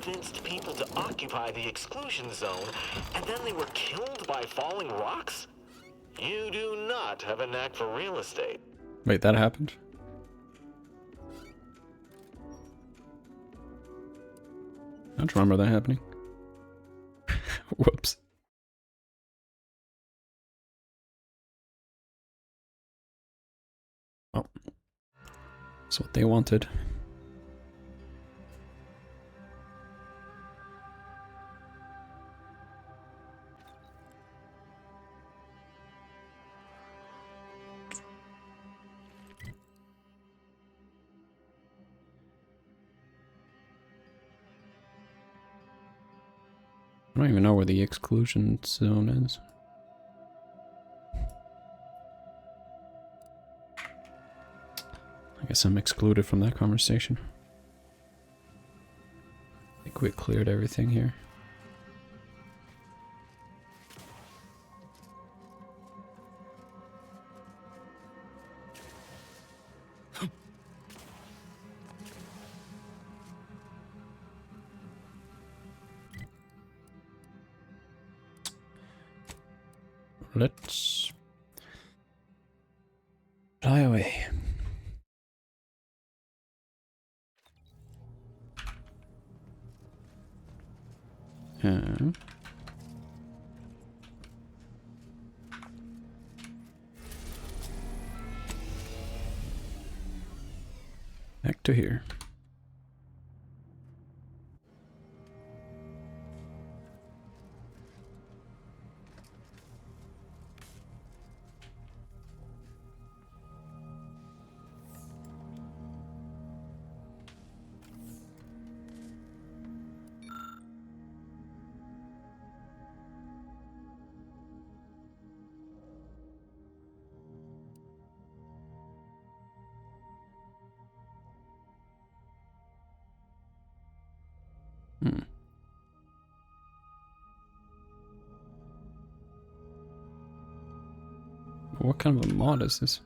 convinced people to occupy the exclusion zone, and then they were killed by falling rocks? You do not have a knack for real estate. Wait, that happened? I don't remember that happening. Whoops. Oh. That's what they wanted. I don't even know where the exclusion zone is. I guess I'm excluded from that conversation. I think we cleared everything here. Let's fly away. Back to here. What kind of a mod is this?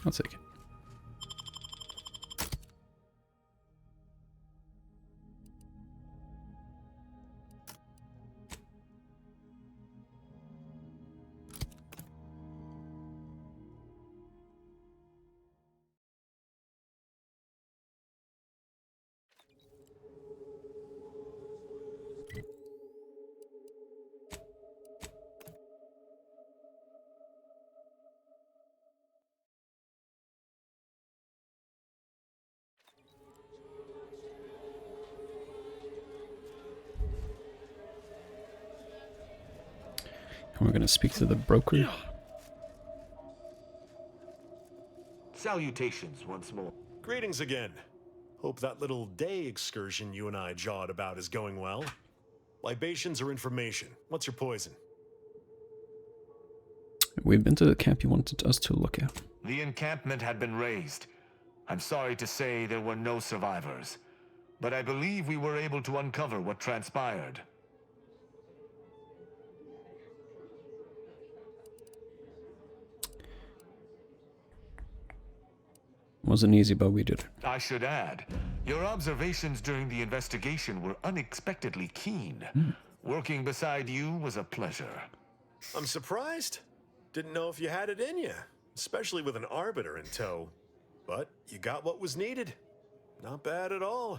I'll take it. We're gonna speak to the broker. Salutations once more. Greetings again. Hope that little day excursion you and I jawed about is going well. Libations or information? What's your poison? We've been to the camp you wanted us to look at. The encampment had been raised. I'm sorry to say there were no survivors, but I believe we were able to uncover what transpired. Wasn't easy, but we did it. I should add, your observations during the investigation were unexpectedly keen. Working beside you was a pleasure. I'm surprised. Didn't know if you had it in you, especially with an arbiter in tow. But you got what was needed. Not bad at all.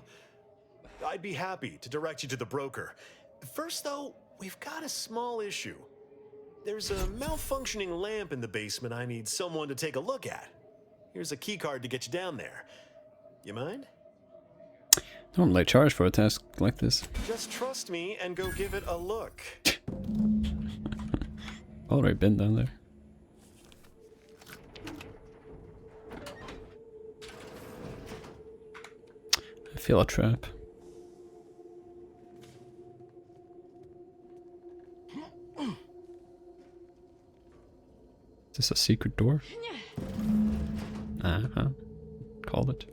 I'd be happy to direct you to the broker. First, though, we've got a small issue. There's a malfunctioning lamp in the basement I need someone to take a look at. Here's a keycard to get you down there. You mind? Normally charge for a task like this. Just trust me and go give it a look. Already been down there. I feel a trap. Is this a secret door? Uh-huh. Called it.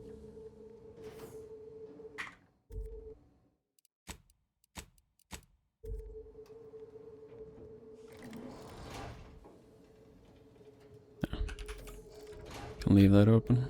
Can leave that open.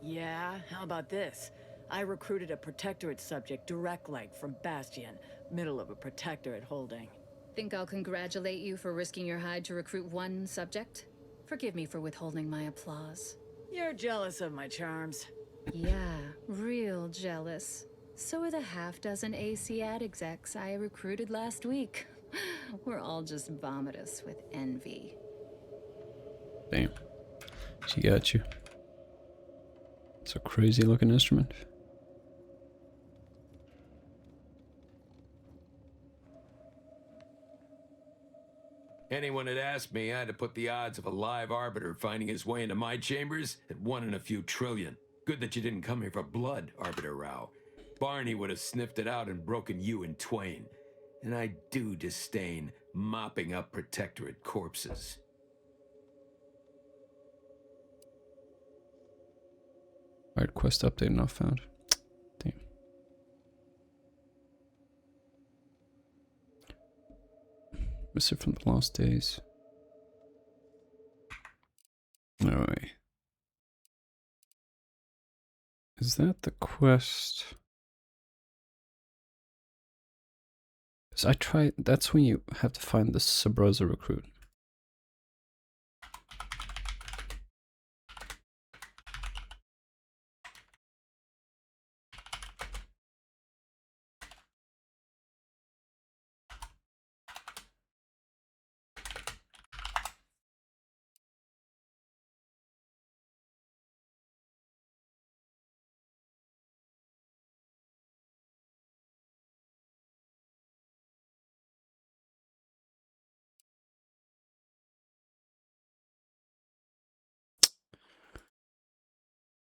Yeah, how about this? I recruited a Protectorate subject direct like from Bastion, middle of a Protectorate holding. Think I'll congratulate you for risking your hide to recruit one subject? Forgive me for withholding my applause. You're jealous of my charms. Yeah, real jealous. So are the half-dozen AC ad execs I recruited last week. We're all just vomitous with envy. Damn. She got you. It's a crazy looking instrument. Anyone had asked me, I had to put the odds of a live arbiter finding his way into my chambers at 1 in a few trillion. Good that you didn't come here for blood, Arbiter Rao. Barney would have sniffed it out and broken you in twain. And I do disdain mopping up Protectorate corpses. Alright, quest update not found. Damn. Miss it from the lost days. No way. Is that the quest? Because I tried. That's when you have to find the Sabrosa recruit.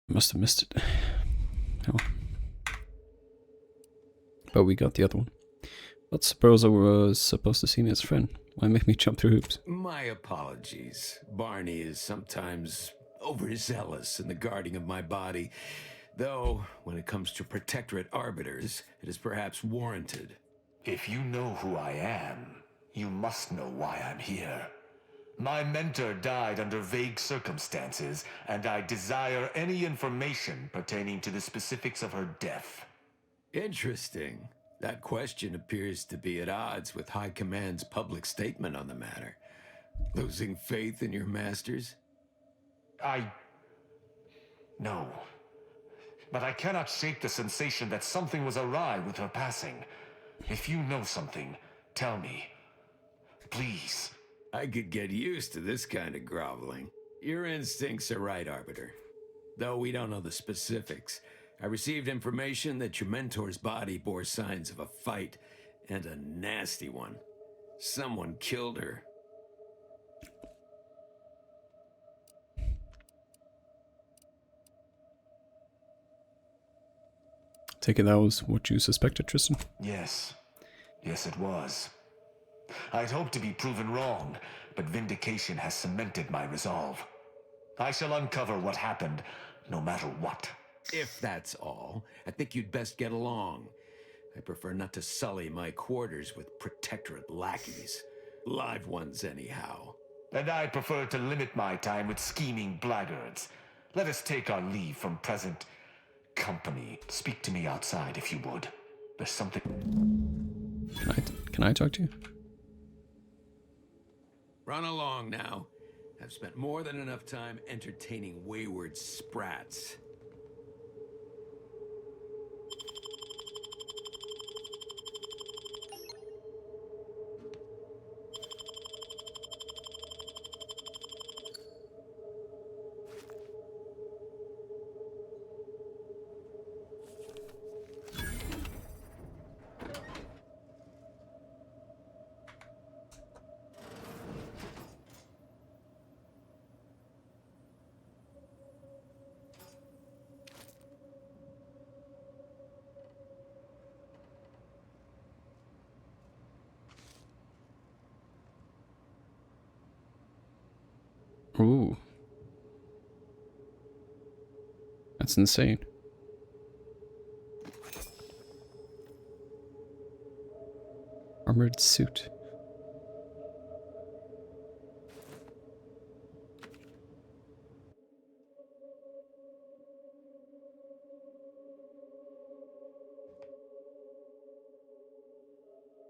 Must have missed it. Oh. But we got the other one. But Sabrosa was supposed to see me as a friend. Why make me jump through hoops? My apologies. Barney is sometimes overzealous in the guarding of my body. Though, when it comes to Protectorate arbiters, it is perhaps warranted. If you know who I am, you must know why I'm here. My mentor died under vague circumstances, and I desire any information pertaining to the specifics of her death. Interesting. That question appears to be at odds with High Command's public statement on the matter. Losing faith in your masters? No. But I cannot shake the sensation that something was awry with her passing. If you know something, tell me. Please. I could get used to this kind of groveling. Your instincts are right, Arbiter. Though we don't know the specifics, I received information that your mentor's body bore signs of a fight, and a nasty one. Someone killed her. Take it that was what you suspected, Tristan? Yes. Yes, it was. I'd hoped to be proven wrong, but vindication has cemented my resolve. I shall uncover what happened, no matter what. If that's all, I think you'd best get along. I prefer not to sully my quarters with Protectorate lackeys. Live ones, anyhow. And I prefer to limit my time with scheming blackguards. Let us take our leave from present company. Speak to me outside, if you would. There's something... Can I talk to you? Run along now. I've spent more than enough time entertaining wayward sprats. Ooh. That's insane. Armored suit.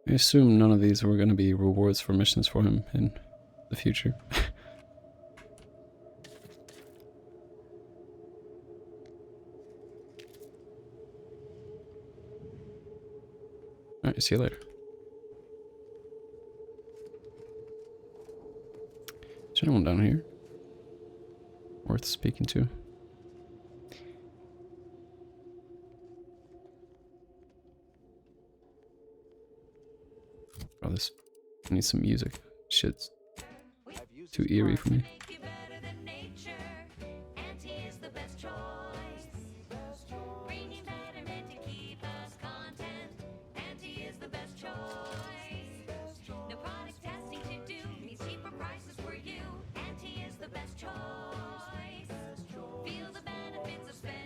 I assume none of these were going to be rewards for missions for him in the future. Alright, see you later. Is there anyone down here worth speaking to? Oh, this. I need some music. Shit's too eerie for me.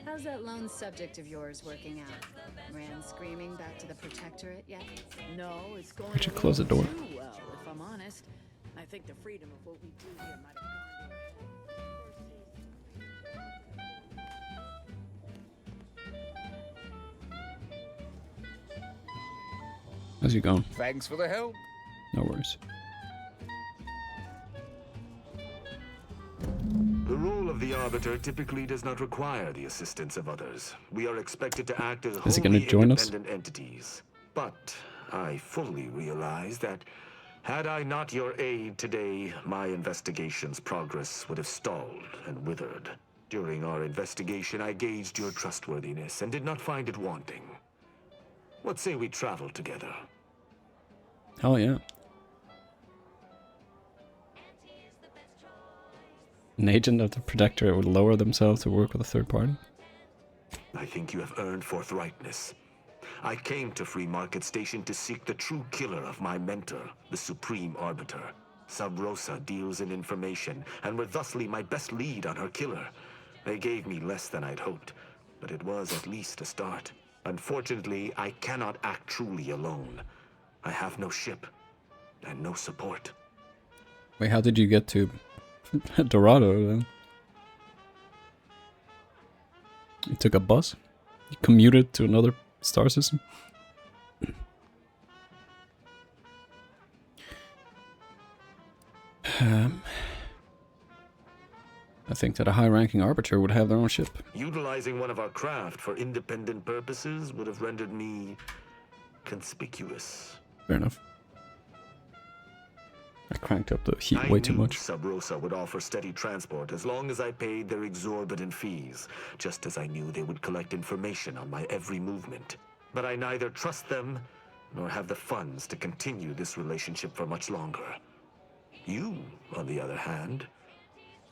How's that lone subject of yours working out? Ran screaming back to the Protectorate yet? No, it's going I should close the door. too well, if I'm honest. I think the freedom of what we do here might have How's you going? Thanks for the help. No worries. The role of the Arbiter typically does not require the assistance of others. We are expected to act as Is he gonna wholly join us? independent entities. But I fully realize that had I not your aid today, my investigation's progress would have stalled and withered. During our investigation, I gauged your trustworthiness and did not find it wanting. What say we travel together? Hell yeah. An agent of the Protectorate would lower themselves to work with a third party? I think you have earned forthrightness. I came to Free Market Station to seek the true killer of my mentor, the Supreme Arbiter. Sub Rosa deals in information, and were thusly my best lead on her killer. They gave me less than I'd hoped, but it was at least a start. Unfortunately, I cannot act truly alone. I have no ship, and no support. Wait, how did you get to Dorado then? You took a bus? You commuted to another star system? I think that a high-ranking arbiter would have their own ship. Utilizing one of our craft for independent purposes would have rendered me conspicuous. Fair enough. I cranked up the heat way too much. Sub Rosa would offer steady transport as long as I paid their exorbitant fees, just as I knew they would collect information on my every movement. But I neither trust them nor have the funds to continue this relationship for much longer. You, on the other hand,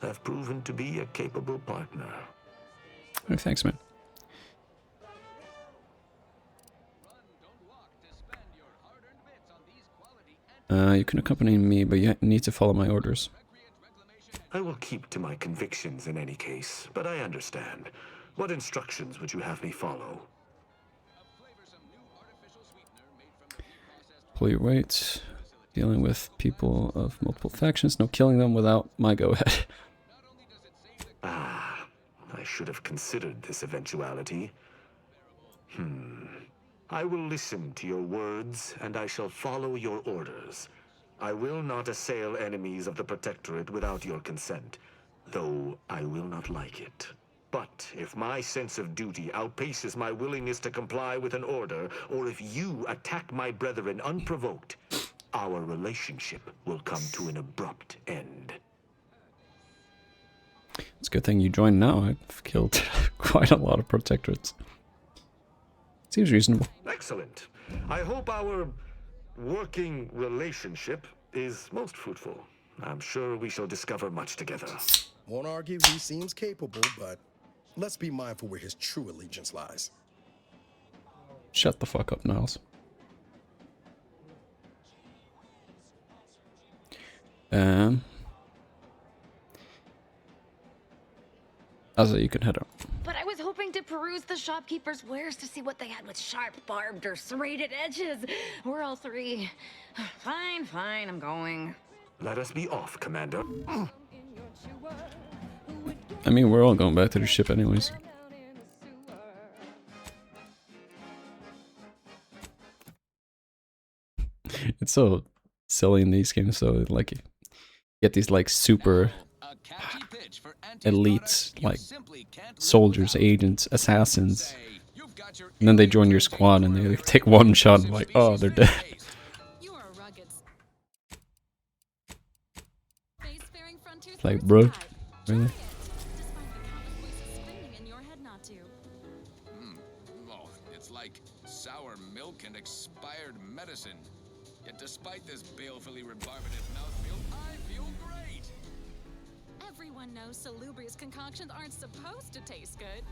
have proven to be a capable partner. Oh, thanks, man. You can accompany me, but you need to follow my orders. I will keep to my convictions in any case, but I understand. What instructions would you have me follow? Pull your weight. Dealing with people of multiple factions. No killing them without my go-ahead. Ah, I should have considered this eventuality. I will listen to your words, and I shall follow your orders. I will not assail enemies of the Protectorate without your consent, though I will not like it. But if my sense of duty outpaces my willingness to comply with an order, or if you attack my brethren unprovoked, our relationship will come to an abrupt end. It's a good thing you joined now. I've killed quite a lot of Protectorates. Seems reasonable. Excellent. I hope our working relationship is most fruitful. I'm sure we shall discover much together. Won't argue he seems capable, but let's be mindful where his true allegiance lies. Shut the fuck up, Niles. Also, you can head out. But I was hoping to peruse the shopkeeper's wares to see what they had with sharp, barbed, or serrated edges. We're all three. Fine, fine, I'm going. Let us be off, Commander. I mean, we're all going back to the ship anyways. so silly in these games. So like, you get these like super elites, like soldiers, agents, assassins, and then they join your squad and they take one shot and like, oh, they're dead. Like, bro, really? Oh, it's like sour milk and expired medicine. Yet despite this balefully rebarbative mouthfeel, I feel great. Everyone knows salubrious concoctions aren't supposed to taste good.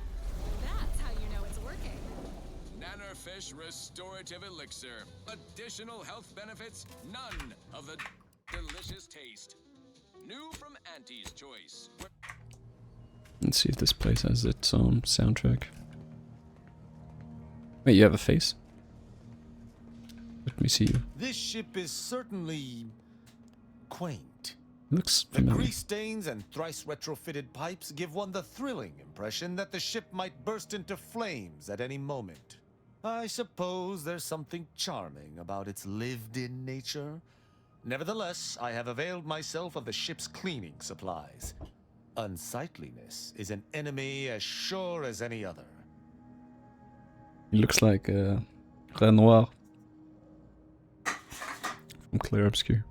That's how you know it's working. Nannerfish Restorative Elixir. Additional health benefits, none of the delicious taste. New from Auntie's Choice. Let's see if this place has its own soundtrack. Wait, you have a face? Let me see you. This ship is certainly quaint. Looks The familiar. grease stains and thrice retrofitted pipes give one the thrilling impression that the ship might burst into flames at any moment. I suppose there's something charming about its lived-in nature. Nevertheless, I have availed myself of the ship's cleaning supplies. Unsightliness is an enemy as sure as any other. He looks like Renoir from Clair Obscur.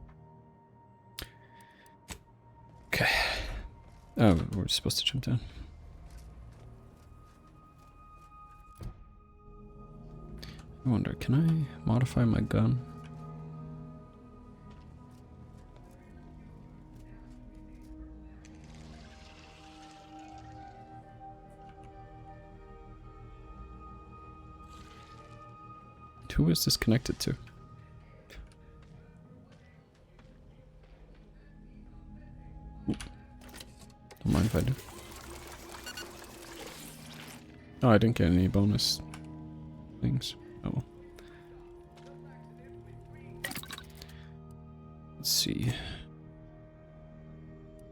Okay. Oh, we're supposed to jump down. I wonder, can I modify my gun? Who is this connected to? Don't mind if I do. Oh, I didn't get any bonus things. Oh well. Let's see.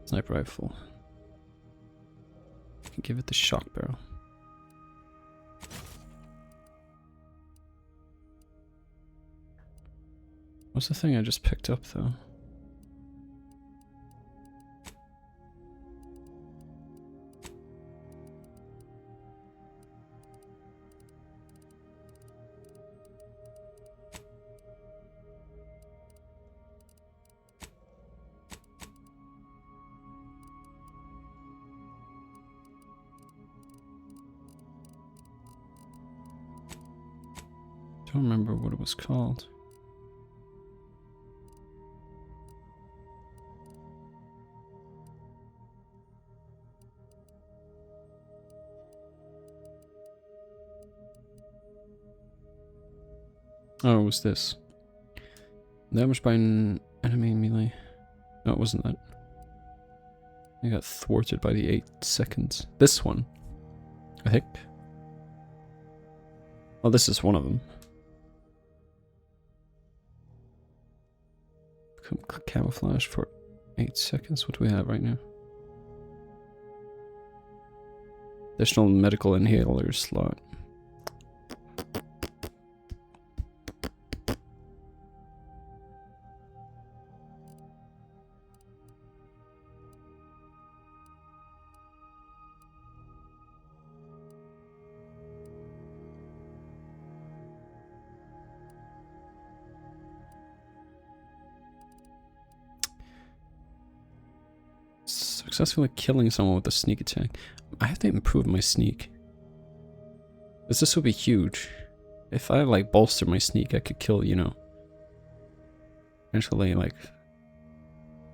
Sniper rifle. I can give it the shock barrel. What's the thing I just picked up, though? Don't remember what it was called. Oh, it was this. Damaged by an enemy melee. No, it wasn't that. I got thwarted by the 8 seconds. This one, I think. Oh, this is one of them. Camouflage for 8 seconds. What do we have right now? Additional medical inhaler slot. Successfully killing someone with a sneak attack. I have to improve my sneak. This would be huge. If I like bolster my sneak, I could kill, you know, potentially like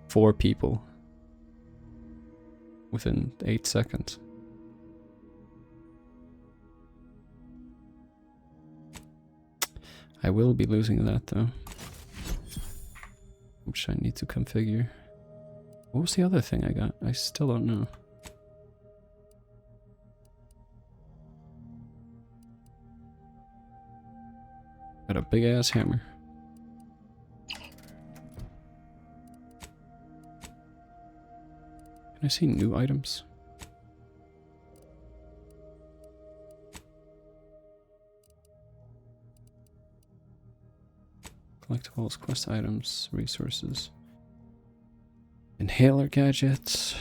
4 people within 8 seconds. I will be losing that though, which I need to configure. What was the other thing I got? I still don't know. Got a big ass hammer. Can I see new items? collectibles, quest items, resources. Inhaler gadgets.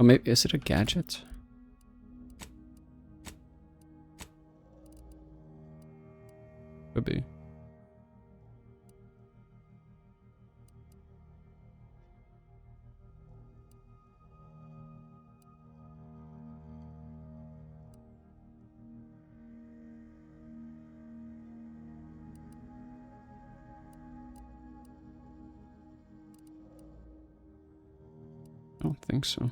Oh, maybe, is it a gadget? Could be. I don't think so.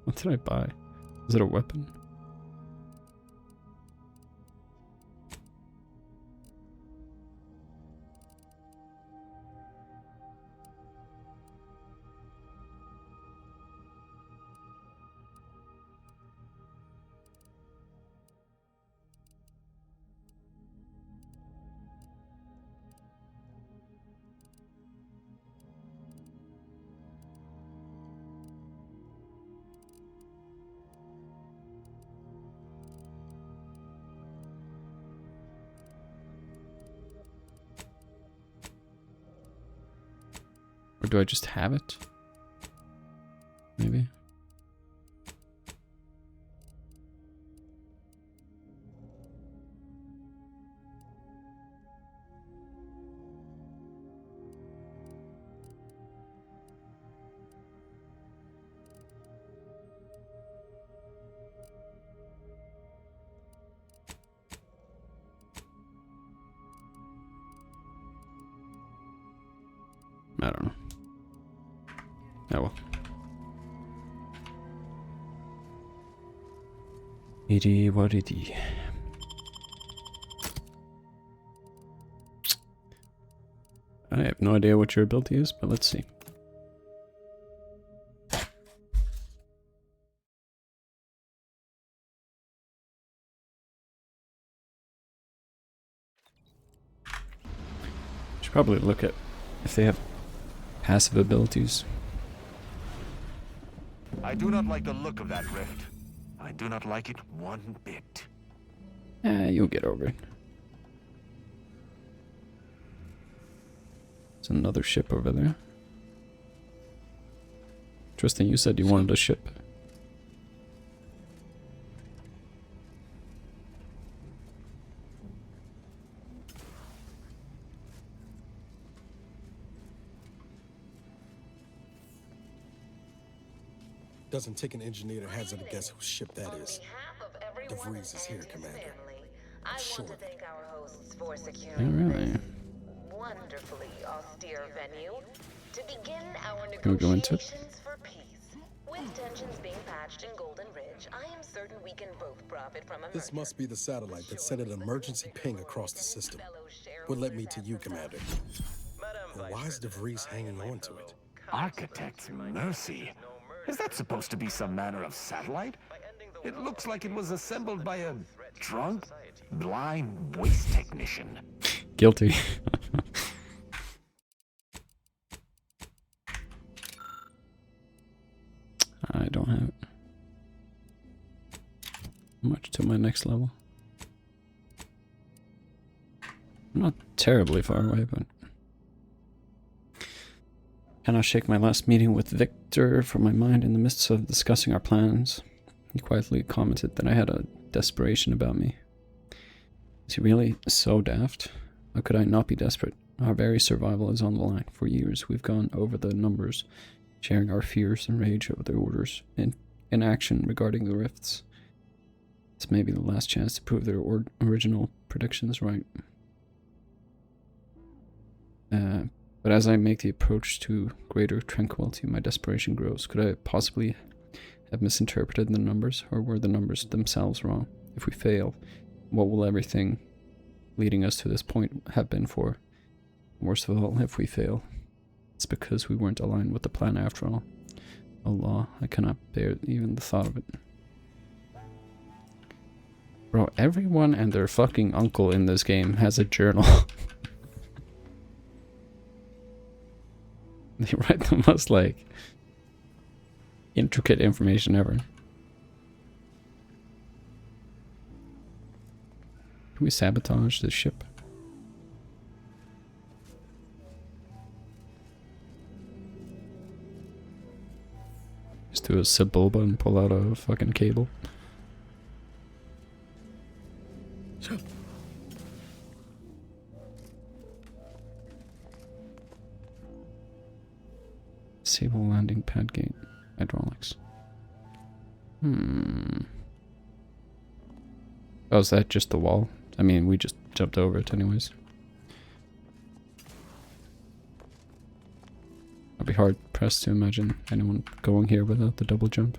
What did I buy? Is it a weapon? Or do I just have it? Maybe. I don't know. Oh well. Itty what itty. I have no idea what your ability is, but let's see. Should probably look at if they have passive abilities. I do not like the look of that rift. I do not like it one bit. You'll get over it. There's another ship over there. Tristan, you said you wanted a ship. Doesn't take an engineer to hazard a guess whose ship that is. DeVries is here, Commander. I'm sure. To thank our hosts for securing Oh, really? this wonderfully austere venue to begin our Can we go into it? negotiations for peace. With tensions being patched in Golden Ridge, I am certain we can both profit from a This must be the satellite that sent an emergency ping across the system. What led me to you, Commander? And why is DeVries hanging on to it? Architect's mercy. Is that supposed to be some manner of satellite? It looks like it was assembled by a drunk, blind waste technician. Guilty. I don't have it. Much to my next level. I'm not terribly far away, but cannot shake my last meeting with Victor from my mind in the midst of discussing our plans. He quietly commented that I had a desperation about me. Is he really so daft? How could I not be desperate? Our very survival is on the line. For years, we've gone over the numbers, sharing our fears and rage over the orders in action regarding the rifts. This may be the last chance to prove their original predictions right. But as I make the approach to greater tranquility, my desperation grows. Could I possibly have misinterpreted the numbers, or were the numbers themselves wrong? If we fail, what will everything leading us to this point have been for? Worst of all, if we fail, it's because we weren't aligned with the plan after all. Allah, I cannot bear even the thought of it. Bro, everyone and their fucking uncle in this game has a journal. They write the most, like, intricate information ever. Can we sabotage the ship? Just do a Sebulba and pull out a fucking cable. Disable landing pad gate. Hydraulics. Oh, is that just the wall? I mean, we just jumped over it anyways. I'd be hard pressed to imagine anyone going here without the double jump.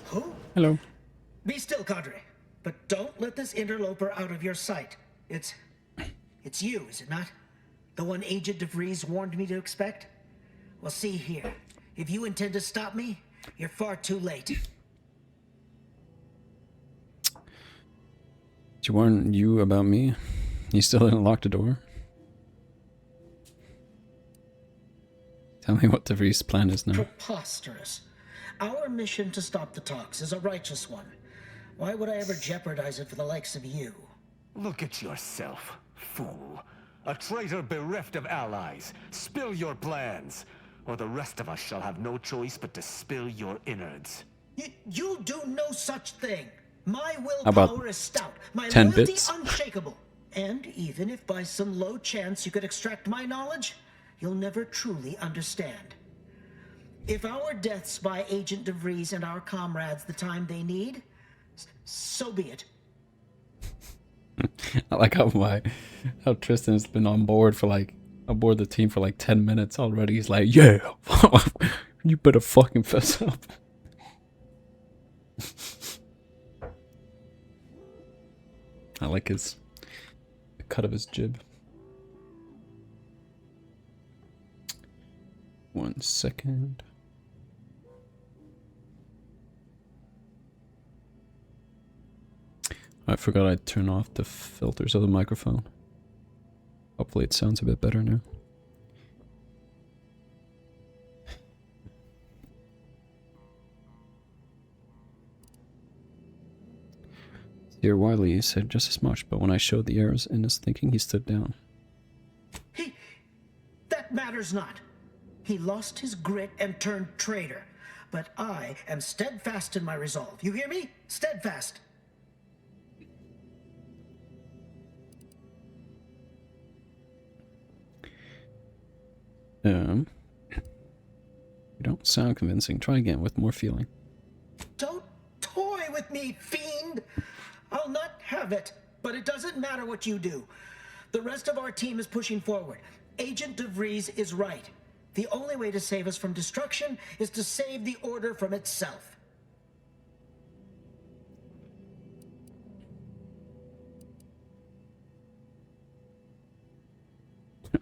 Who? Hello. Be still, Cadre. But don't let this interloper out of your sight. It's you, is it not? The one Agent DeVries warned me to expect? Well, see here. If you intend to stop me, you're far too late. Did you warn you about me? You still didn't lock the door? Tell me what DeVries' plan is now. Preposterous. Our mission to stop the talks is a righteous one. Why would I ever jeopardize it for the likes of you? Look at yourself, fool. A traitor bereft of allies. Spill your plans, or the rest of us shall have no choice but to spill your innards. You do no such thing. My About willpower is stout, my 10 loyalty bits? unshakable. And even if by some low chance you could extract my knowledge, you'll never truly understand. If our deaths by Agent DeVries and our comrades the time they need, so be it. I like how Tristan's been on board for like aboard the team for like 10 minutes already. He's like, yeah, you better fucking fess up. I like the cut of his jib. 1 second. I forgot I'd turn off the filters of the microphone. Hopefully it sounds a bit better now. Dear Wiley said just as much, but when I showed the errors in his thinking, he stood down. That matters not. He lost his grit and turned traitor. But I am steadfast in my resolve. You hear me? Steadfast. You don't sound convincing. Try again with more feeling. Don't toy with me, fiend! I'll not have it, but it doesn't matter what you do. The rest of our team is pushing forward. Agent DeVries is right. The only way to save us from destruction is to save the Order from itself.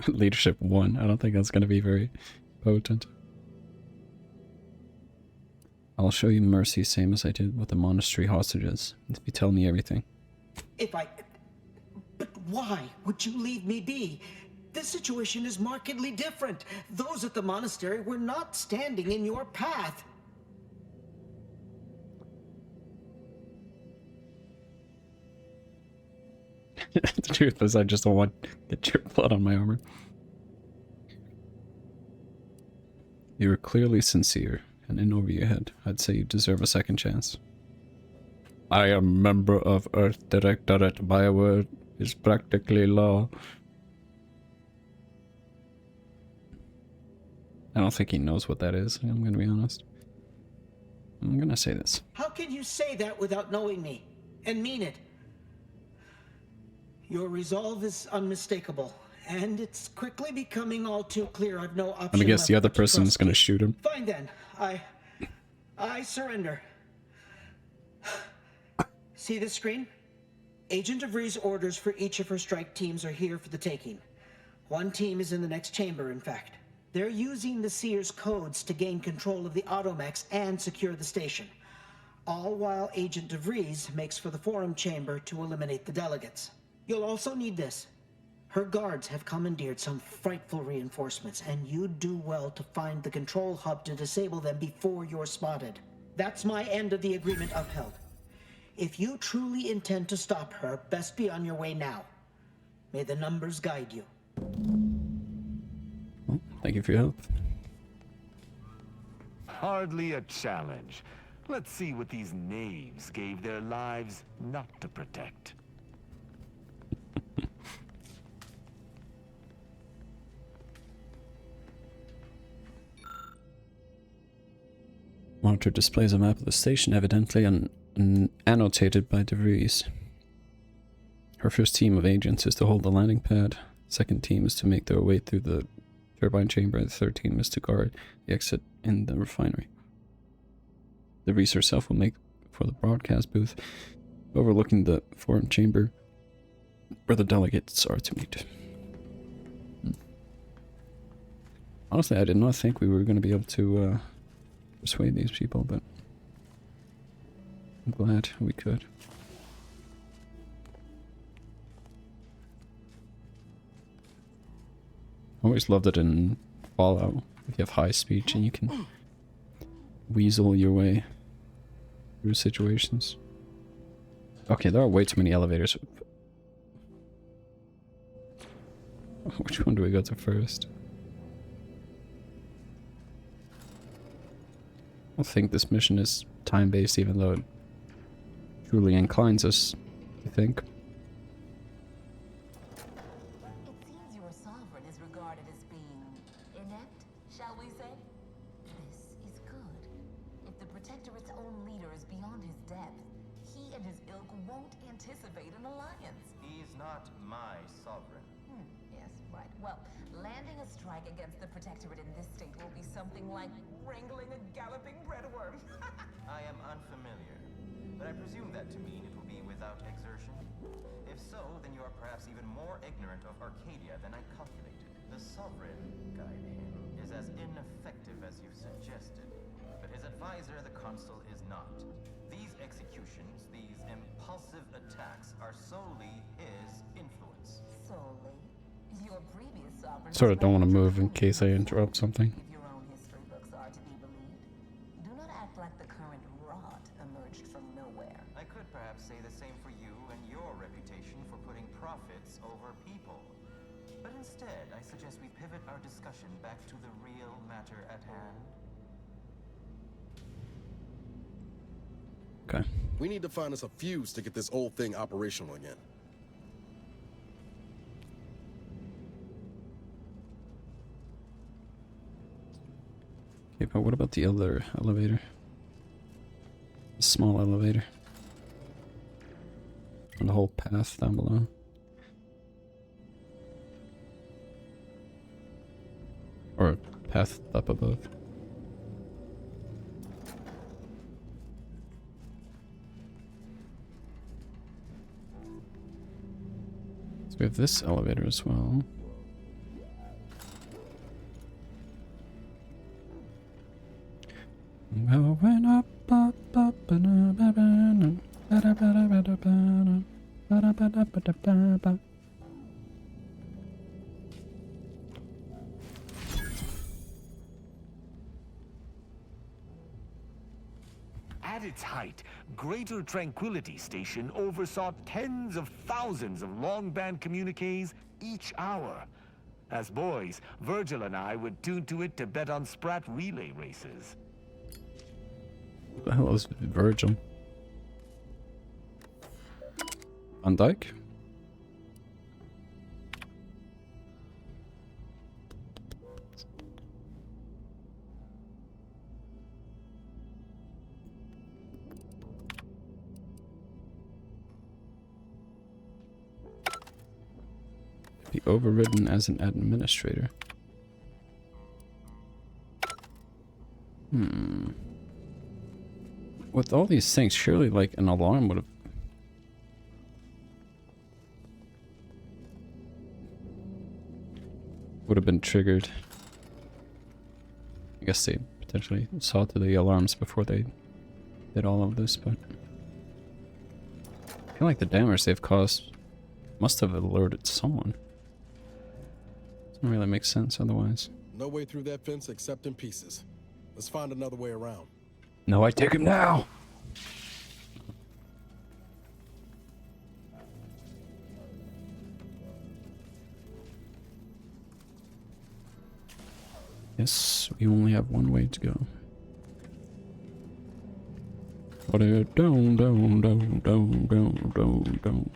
Leadership 1. I don't think that's going to be very potent. I'll show you mercy, same as I did with the monastery hostages, if you tell me everything. But why would you leave me be? This situation is markedly different. Those at the monastery were not standing in your path. The truth is, I just don't want to get your blood on my armor. You were clearly sincere, and in over your head. I'd say you deserve a second chance. I am member of Earth Directorate. My word is practically law. I don't think he knows what that is, I'm gonna be honest. I'm gonna say this. How can you say that without knowing me? And mean it? Your resolve is unmistakable, and it's quickly becoming all too clear I've no option. Let me guess, the other left but to person is trust gonna you. shoot him. Fine then. I surrender. See this screen? Agent DeVries' orders for each of her strike teams are here for the taking. One team is in the next chamber, in fact. They're using the Seer's codes to gain control of the Automax and secure the station. all while Agent DeVries makes for the forum chamber to eliminate the delegates. You'll also need this. Her guards have commandeered some frightful reinforcements, and you'd do well to find the control hub to disable them before you're spotted. That's my end of the agreement upheld. If you truly intend to stop her, best be on your way now. May the numbers guide you. Well, thank you for your help. Hardly a challenge. Let's see what these knaves gave their lives not to protect. Monitor displays a map of the station, evidently annotated by DeVries. Her first team of agents is to hold the landing pad. Second team is to make their way through the turbine chamber. The third team is to guard the exit in the refinery. DeVries herself will make for the broadcast booth, overlooking the forum chamber, where the delegates are to meet. Honestly, I did not think we were going to be able to persuade these people, but I'm glad we could. I always loved it in Fallout. If you have high speech and you can weasel your way through situations. Okay, there are way too many elevators. Which one do we go to first? I think this mission is time-based, even though it truly inclines us, I think. It seems your sovereign is regarded as being inept, shall we say? This is good. If the Protectorate's own leader is beyond his depth, he and his ilk won't anticipate an alliance. He's not my sovereign. Yes, right. Well, landing a strike against the Protectorate in this state will be something like wrangling a galloping breadworm. I am unfamiliar, but I presume that to mean it will be without exertion. If so, then you are perhaps even more ignorant of Arcadia than I calculated. The Sovereign, guide him, is as ineffective as you suggested, but his advisor, the Consul, is not. These executions, these impulsive attacks, are solely his influence. Solely? Your previous sovereign... Sort of don't want to move in case I interrupt something. If your own history books are to be believed, do not act like the current rot emerged from nowhere. I could perhaps say the same for you and your reputation for putting profits over people. But instead, I suggest we pivot our discussion back to the real matter at hand. Okay. We need to find us a fuse to get this old thing operational again. Okay, but what about the other elevator? The small elevator. And the whole path down below. Or path up above. So we have this elevator as well. Going up, up, up, At its height, Greater Tranquility Station oversaw tens of thousands of long-band communiques each hour. As boys, Virgil and I would tune to it to bet on Sprat relay races. What the hell is Virgil? Van Dyke? Be overridden as an administrator. With all these things, surely like an alarm would have been triggered. I guess they potentially saw to the alarms before they did all of this, but I feel like the damage they've caused must have alerted someone. Doesn't really make sense otherwise. No way through that fence except in pieces. Let's find another way around. No, I take him now! Yes, we only have one way to go. Down, down, down, down, down, down, down.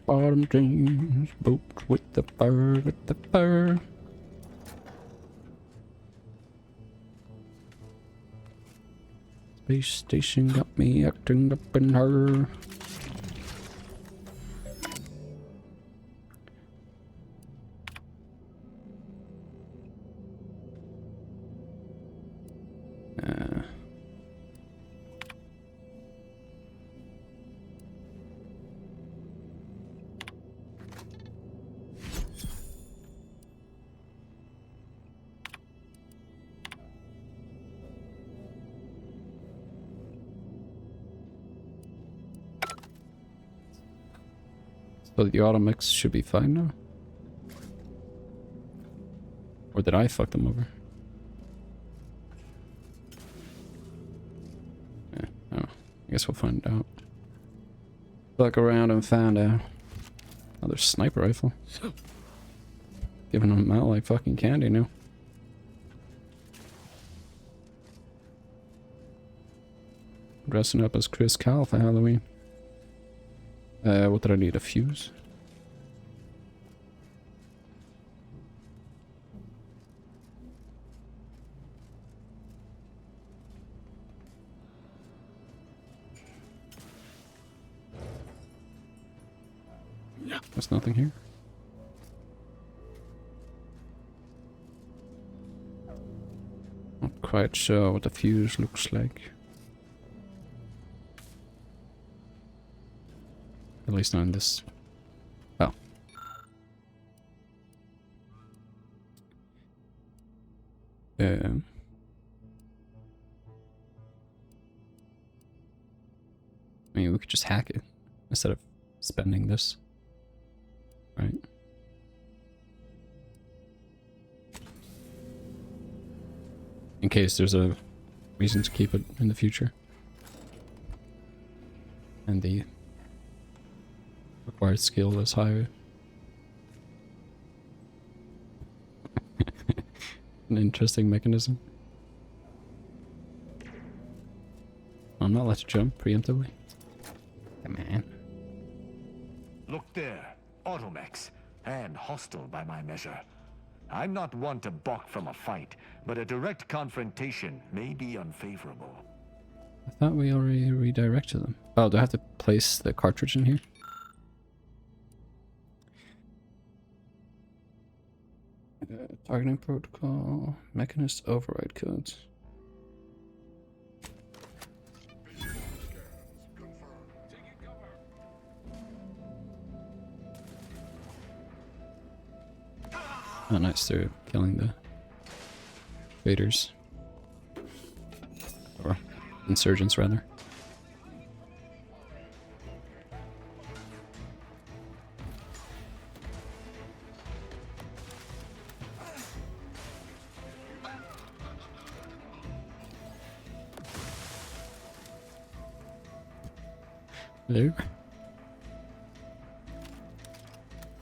Bottom jeans, boots with the fur, with the fur. Space station got me acting up in her. So the auto mix should be fine now? Or did I fuck them over? Yeah, oh, I guess we'll find out. Look around and find out. Another sniper rifle. Giving them out like fucking candy now. Dressing up as Chris Kyle for Halloween. What did I need? A fuse? There's nothing here. Not quite sure what the fuse looks like. At least not in this. Oh. I mean, we could just hack it instead of spending this. Right? In case there's a reason to keep it in the future. And the required skill is higher. An interesting mechanism. I'm not allowed to jump preemptively. Come on. Look there. Automechs. And hostile by my measure. I'm not one to balk from a fight, but a direct confrontation may be unfavorable. I thought we already redirected them. Oh, do I have to place the cartridge in here? Targeting protocol, mechanist override codes. Oh, nice, they're killing the raiders. Or insurgents, rather. There.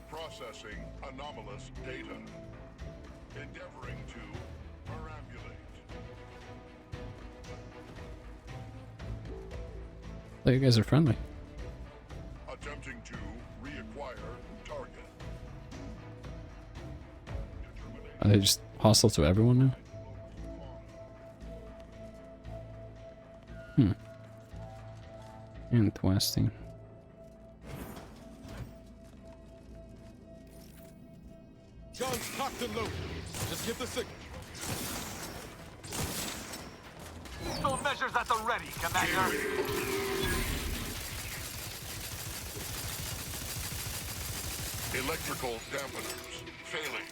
Processing anomalous data. Endeavoring to perambulate. Oh, you guys are friendly. Attempting to reacquire target. Are they just hostile to everyone now? Interesting. Guns cocked and loaded. Just get the signal. Still measures at the ready, Commander. Electrical dampeners failing.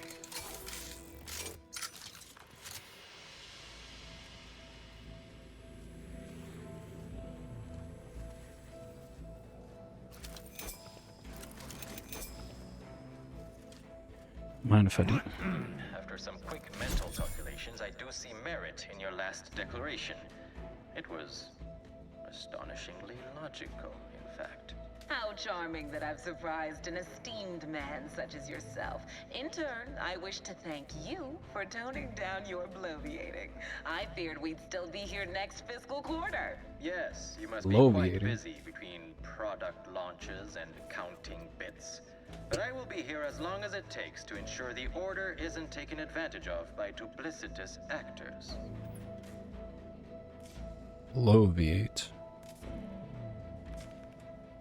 Mind if I do? After some quick mental calculations, I do see merit in your last declaration. It was astonishingly logical, in fact. How charming that I've surprised an esteemed man such as yourself. In turn, I wish to thank you for toning down your bloviating. I feared we'd still be here next fiscal quarter. Yes, you must be quite Bloviating? busy between product launches and counting bits. But I will be here as long as it takes to ensure the order isn't taken advantage of by duplicitous actors. Bloviate.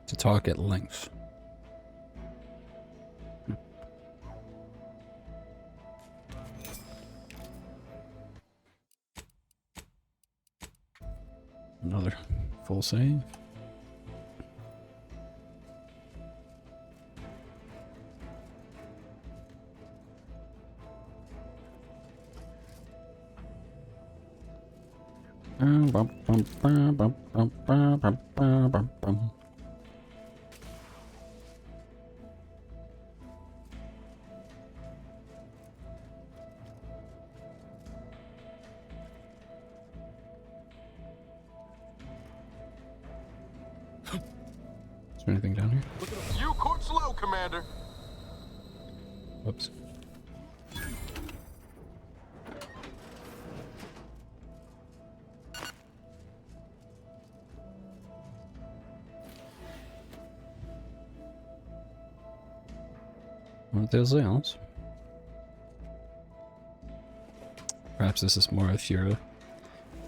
To talk at length. Another full save. Is there anything down here? You court's low, Commander. Whoops. What those else? Perhaps this is more if you're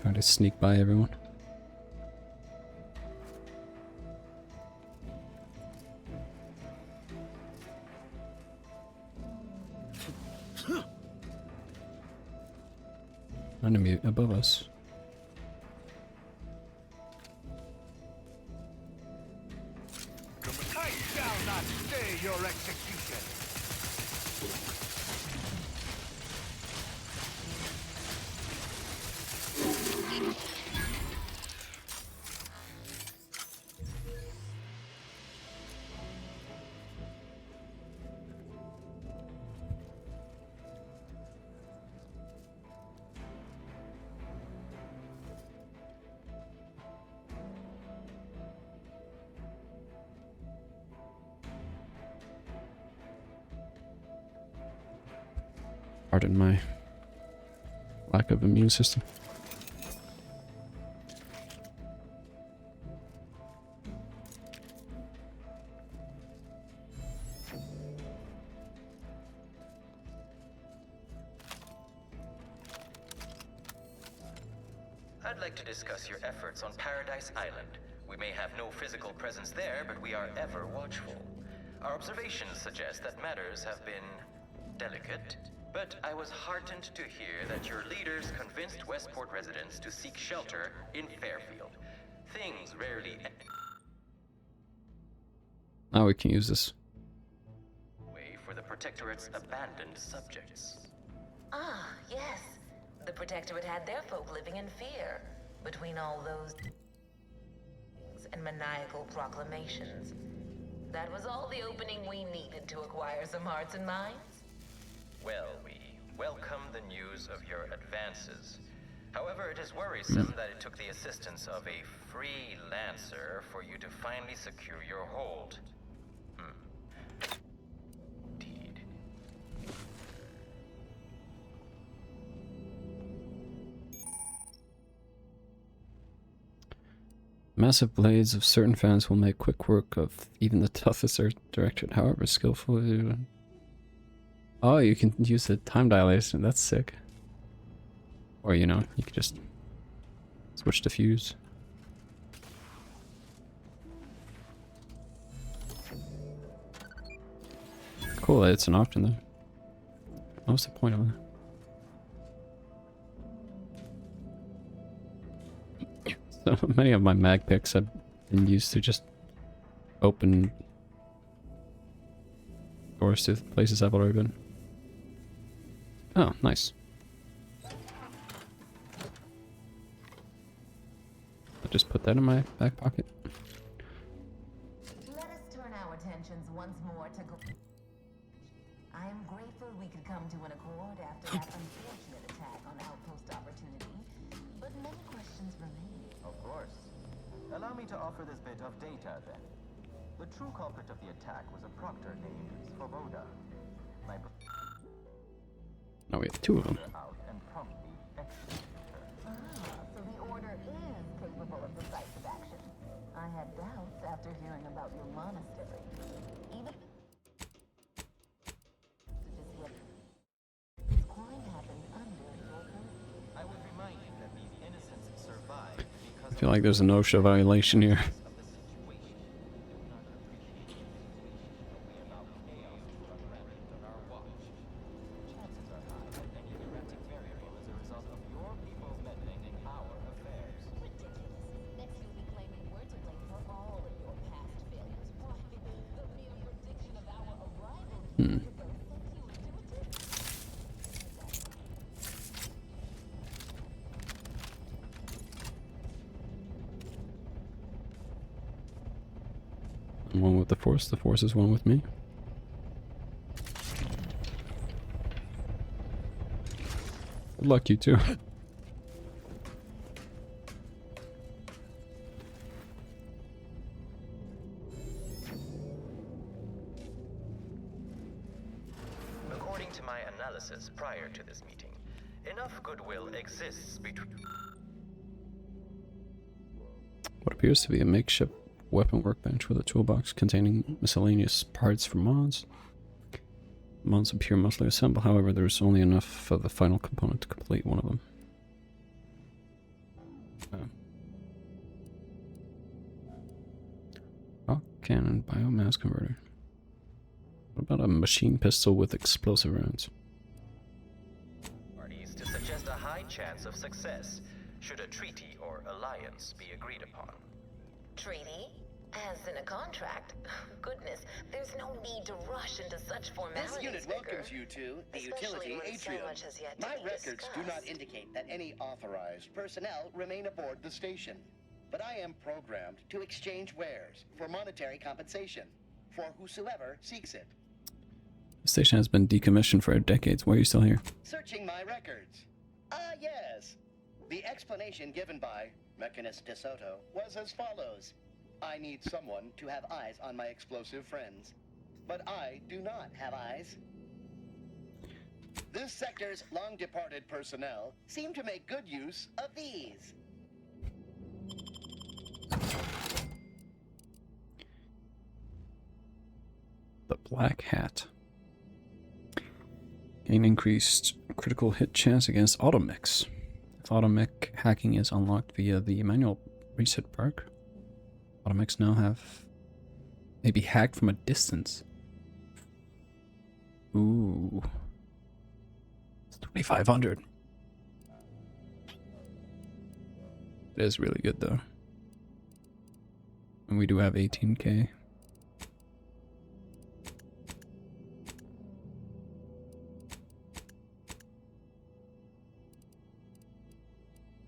trying to sneak by everyone. Enemy above us. I shall not stay your execution. Pardon my lack of immune system. I'd like to discuss your efforts on Paradise Island. We may have no physical presence there, but we are ever watchful. Our observations suggest that matters have been delicate, but I was heartened to hear that your leaders convinced Westport residents to seek shelter in Fairfield. Things rarely Now we can use this. way for the Protectorate's abandoned subjects. Ah, yes. The Protectorate had their folk living in fear between all those and maniacal proclamations. That was all the opening we needed to acquire some hearts and minds. Well, we welcome the news of your advances. However, it is worrisome that it took the assistance of a freelancer for you to finally secure your hold. Indeed. Massive blades of certain fans will make quick work of even the toughest art directorate, however skillful. Oh, you can use the time dilation. That's sick. Or, you know, you could just switch to fuse. Cool, it's an option there. What was the point of that? So many of my mag picks have been used to just open doors to places I've already been. Oh, nice. I'll just put that in my back pocket. Let us turn our attentions once more to I am grateful we we could come to an accord after that unfortunate attack on Outpost Opportunity, but many questions remain. Of course. Allow me to offer this bit of data, then. The true culprit of the attack was a proctor named Svoboda. Now we have two of them. Out and promptly executed her. So the Order is capable of decisive action. I had doubts after hearing about your monastery. Even this crime happened under your purview. I would remind you that these innocents survived because I feel like there's an OSHA violation here. I'm one with the Force is one with me. Good luck, you two. According to my analysis prior to this meeting, enough goodwill exists between... What appears to be a makeshift weapon workbench with a toolbox containing miscellaneous parts for mods. Mods appear mostly assembled, however there is only enough of the final component to complete one of them. Rock cannon, biomass converter. What about a machine pistol with explosive rounds? Parties to suggest a high chance of success should a treaty or alliance be agreed upon. Treaty? As in a contract? Goodness, there's no need to rush into such formalities. This unit welcomes you to the utility atrium. My records do not indicate that any authorized personnel remain aboard the station. But I am programmed to exchange wares for monetary compensation for whosoever seeks it. The station has been decommissioned for decades. Why are you still here? Searching my records. Ah, yes. The explanation given by Mechanist DeSoto was as follows. I need someone to have eyes on my explosive friends. But I do not have eyes. This sector's long-departed personnel seem to make good use of these. The Black Hat. Gain increased critical hit chance against automechs. If automech hacking is unlocked via the manual reset perk, automechs now may be hacked from a distance. Ooh. It's 2,500. It is really good though. And we do have 18k.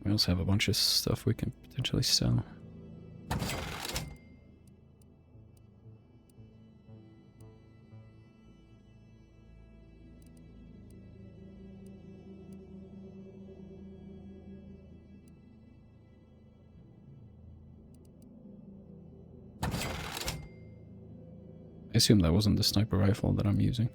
We also have a bunch of stuff we can potentially sell. I assume that wasn't the sniper rifle that I'm using.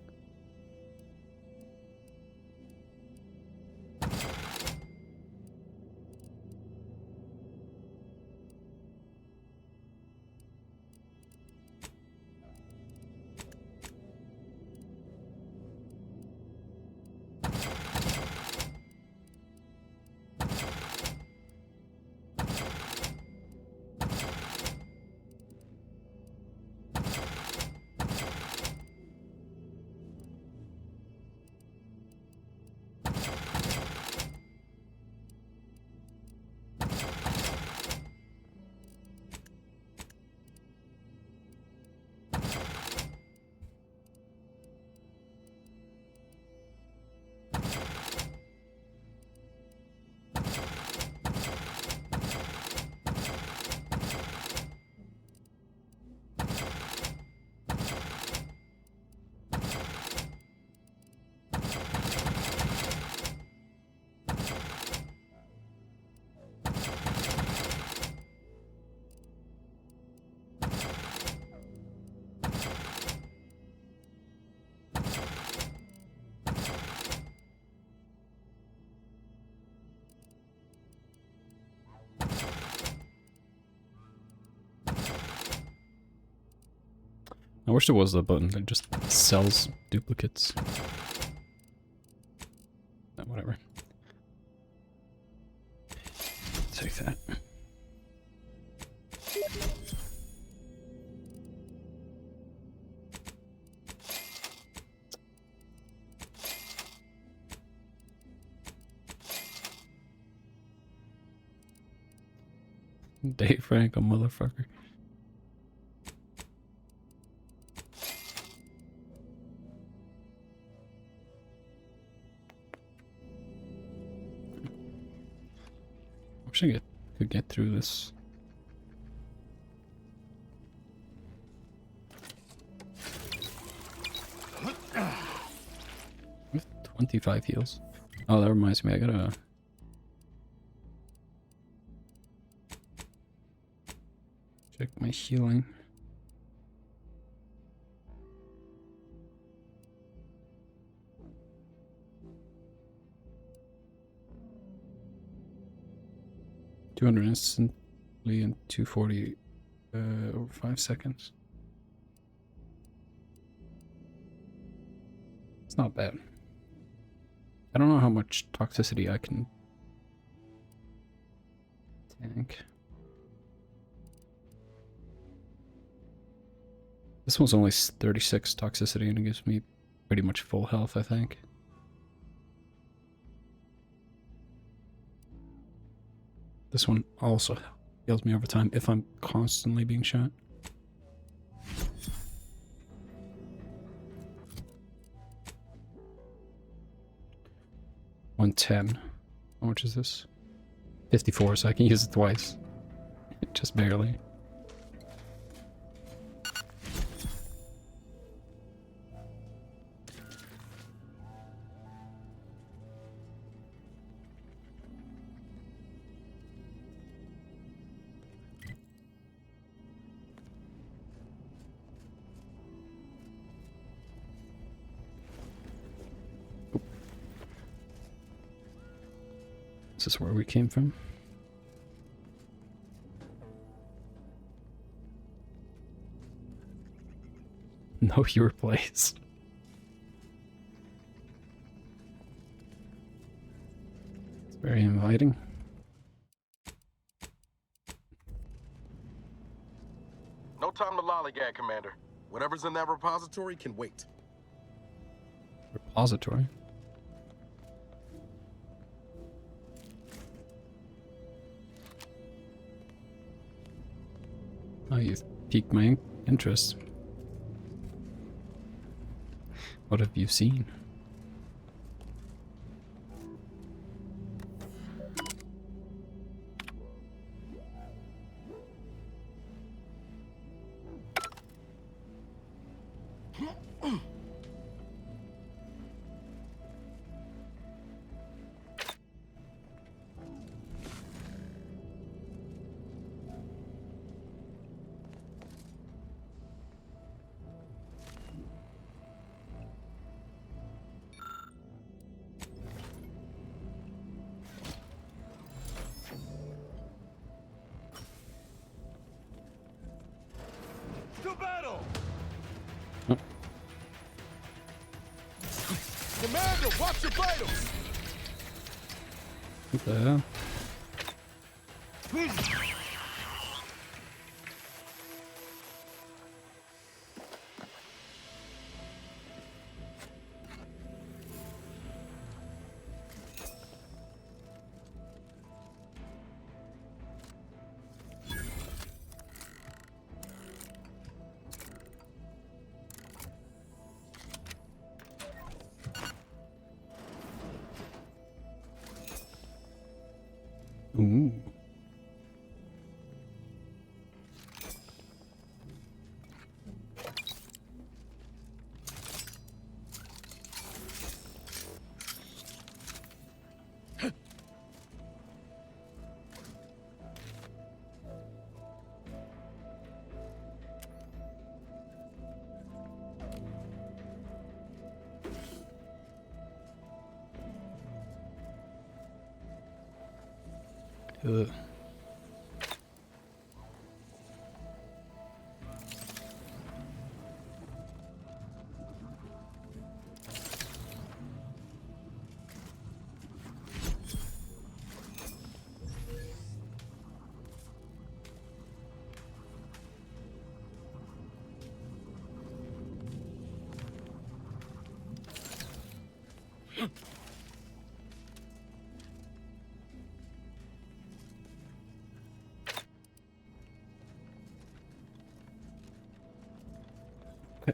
I wish there was a button that just sells duplicates. Whatever. Take that. Dave Frank, a motherfucker. Wish I could get through this. With 25 heals. Oh, that reminds me, I gotta... check my healing. $200 instantly and 240 over 5 seconds. It's not bad. I don't know how much toxicity I can tank. This one's only 36 toxicity and it gives me pretty much full health, I think. This one also heals me over time if I'm constantly being shot. $110. How much is this? 54, so I can use it twice. Just barely. Is this where we came from? Know your place. It's very inviting. No time to lollygag, Commander. Whatever's in that repository can wait. Repository? Oh, you've piqued my interest. What have you seen? To battle! Commander, watch your vitals! What the hell? Ooh. Ugh.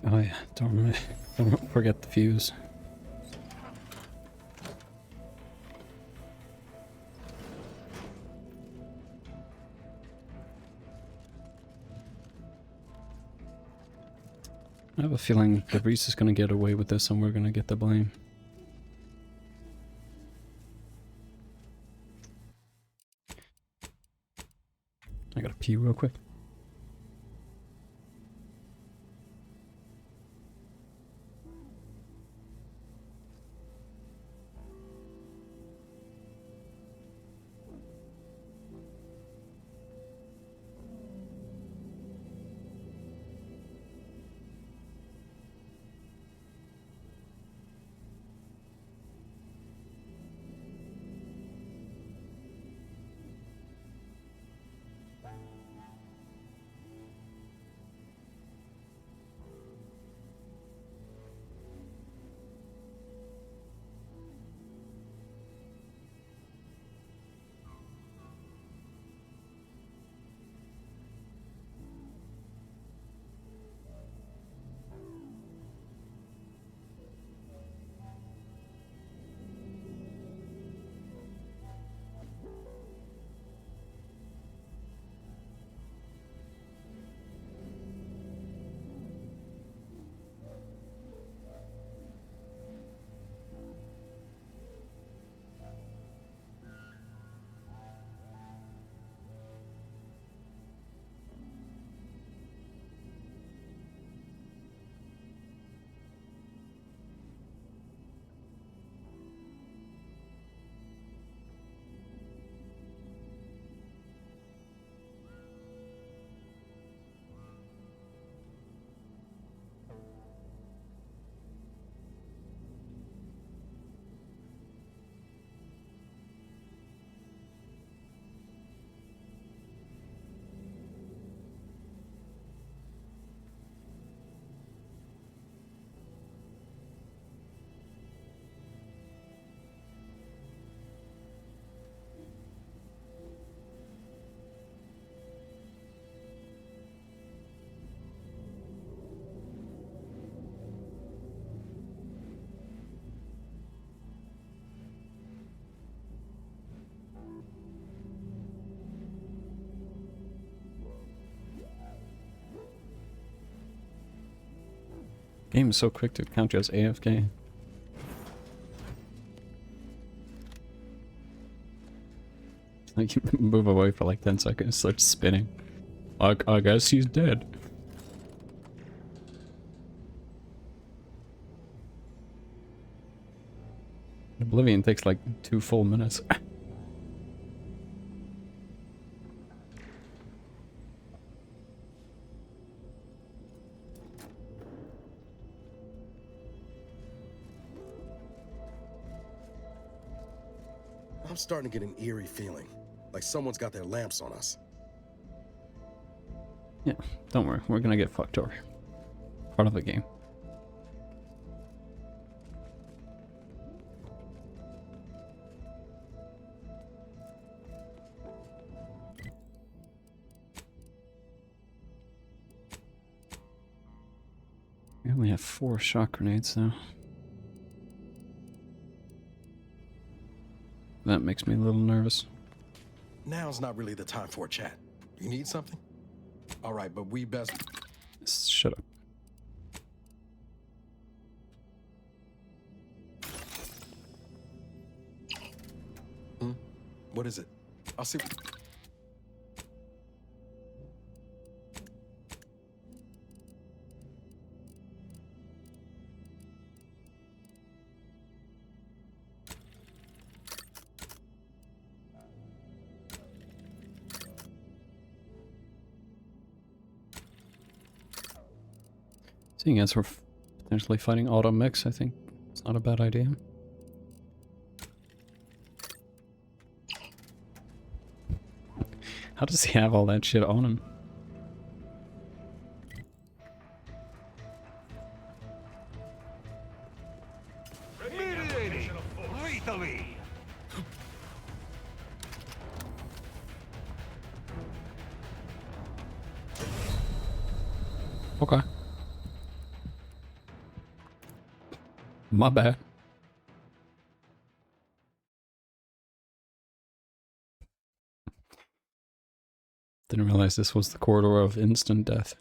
Oh yeah, don't forget the fuse. I have a feeling DeVries is gonna get away with this and we're gonna get the blame. I gotta pee real quick. Game is so quick to count you as AFK. Like you move away for like 10 seconds, starts spinning. I guess he's dead. Oblivion takes like 2 full minutes. I'm starting to get an eerie feeling, like someone's got their lamps on us. Yeah, don't worry, we're gonna get fucked over. Part of the game. We only have 4 shock grenades now. That makes me a little nervous. Now's not really the time for a chat. You need something? All right, but we best... Shut up. What is it? I'll see... Seeing as we're potentially fighting auto mix, I think it's not a bad idea. How does he have all that shit on him? Mediating lethally. Okay. My bad. Didn't realize this was the corridor of instant death.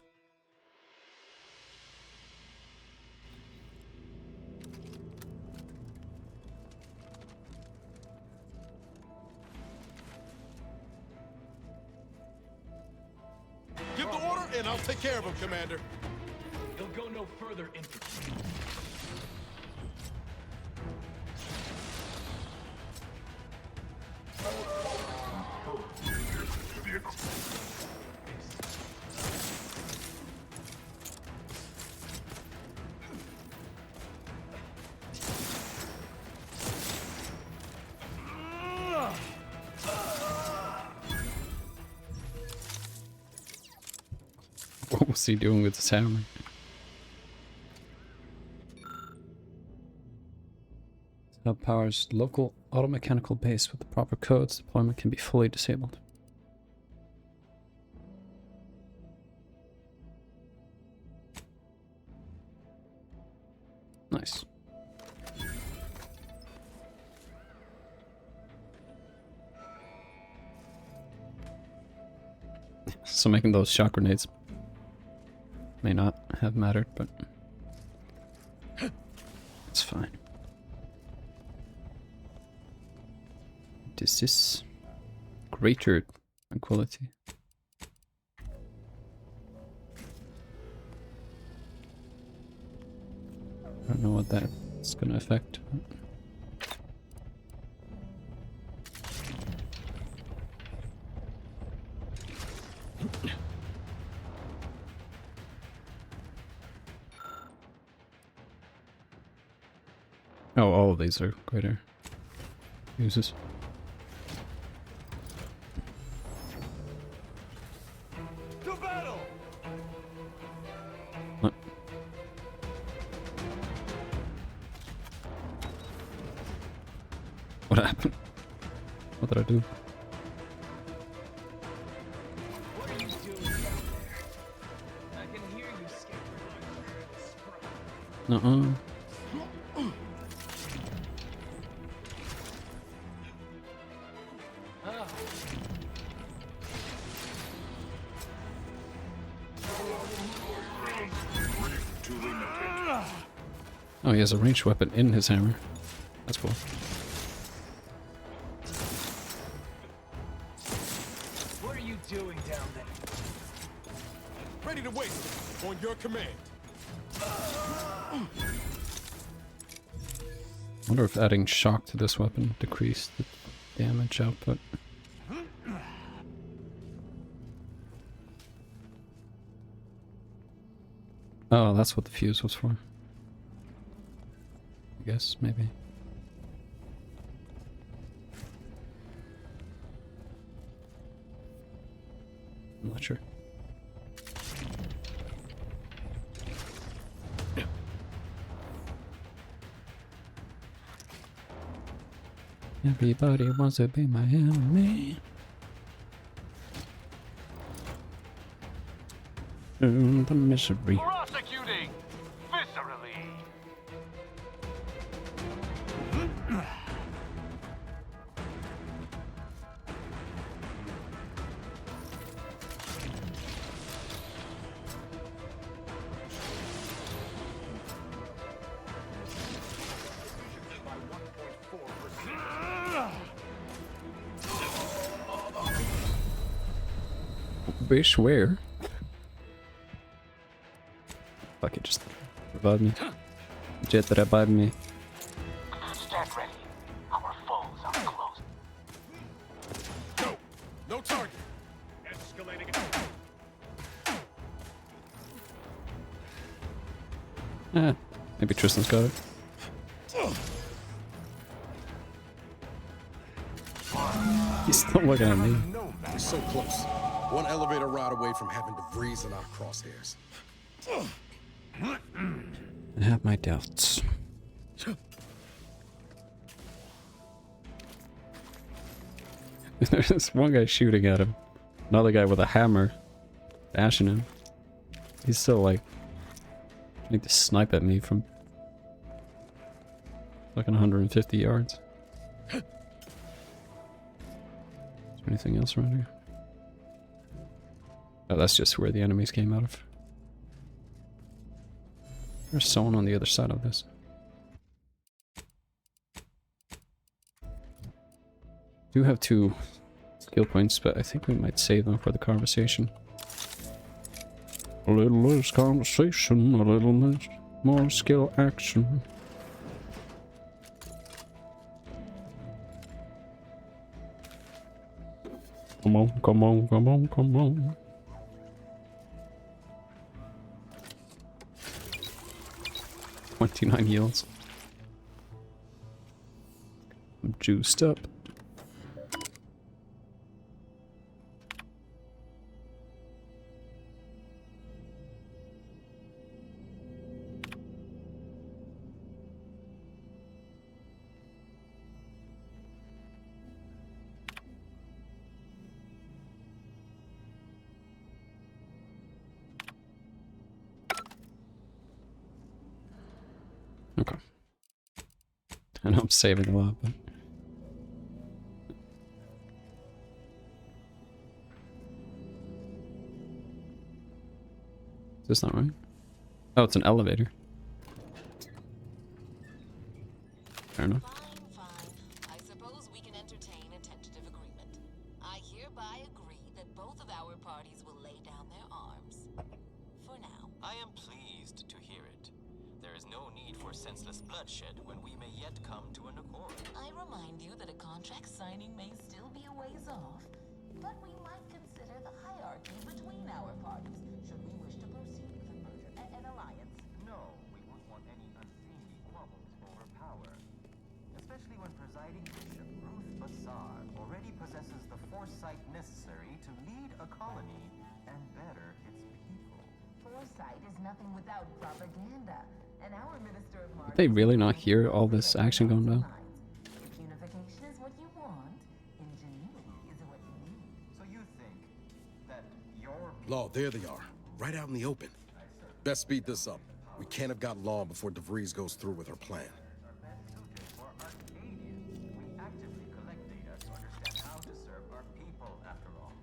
Give the order and I'll take care of him, Commander. He'll go no further into. What was he doing with his hammer? That powers local automechanical base with the proper codes. Deployment can be fully disabled. Nice. So making those shock grenades may not have mattered, but it's fine. What is this? Greater tranquility. I don't know what that's gonna affect. Oh, all of these are greater uses. To battle! What? What happened? What did I do? What are you doing down there? I can hear you scattering. Nuh-uh. Oh, he has a ranged weapon in his hammer. That's cool. What are you doing down there? Ready to waste it. On your command. I wonder if adding shock to this weapon decreased the damage output. Oh, that's what the fuse was for. I guess, maybe. I'm not sure. Everybody wants to be my enemy. The misery. Prosecuting viscerally. Wish where? Fuck it, just revive me. Jet, revive me. Stand ready. Our foes are close. Go. No target. Escalating. Maybe Tristan's got it. He's still looking at me. We're so close. One elevator ride away from having DeVries in our crosshairs. I have my doubts. There's one guy shooting at him. Another guy with a hammer bashing him. He's still like trying to snipe at me from Like 150 yards. Is there anything else around here? Oh, that's just where the enemies came out of. There's someone on the other side of this. Do have 2 skill points, but I think we might save them for the conversation. A little less conversation, a little more skill action. Come on, come on, come on, come on. $29 yields. I'm juiced up. Okay. I know I'm saving a lot, but... Is this not right? Oh, it's an elevator. Fair enough. I suppose we can entertain a tentative agreement. I hereby agree that both of our parties will lay down their arms. For now. I am pleased to hear it. There is no need for senseless bloodshed when we may yet come to an accord. I remind you that a contract signing may still be a ways off, but we might consider the hierarchy between our parties should we wish to proceed with a merger, an alliance. No, we won't want any unseemly squabbles over power. Especially when presiding Bishop Ruth Bassar already possesses the foresight necessary to lead a colony and better its people. Foresight is nothing without propaganda, and our Minister of Did they really not hear all this action going down? If unification is what you want, ingenuity is what you need. So you think that your Law, there they are. Right out in the open. Best speed this up. We can't have got long before DeVries goes through with her plan. actively collect data to understand how to serve our people, after all.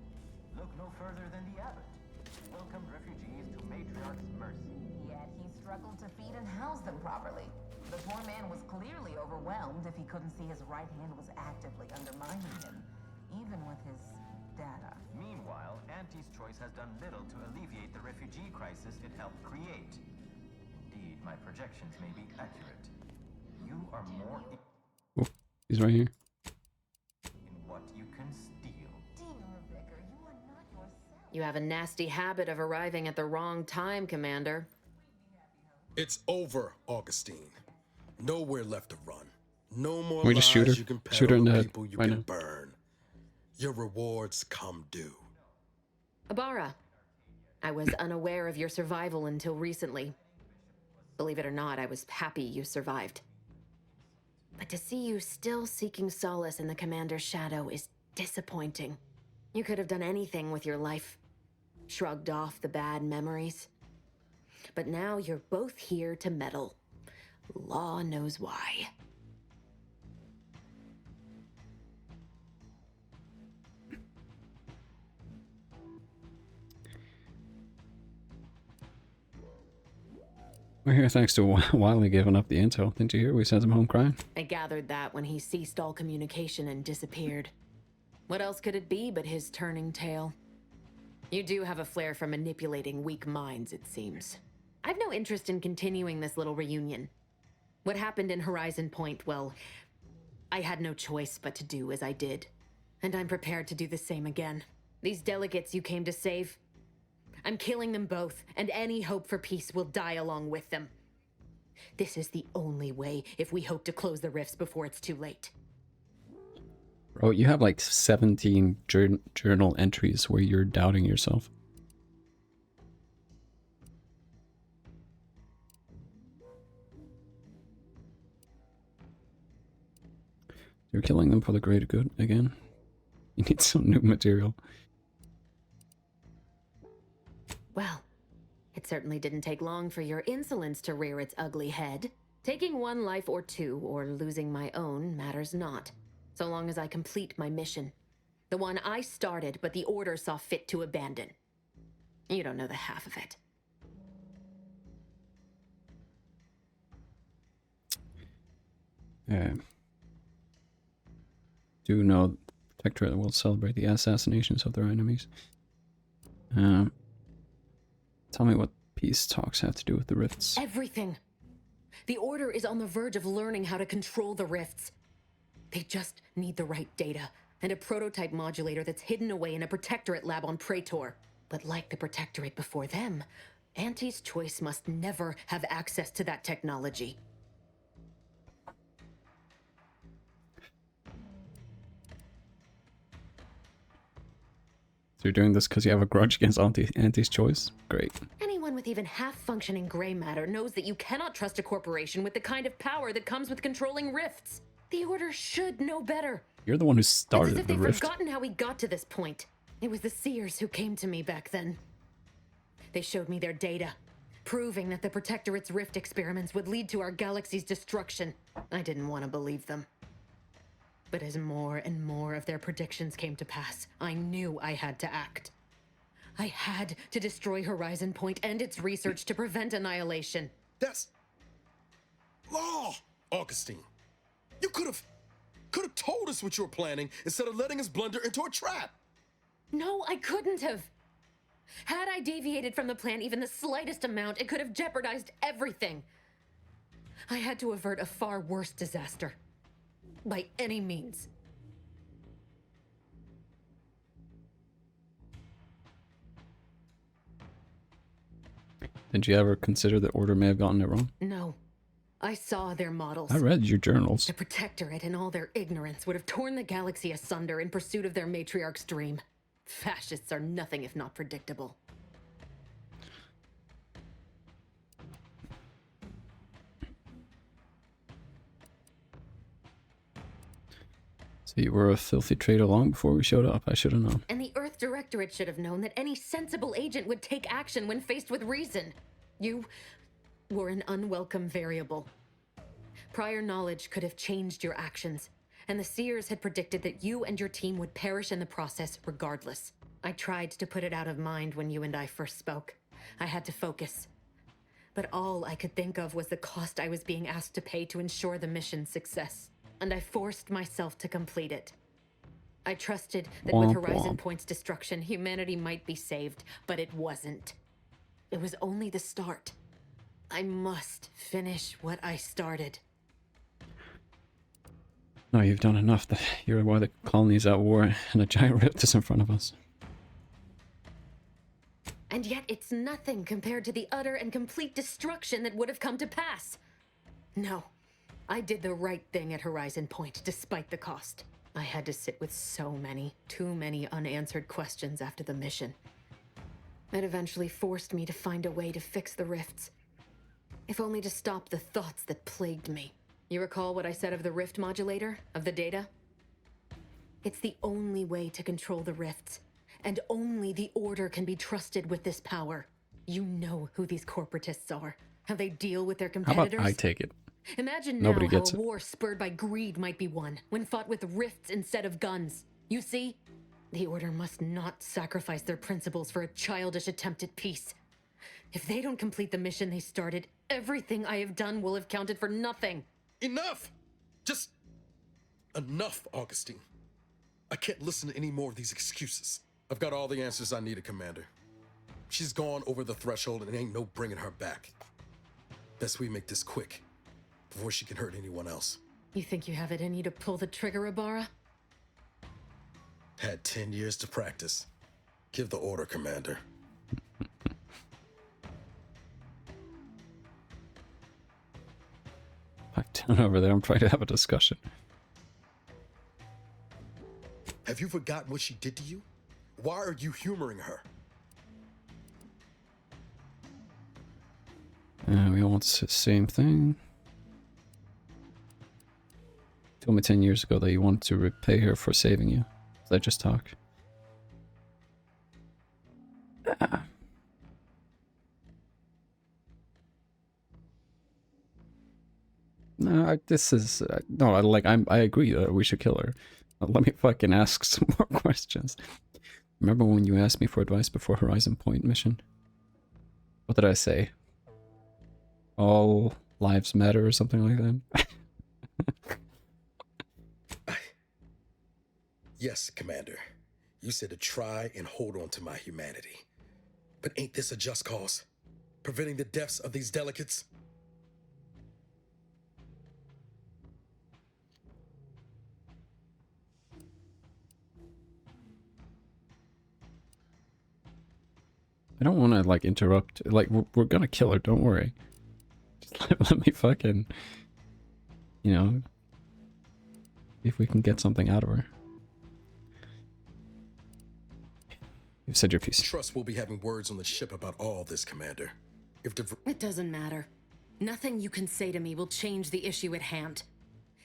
Look no further than the abbot, who welcomed refugees to Matriarch's mercy. Yet he struggled to feed and house them properly. The poor man was clearly overwhelmed if he couldn't see his right hand was actively undermining him, even with his data. Meanwhile, Auntie's choice has done little to alleviate the refugee crisis it helped create. Indeed, my projections may be accurate. You are more Oh, he's right here. in what you can steal. Dear Vicar, you are not yourself. You have a nasty habit of arriving at the wrong time, Commander. It's over, Augustine. Nowhere left to run. No more Can we just shoot her? lies you can Shoot her in the peddle, head people you right can now. burn. Your rewards come due. Abara, I was unaware of your survival until recently. Believe it or not, I was happy you survived. But to see you still seeking solace in the Commander's shadow is disappointing. You could have done anything with your life. Shrugged off the bad memories. But now you're both here to meddle. Law knows why. We're here thanks to Wiley giving up the intel. Didn't you hear? We sent him home crying. I gathered that when he ceased all communication and disappeared. What else could it be but his turning tail? You do have a flair for manipulating weak minds, it seems. I've no interest in continuing this little reunion. What happened in Horizon Point, well, I had no choice but to do as I did. And I'm prepared to do the same again. These delegates you came to save, I'm killing them both, and any hope for peace will die along with them. This is the only way if we hope to close the rifts before it's too late. Bro, you have like 17 journal entries where you're doubting yourself. You're killing them for the greater good again. You need some new material. Well, it certainly didn't take long for your insolence to rear its ugly head. Taking one life or two, or losing my own, matters not, so long as I complete my mission. The one I started, but the Order saw fit to abandon. You don't know the half of it. Do know the Protectorate will celebrate the assassinations of their enemies. Tell me what peace talks have to do with the rifts. Everything. The Order is on the verge of learning how to control the rifts. They just need the right data, and a prototype modulator that's hidden away in a Protectorate lab on Praetor. But like the Protectorate before them, Auntie's Choice must never have access to that technology. So you're doing this because you have a grudge against Auntie's Choice? Great. Anyone with even half-functioning gray matter knows that you cannot trust a corporation with the kind of power that comes with controlling rifts. The Order should know better. You're the one who started it's as if the they've rift. forgotten how we got to this point. It was the Seers who came to me back then. They showed me their data, proving that the Protectorate's rift experiments would lead to our galaxy's destruction. I didn't want to believe them. But as more and more of their predictions came to pass, I knew I had to act. I had to destroy Horizon Point and its research to prevent annihilation. That's law, Augustine. You could have told us what you were planning instead of letting us blunder into a trap. No, I couldn't have. Had I deviated from the plan even the slightest amount, it could have jeopardized everything. I had to avert a far worse disaster. By any means. Did you ever consider the Order may have gotten it wrong? No. I saw their models. I read your journals. The Protectorate in all their ignorance would have torn the galaxy asunder in pursuit of their matriarch's dream. Fascists are nothing if not predictable. So you were a filthy traitor long before we showed up. I should have known. And the Earth Directorate should have known that any sensible agent would take action when faced with reason. You were an unwelcome variable. Prior knowledge could have changed your actions, and the Seers had predicted that you and your team would perish in the process regardless. I tried to put it out of mind when you and I first spoke. I had to focus. But all I could think of was the cost I was being asked to pay to ensure the mission's success. And I forced myself to complete it. I trusted that with Horizon Point's destruction, humanity might be saved, but it wasn't. It was only the start. I must finish what I started. No, you've done enough. You're why the colony's at war and a giant rift is in front of us. And yet it's nothing compared to the utter and complete destruction that would have come to pass. No. I did the right thing at Horizon Point, despite the cost. I had to sit with too many unanswered questions after the mission. It eventually forced me to find a way to fix the rifts. If only to stop the thoughts that plagued me. You recall what I said of the rift modulator, of the data? It's the only way to control the rifts, and only the Order can be trusted with this power. You know who these corporatists are, how they deal with their competitors. How about I take it? Imagine Nobody now how gets a it. war spurred by greed might be won, when fought with rifts instead of guns. You see? The Order must not sacrifice their principles for a childish attempt at peace. If they don't complete the mission they started, everything I have done will have counted for nothing. Enough! Just enough, Augustine. I can't listen to any more of these excuses. I've got all the answers I needed, Commander. She's gone over the threshold and ain't no bringing her back. Best we make this quick, before she can hurt anyone else. You think you have it in you to pull the trigger, Ibarra? Had 10 years to practice. Give the order, Commander. Back down over there. I'm trying to have a discussion. Have you forgotten what she did to you? Why are you humoring her? We all want the same thing. Told me 10 years ago that you wanted to repay her for saving you. Let's just talk. No, this is no. I agree that we should kill her. Let me fucking ask some more questions. Remember when you asked me for advice before Horizon Point mission? What did I say? All lives matter or something like that? Yes, Commander. You said to try and hold on to my humanity. But ain't this a just cause? Preventing the deaths of these delegates? I don't want to like interrupt. Like we're gonna kill her. Don't worry. Just let me fucking, you know, if we can get something out of her. You've said your piece. Trust we'll be having words on the ship about all this, Commander. If It doesn't matter. Nothing you can say to me will change the issue at hand.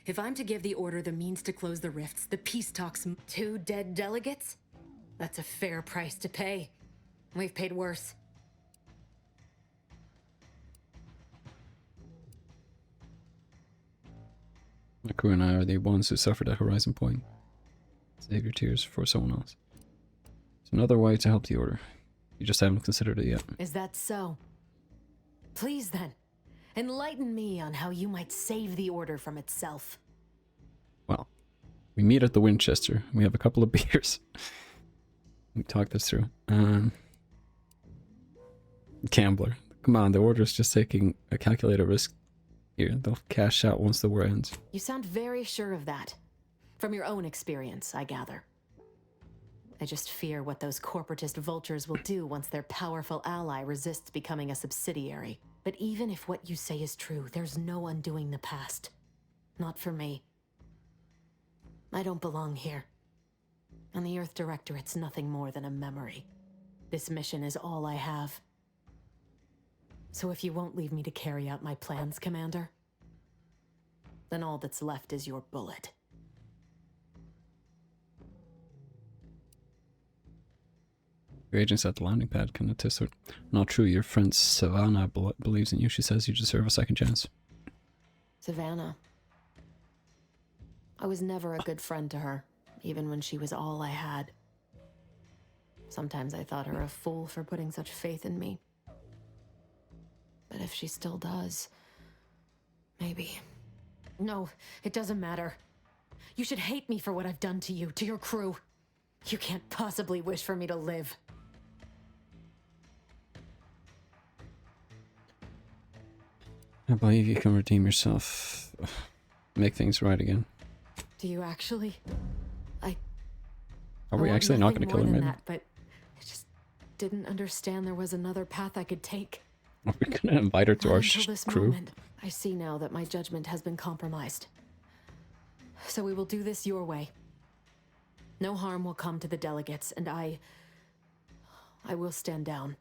If I'm to give the order the means to close the rifts, the peace talks... 2 dead delegates? That's a fair price to pay. We've paid worse. My crew and I are the ones who suffered at Horizon Point. Save your tears for someone else. It's another way to help the Order. You just haven't considered it yet. Is that so? Please then, enlighten me on how you might save the Order from itself. Well, we meet at the Winchester. We have a couple of beers. We talk this through. Gambler. Come on, the Order's just taking a calculated risk here. They'll cash out once the war ends. You sound very sure of that. From your own experience, I gather. I just fear what those corporatist vultures will do once their powerful ally resists becoming a subsidiary. But even if what you say is true, there's no undoing the past. Not for me. I don't belong here. And the Earth Directorate's nothing more than a memory. This mission is all I have. So if you won't leave me to carry out my plans, Commander, then all that's left is your bullet. Your agents at the landing pad can attest to it. Not true, your friend Savannah believes in you. She says you deserve a second chance. Savannah. I was never a good friend to her, even when she was all I had. Sometimes I thought her a fool for putting such faith in me. But if she still does, maybe. No, it doesn't matter. You should hate me for what I've done to you, to your crew. You can't possibly wish for me to live. I believe you can redeem yourself. Make things right again. Do you actually? Are we actually not going to kill her, maybe? That, but I just didn't understand there was another path I could take. Are we going to invite her to our crew? Moment, I see now that my judgment has been compromised. So we will do this your way. No harm will come to the delegates, and I will stand down.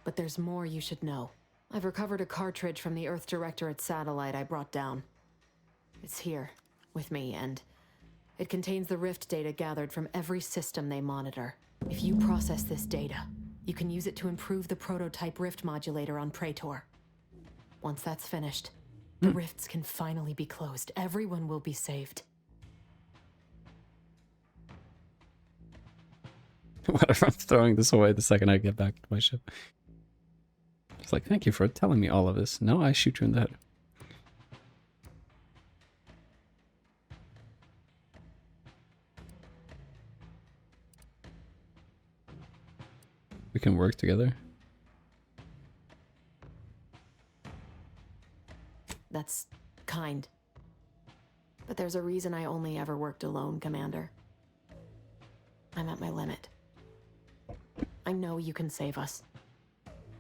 But there's more you should know. I've recovered a cartridge from the Earth Directorate satellite I brought down. It's here, with me, and it contains the rift data gathered from every system they monitor. If you process this data, you can use it to improve the prototype rift modulator on Praetor. Once that's finished, the rifts can finally be closed. Everyone will be saved. Whatever, I'm throwing this away the second I get back to my ship. It's like, thank you for telling me all of this. No, I shoot you in the head. We can work together. That's kind. But there's a reason I only ever worked alone, Commander. I'm at my limit. I know you can save us.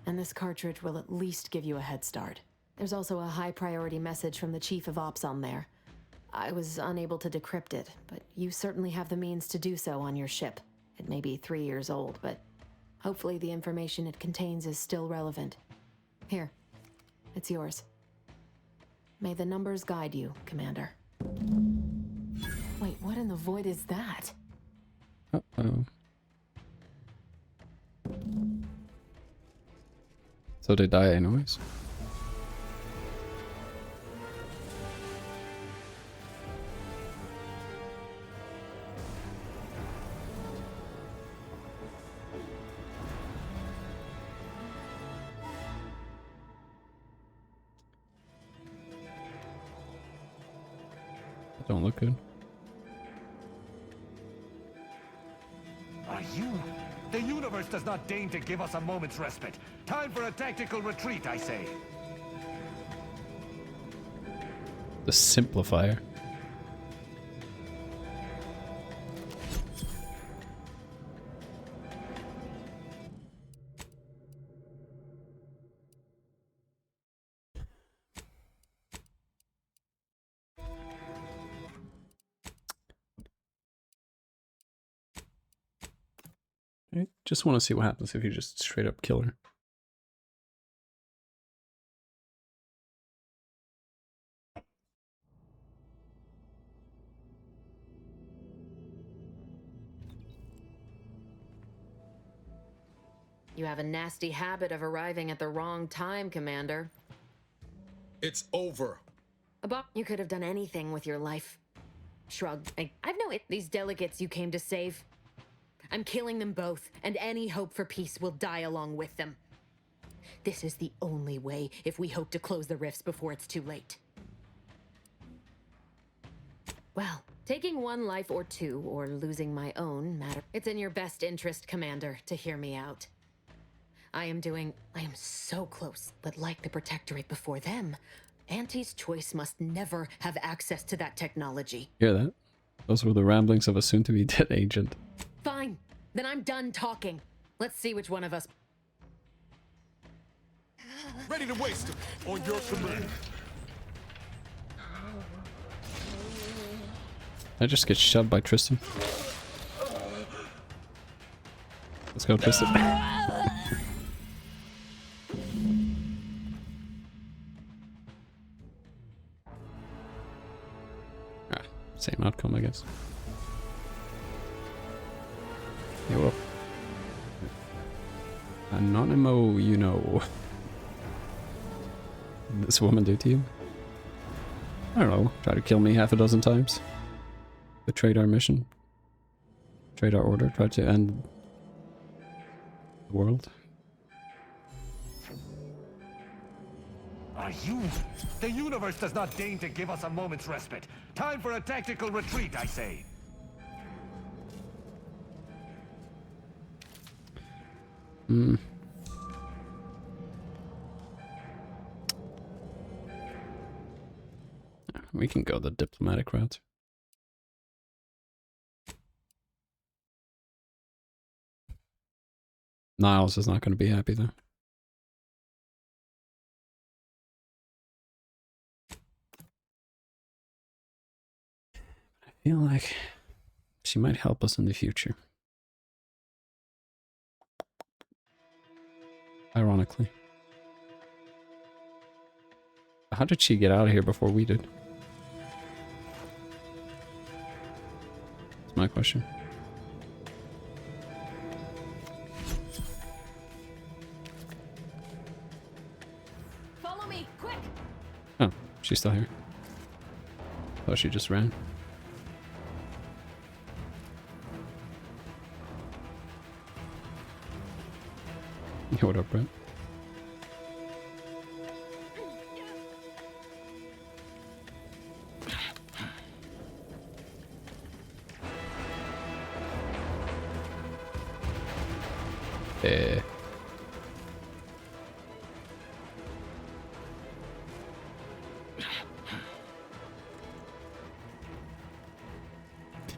And this cartridge will at least give you a head start. There's also a high priority message from the Chief of Ops on there. I was unable to decrypt it, but you certainly have the means to do so on your ship. It may be 3 years old, but hopefully the information it contains is still relevant. Here, it's yours. May the numbers guide you, Commander. Wait, what in the void is that? Uh-oh. So they die anyways. Don't look good. Are you? The universe does not deign to give us a moment's respite. Time for a tactical retreat, I say. The simplifier. I just want to see what happens if you just straight up kill her. You have a nasty habit of arriving at the wrong time, Commander. It's over. You could have done anything with your life. Shrug. I've no it. These delegates you came to save. I'm killing them both, and any hope for peace will die along with them. This is the only way if we hope to close the rifts before it's too late. Well, taking one life or two, or losing my own, matter. It's in your best interest, Commander, to hear me out. I am so close, but like the Protectorate before them, Auntie's Choice must never have access to that technology. Hear that? Those were the ramblings of a soon-to-be dead agent. Fine. Then I'm done talking. Let's see which one of us... Ready to waste him on your command. I just get shoved by Tristan. Let's go, Tristan. Same outcome, I guess. Yo, Anonymous, you know. What did this woman do to you? I don't know. Try to kill me half a dozen times. Betrayed our mission. Betrayed our order. Tried to end the world. Are you? The universe does not deign to give us a moment's respite. Time for a tactical retreat, I say. We can go the diplomatic route. Niles is not going to be happy though. I feel like she might help us in the future. Ironically. How did she get out of here before we did? That's my question. Follow me, quick! Oh, she's still here. Oh, she just ran. Yo, what up, Brett?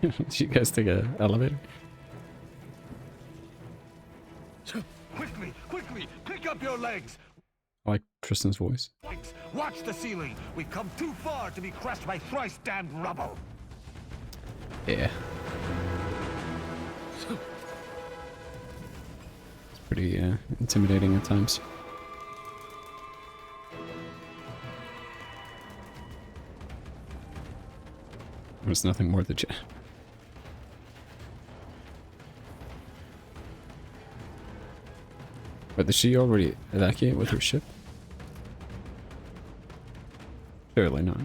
Did you guys take an elevator? Quickly, quickly, pick up your legs! I like Tristan's voice. Watch the ceiling! We've come too far to be crushed by thrice damned rubble! Yeah. It's pretty intimidating at times. There's nothing more that you... But did she already evacuate with her ship? Clearly not.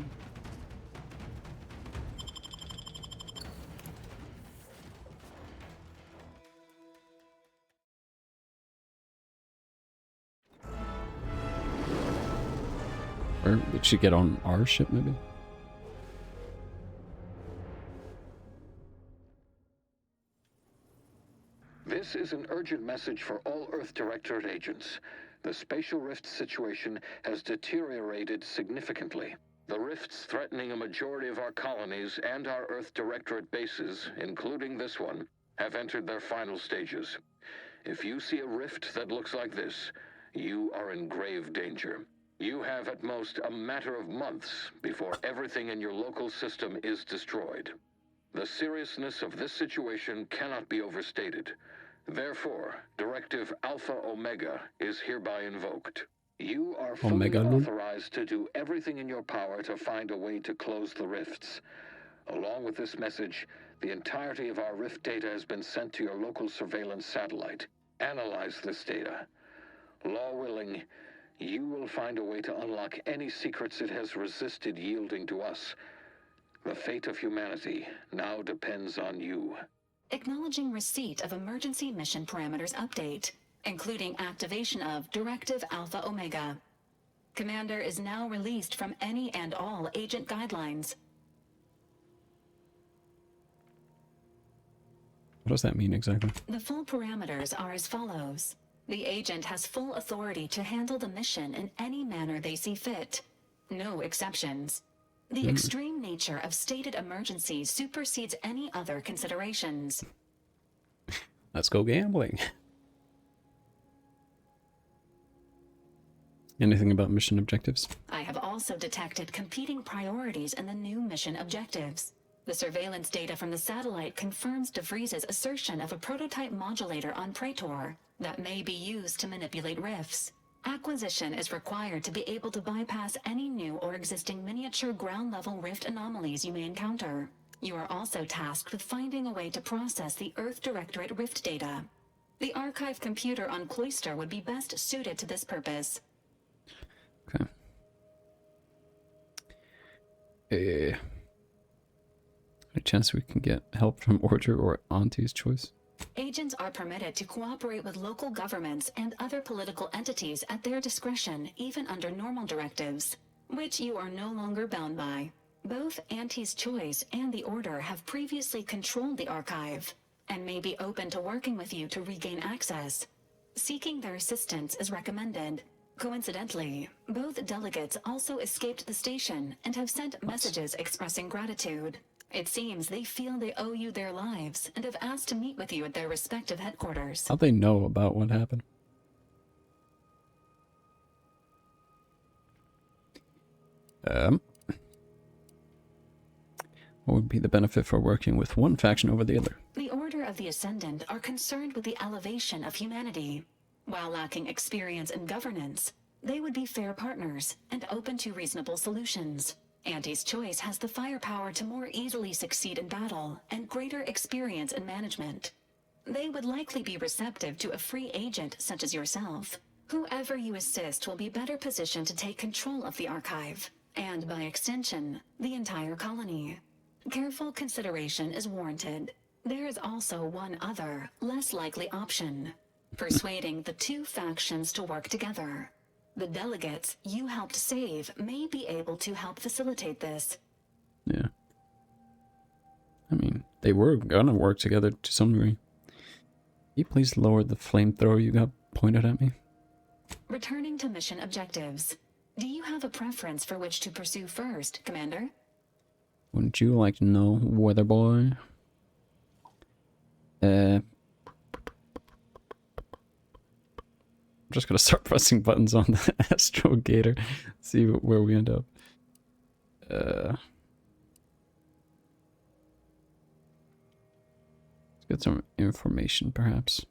Or did she get on our ship maybe? This is an urgent message for all Earth Directorate agents. The spatial rift situation has deteriorated significantly. The rifts threatening a majority of our colonies and our Earth Directorate bases, including this one, have entered their final stages. If you see a rift that looks like this, you are in grave danger. You have at most a matter of months before everything in your local system is destroyed. The seriousness of this situation cannot be overstated. Therefore, Directive Alpha Omega is hereby invoked. You are fully Omega, lol. authorized to do everything in your power to find a way to close the rifts. Along with this message, the entirety of our rift data has been sent to your local surveillance satellite. Analyze this data. Law willing, you will find a way to unlock any secrets it has resisted yielding to us. The fate of humanity now depends on you. Acknowledging receipt of emergency mission parameters update, including activation of Directive Alpha Omega. Commander is now released from any and all agent guidelines. What does that mean exactly? The full parameters are as follows. The agent has full authority to handle the mission in any manner they see fit. No exceptions. The extreme nature of stated emergencies supersedes any other considerations. Let's go gambling. Anything about mission objectives? I have also detected competing priorities in the new mission objectives. The surveillance data from the satellite confirms DeVries's assertion of a prototype modulator on Praetor that may be used to manipulate rifts. Acquisition is required to be able to bypass any new or existing miniature ground-level rift anomalies you may encounter. You are also tasked with finding a way to process the Earth Directorate rift data. The archive computer on Cloister would be best suited to this purpose. Okay. A chance we can get help from Order or Auntie's Choice? Agents are permitted to cooperate with local governments and other political entities at their discretion, even under normal directives, which you are no longer bound by. Both Auntie's Choice and the Order have previously controlled the archive, and may be open to working with you to regain access. Seeking their assistance is recommended. Coincidentally, both delegates also escaped the station and have sent messages expressing gratitude. It seems they feel they owe you their lives and have asked to meet with you at their respective headquarters. How'd they know about what happened? What would be the benefit for working with one faction over the other? The Order of the Ascendant are concerned with the elevation of humanity. While lacking experience and governance, they would be fair partners and open to reasonable solutions. Auntie's Choice has the firepower to more easily succeed in battle and greater experience in management. They would likely be receptive to a free agent such as yourself. Whoever you assist will be better positioned to take control of the archive, and by extension, the entire colony. Careful consideration is warranted. There is also one other, less likely option. Persuading the two factions to work together. The delegates you helped save may be able to help facilitate this. Yeah. I mean, they were gonna work together to some degree. Can you please lower the flamethrower you got pointed at me? Returning to mission objectives. Do you have a preference for which to pursue first, Commander? Wouldn't you like to know, weather boy? I'm just gonna start pressing buttons on the Astrogator, see where we end up. Let's get some information, perhaps.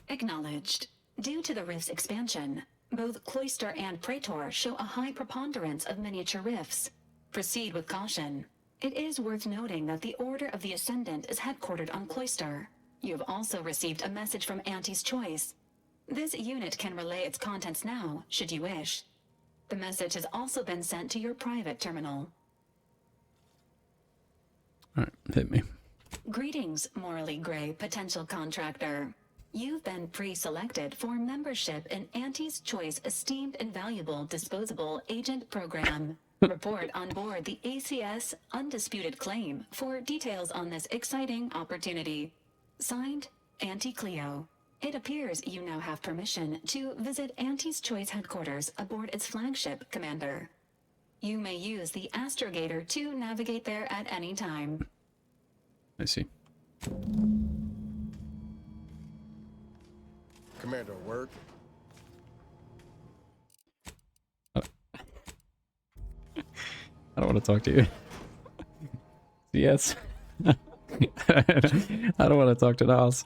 Acknowledged. Due to the rift's expansion, both Cloister and Praetor show a high preponderance of miniature rifts. Proceed with caution. It is worth noting that the Order of the Ascendant is headquartered on Cloister. You have also received a message from Auntie's Choice. This unit can relay its contents now, should you wish. The message has also been sent to your private terminal. Alright, hit me. Greetings, morally gray potential contractor. You've been pre-selected for membership in Auntie's Choice Esteemed and Valuable Disposable Agent Program. Report on board the ACS Undisputed Claim for details on this exciting opportunity. Signed, Auntie Cleo. It appears you now have permission to visit Auntie's Choice headquarters aboard its flagship, Commander. You may use the astrogator to navigate there at any time. I see. Commander, word? I don't want to talk to you. Yes. I don't want to talk to the house.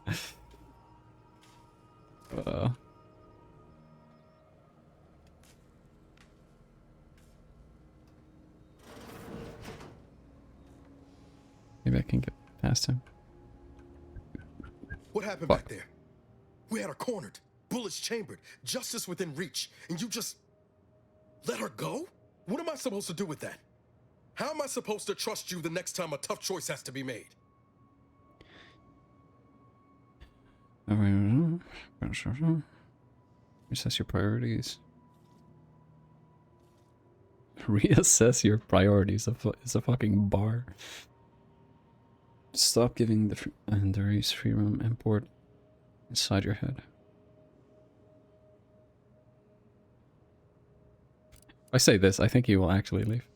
Maybe I can get past him. What happened back there? We had her cornered, bullets chambered, justice within reach, and you just let her go? What am I supposed to do with that? How am I supposed to trust you the next time a tough choice has to be made? Reassess your priorities. Reassess your priorities is a fucking bar. Stop giving the race free roam import inside your head. If I say this, I think he will actually leave.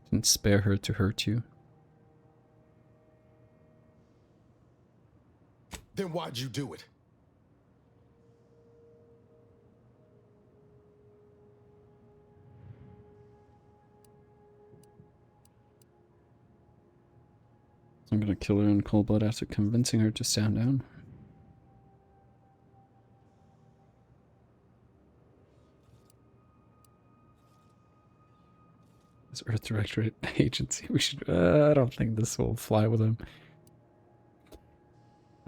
Didn't spare her to hurt you. Then why'd you do it? I'm gonna kill her in cold blood after convincing her to stand down. This Earth Directorate agency. We should. I don't think this will fly with him.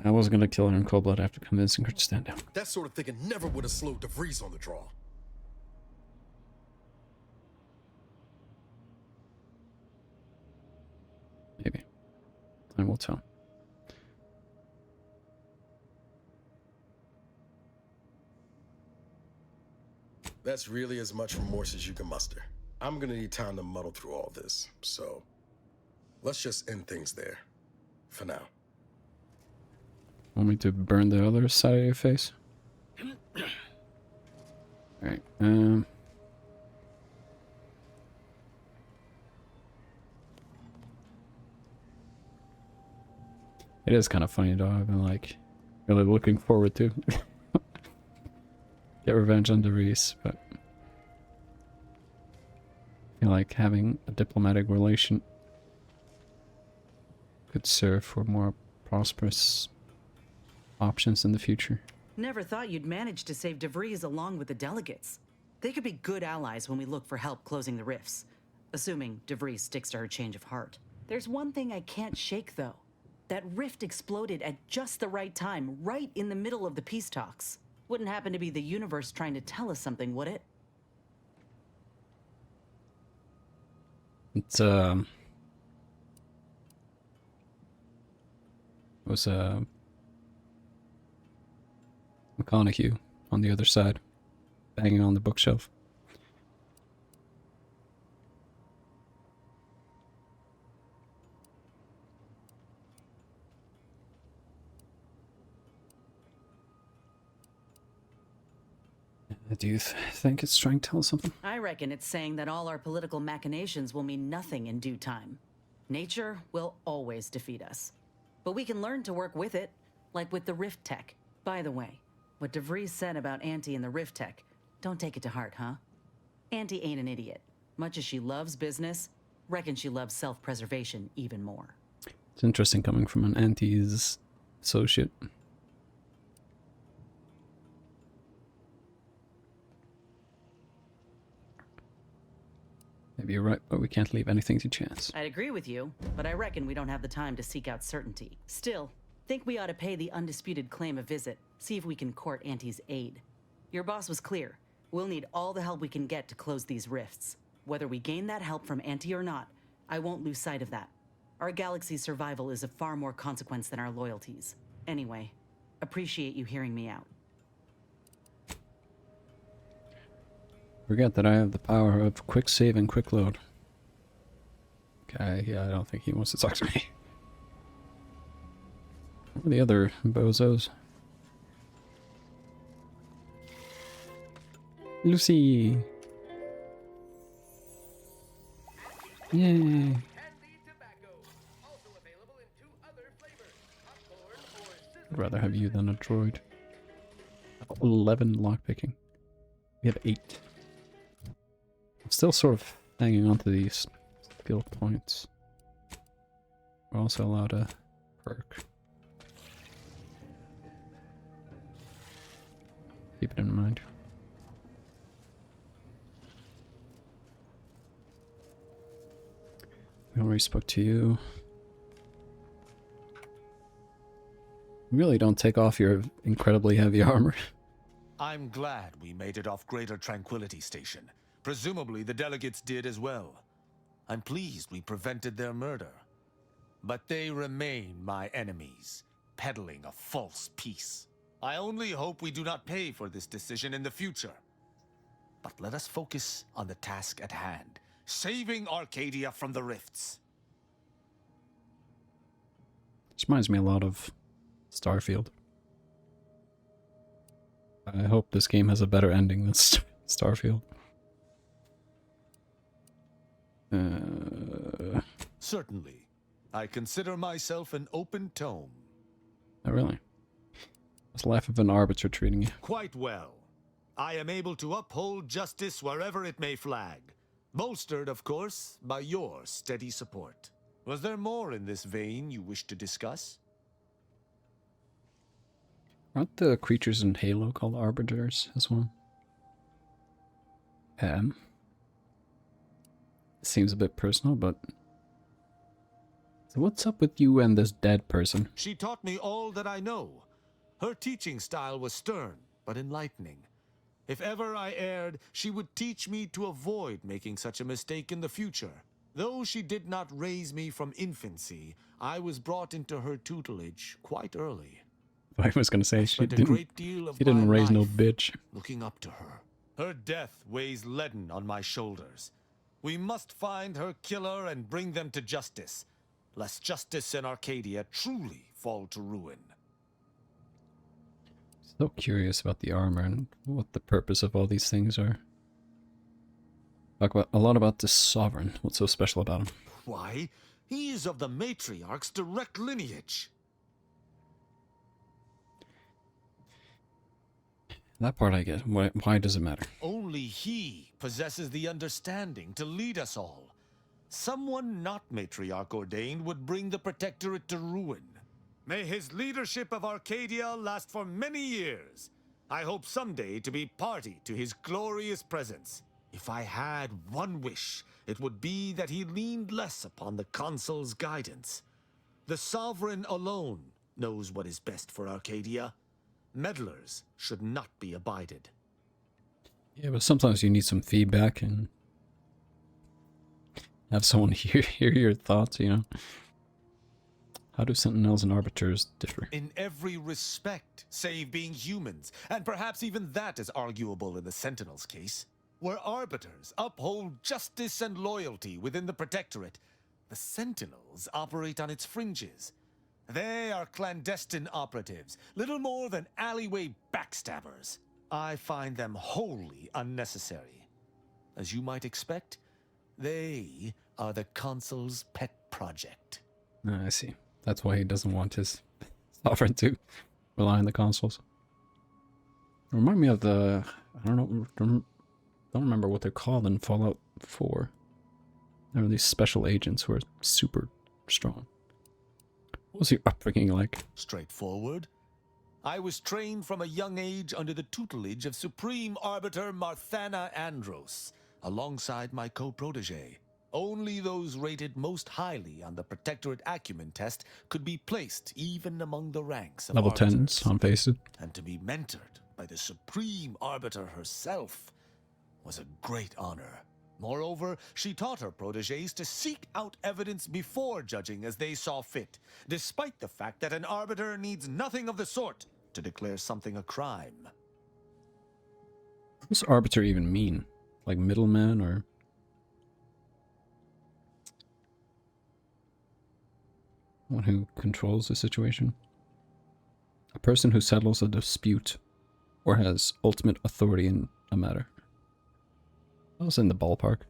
I was gonna kill her in cold blood after convincing her to stand down. That sort of thinking never would have slowed DeVries on the draw. Maybe. Time will tell. That's really as much remorse as you can muster. I'm gonna need time to muddle through all this, so let's just end things there. For now. Want me to burn the other side of your face? Alright, it is kind of funny though. I've been like really looking forward to get revenge on DeVries, but I feel like having a diplomatic relation could serve for more prosperous options in the future. Never thought you'd manage to save DeVries along with the delegates. They could be good allies when we look for help closing the rifts, assuming DeVries sticks to her change of heart. There's one thing I can't shake though. That rift exploded at just the right time, right in the middle of the peace talks. Wouldn't happen to be the universe trying to tell us something, would it? It's was McConaughey on the other side, banging on the bookshelf. Do you think it's trying to tell us something? I reckon it's saying that all our political machinations will mean nothing in due time. Nature will always defeat us. But we can learn to work with it, like with the Rift Tech. By the way, what DeVries said about Auntie and the Rift Tech, don't take it to heart, huh? Auntie ain't an idiot. Much as she loves business, reckon she loves self-preservation even more. It's interesting coming from an Auntie's associate. Maybe you're right, but we can't leave anything to chance. I'd agree with you, but I reckon we don't have the time to seek out certainty. Still, think we ought to pay the undisputed claim a visit, see if we can court Auntie's aid. Your boss was clear. We'll need all the help we can get to close these rifts. Whether we gain that help from Auntie or not, I won't lose sight of that. Our galaxy's survival is of far more consequence than our loyalties. Anyway, appreciate you hearing me out. Forget that I have the power of quick save and quick load. Okay, yeah, I don't think he wants to talk to me. What are the other bozos? Lucy! Yay! I'd rather have you than a droid. 11 lockpicking. We have 8. I'm still sort of hanging on to these skill points. We're also allowed a perk. Keep it in mind. We already spoke to you. Really don't take off your incredibly heavy armor. I'm glad we made it off Greater Tranquility Station. Presumably the delegates did as well. I'm pleased we prevented their murder. But they remain my enemies, peddling a false peace. I only hope we do not pay for this decision in the future. But let us focus on the task at hand, saving Arcadia from the rifts. This reminds me a lot of Starfield. I hope this game has a better ending than Starfield. Certainly. I consider myself an open tome. Oh, really? What's the life of an arbiter treating you? Quite well. I am able to uphold justice wherever it may flag. Bolstered, of course, by your steady support. Was there more in this vein you wish to discuss? Aren't the creatures in Halo called arbiters as well? Seems a bit personal, but... So what's up with you and this dead person? She taught me all that I know. Her teaching style was stern, but enlightening. If ever I erred, she would teach me to avoid making such a mistake in the future. Though she did not raise me from infancy, I was brought into her tutelage quite early. I was gonna say she didn't my raise no life bitch. Looking up to her. Her death weighs leaden on my shoulders. We must find her killer and bring them to justice, lest justice in Arcadia truly fall to ruin. So curious about the armor and what the purpose of all these things are. Talk about a lot about this sovereign. What's so special about him? Why, he is of the matriarch's direct lineage. That part I get. Why does it matter? Only he possesses the understanding to lead us all. Someone not matriarch ordained would bring the Protectorate to ruin. May his leadership of Arcadia last for many years. I hope someday to be party to his glorious presence. If I had one wish, it would be that he leaned less upon the Consul's guidance. The Sovereign alone knows what is best for Arcadia. Meddlers should not be abided. Yeah, but sometimes you need some feedback and have someone hear your thoughts, you know? How do Sentinels and Arbiters differ? In every respect, save being humans, and perhaps even that is arguable in the Sentinels' case. Where Arbiters uphold justice and loyalty within the Protectorate, the Sentinels operate on its fringes. They are clandestine operatives, little more than alleyway backstabbers. I find them wholly unnecessary. As you might expect, they are the Consul's pet project. I see. That's why he doesn't want his sovereign to rely on the consoles. Remind me of the... I don't remember what they're called in Fallout 4. There were these special agents who are super strong. What was your upbringing like? Straightforward. I was trained from a young age under the tutelage of Supreme Arbiter Marthana Andros, alongside my co-protege. Only those rated most highly on the Protectorate Acumen test could be placed even among the ranks of Level arbiters. 10s on faces. And to be mentored by the Supreme Arbiter herself was a great honor. Moreover, she taught her proteges to seek out evidence before judging as they saw fit, despite the fact that an arbiter needs nothing of the sort to declare something a crime. What does Arbiter even mean? like middleman or one who controls the situation. A person who settles a dispute or has ultimate authority in a matter. I was in the ballpark.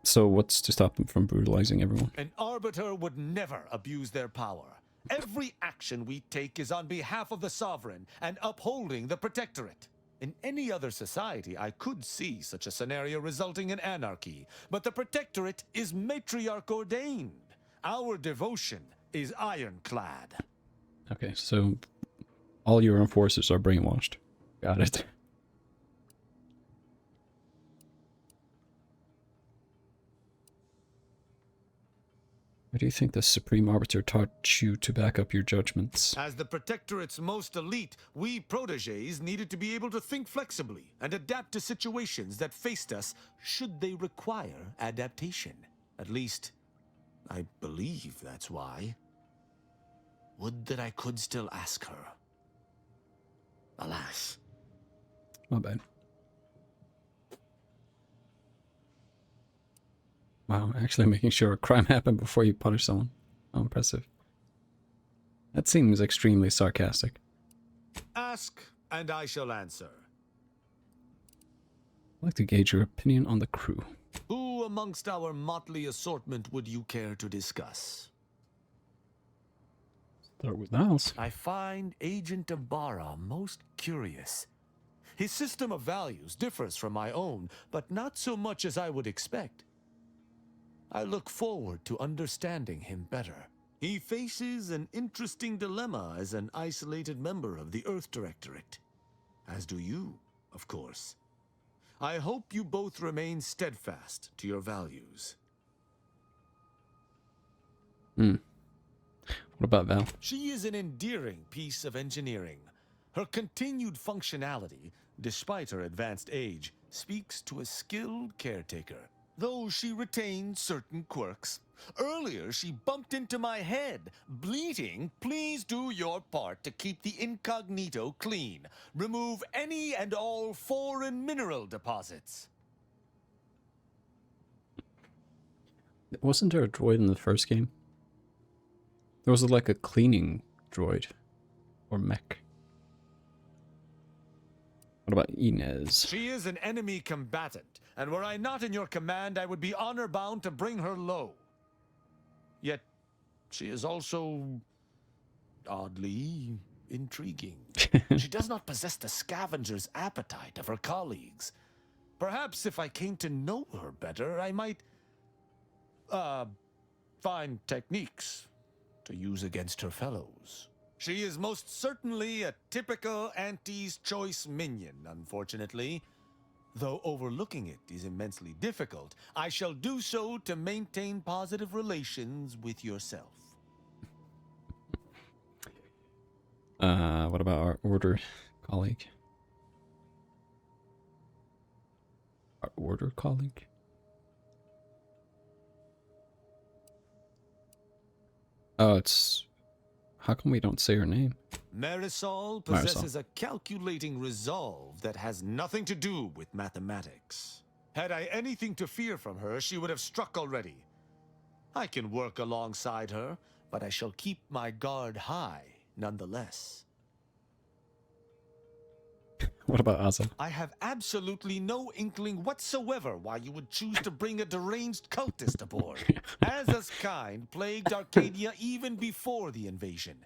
So what's to stop them from brutalizing everyone? An arbiter would never abuse their power. Every action we take is on behalf of the sovereign and upholding the protectorate. In any other society, I could see such a scenario resulting in anarchy, but the protectorate is matriarch ordained. Our devotion is ironclad. Okay, so all your enforcers are brainwashed. Got it. Why do you think the Supreme Arbiter taught you to back up your judgments? As the protectorate's most elite, we protégés needed to be able to think flexibly and adapt to situations that faced us should they require adaptation. At least, I believe that's why. Would that I could still ask her. Alas. My bad. Wow, actually making sure a crime happened before you punish someone. How impressive. That seems extremely sarcastic. Ask, and I shall answer. I'd like to gauge your opinion on the crew. Who amongst our motley assortment would you care to discuss? Start with Niles. I find Agent Ibarra most curious. His system of values differs from my own, but not so much as I would expect. I look forward to understanding him better. He faces an interesting dilemma as an isolated member of the Earth Directorate. As do you, of course. I hope you both remain steadfast to your values. What about Val? She is an endearing piece of engineering. Her continued functionality, despite her advanced age, speaks to a skilled caretaker. Though she retains certain quirks. Earlier, she bumped into my head, bleating, "Please do your part to keep the incognito clean. Remove any and all foreign mineral deposits." Wasn't there a droid in the first game? There was like a cleaning droid. Or mech. What about Inez? She is an enemy combatant, and were I not in your command, I would be honor-bound to bring her low. Yet, she is also oddly intriguing. She does not possess the scavenger's appetite of her colleagues. Perhaps if I came to know her better, I might, find techniques to use against her fellows. She is most certainly a typical Auntie's choice minion, unfortunately. Though overlooking it is immensely difficult, I shall do so to maintain positive relations with yourself. What about our order colleague? Our order colleague? Oh, it's... How come we don't say her name? Marisol possesses a calculating resolve that has nothing to do with mathematics. Had I anything to fear from her, she would have struck already. I can work alongside her, but I shall keep my guard high nonetheless. What about Asa? I have absolutely no inkling whatsoever why you would choose to bring a deranged cultist aboard. Aza's kind plagued Arcadia even before the invasion.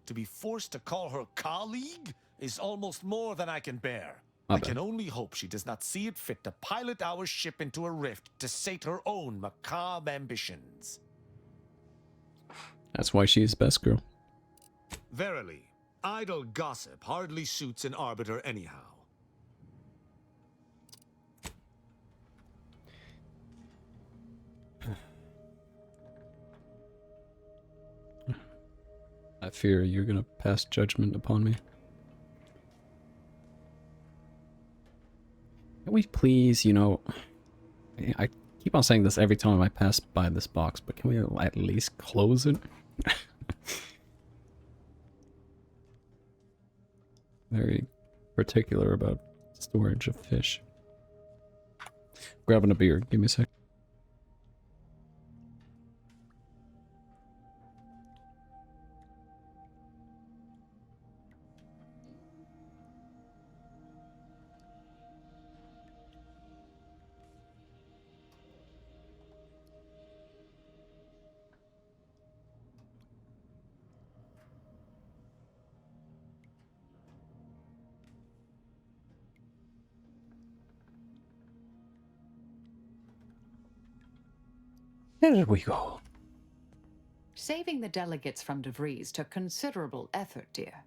To be forced to call her colleague is almost more than I can bear. I can only hope she does not see it fit to pilot our ship into a rift to sate her own macabre ambitions. That's why she is best girl. Verily, idle gossip hardly suits an arbiter anyhow. I fear you're gonna pass judgment upon me. Can we please, you know... I keep on saying this every time I pass by this box, but can we at least close it? Very particular about storage of fish. Grabbing a beer. Give me a sec. There we go. Saving the delegates from DeVries took considerable effort, dear.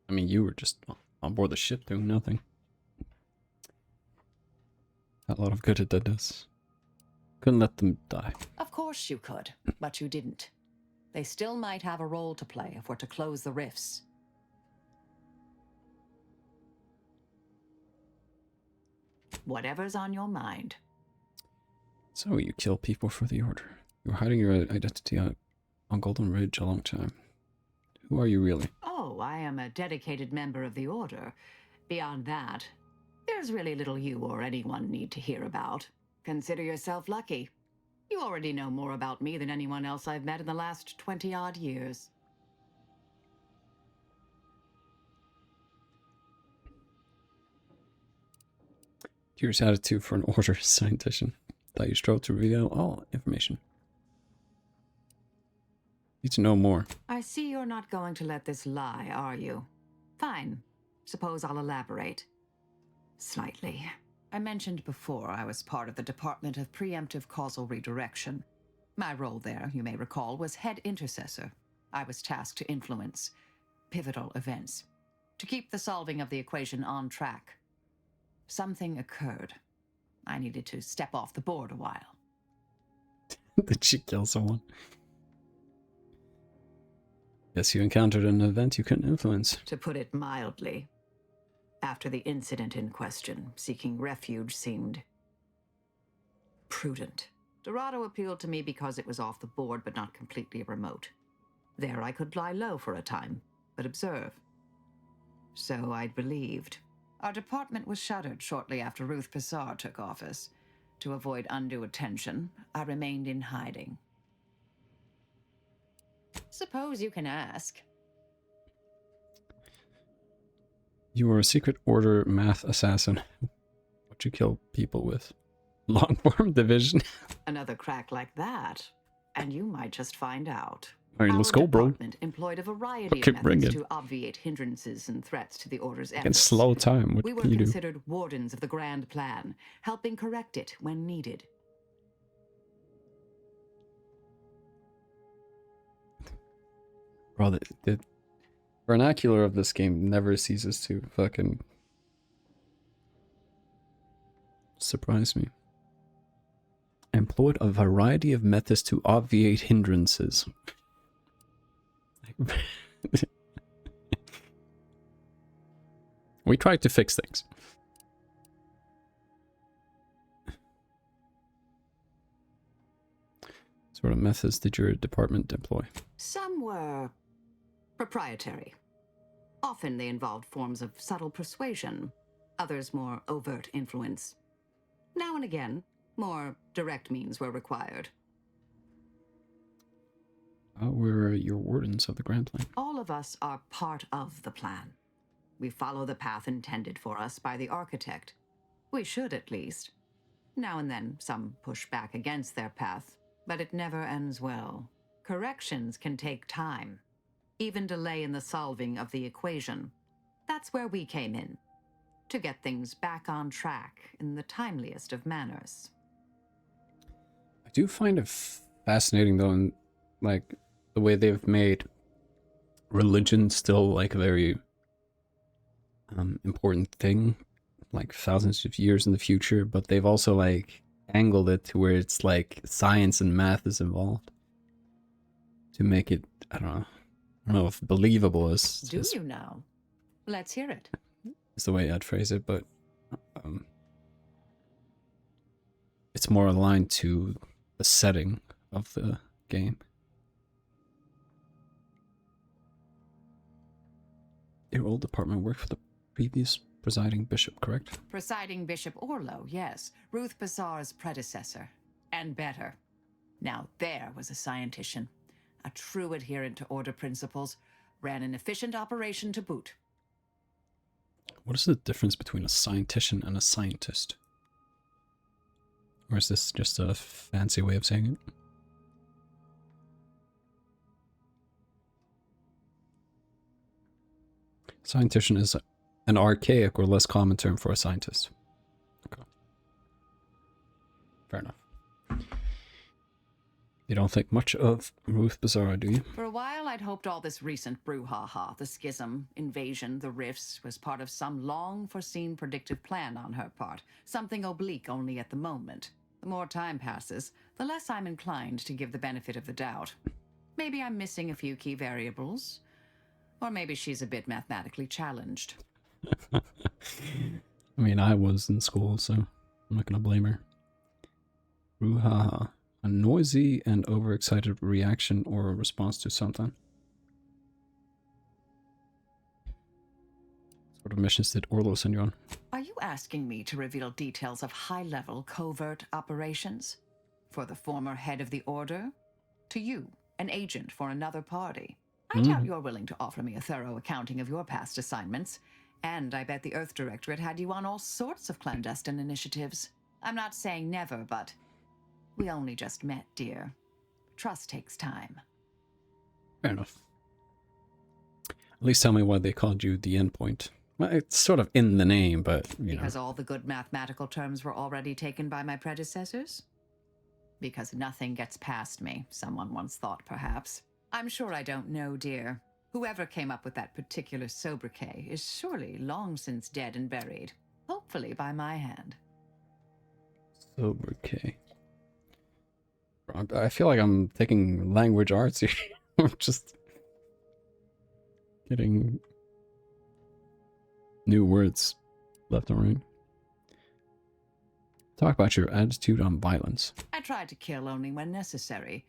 I mean, you were just on board the ship doing nothing. A lot of good it did us. Couldn't let them die. Of course you could, but you didn't. They still might have a role to play if we're to close the rifts. Whatever's on your mind. So you kill people for the Order. You were hiding your identity on Golden Ridge a long time. Who are you really? Oh, I am a dedicated member of the Order. Beyond that, there's really little you or anyone need to hear about. Consider yourself lucky. You already know more about me than anyone else I've met in the last 20-odd years. Curious attitude for an Order scientist. That you strove to reveal all information. Need to know more. I see you're not going to let this lie, are you? Fine. Suppose I'll elaborate. Slightly. I mentioned before I was part of the Department of Preemptive Causal Redirection. My role there, you may recall, was head intercessor. I was tasked to influence pivotal events, to keep the solving of the equation on track. Something occurred. I needed to step off the board a while. Did she kill someone? Yes, you encountered an event you couldn't influence. To put it mildly, after the incident in question, seeking refuge seemed prudent. Dorado appealed to me because it was off the board but not completely remote. There I could lie low for a time, but observe. So I'd believed. Our department was shuttered shortly after Ruth Pissar took office. To avoid undue attention, I remained in hiding. Suppose you can ask. You were a secret Order math assassin. What'd you kill people with? Longform division? Another crack like that, and you might just find out. Alright, let's go, bro. Our department employed a variety Keep of bringing. methods to obviate hindrances and threats to the Order's I can efforts. slow time. What We were can you do? considered wardens of the grand plan, helping correct it when needed. Bro, the vernacular of this game never ceases to fucking surprise me. Employed a variety of methods to obviate hindrances. We tried to fix things. What sort of methods did your department employ? Some were proprietary. Often they involved forms of subtle persuasion, others more overt influence. Now and again, more direct means were required. We're your wardens of the Grand Plan. All of us are part of the plan. We follow the path intended for us by the architect. We should, at least. Now and then, some push back against their path, but it never ends well. Corrections can take time, even delay in the solving of the equation. That's where we came in, to get things back on track in the timeliest of manners. I do find it fascinating, though, in, like, the way they've made religion still, like, a very important thing, like, thousands of years in the future, but they've also, like, angled it to where it's, like, science and math is involved to make it, I don't know if believable is... Do you now? Let's hear it. Is the way I'd phrase it, but it's more aligned to the setting of the game. Your old department worked for the previous presiding bishop, correct? Presiding Bishop Orlo, yes. Ruth Bazaar's predecessor. And better. Now there was a scientician. A true adherent to order principles. Ran an efficient operation to boot. What is the difference between a scientician and a scientist? Or is this just a fancy way of saying it? Scientician is an archaic or less common term for a scientist. Okay. Fair enough. You don't think much of Ruth Bazaar, do you? For a while, I'd hoped all this recent brouhaha, the schism, invasion, the rifts, was part of some long-foreseen predictive plan on her part. Something oblique only at the moment. The more time passes, the less I'm inclined to give the benefit of the doubt. Maybe I'm missing a few key variables. Or maybe she's a bit mathematically challenged. I mean, I was in school, so I'm not going to blame her. Brouhaha. A noisy and overexcited reaction or a response to something. What sort of missions did Orlo send you on? Are you asking me to reveal details of high-level covert operations? For the former head of the Order? To you, an agent for another party? I doubt you're willing to offer me a thorough accounting of your past assignments. And I bet the Earth Directorate had you on all sorts of clandestine initiatives. I'm not saying never, but we only just met, dear. Trust takes time. Fair enough. At least tell me why they called you the endpoint. Well, it's sort of in the name, but, you Because know. all the good mathematical terms were already taken by my predecessors? Because nothing gets past me, someone once thought, perhaps. I'm sure I don't know, dear. Whoever came up with that particular sobriquet is surely long since dead and buried. Hopefully by my hand. Sobriquet. I feel like I'm taking language arts here. I'm just getting new words left and right. Talk about your attitude on violence. I try to kill only when necessary.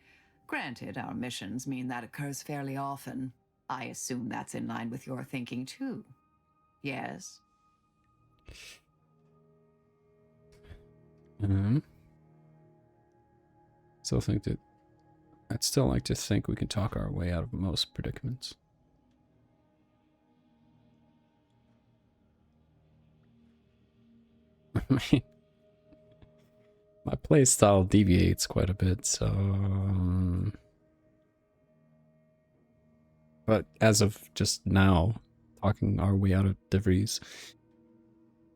Granted, our missions mean that occurs fairly often. I assume that's in line with your thinking, too. Yes? I'd still like to think we can talk our way out of most predicaments. I mean, my playstyle deviates quite a bit, so... But as of just now, talking our way out of DeVries,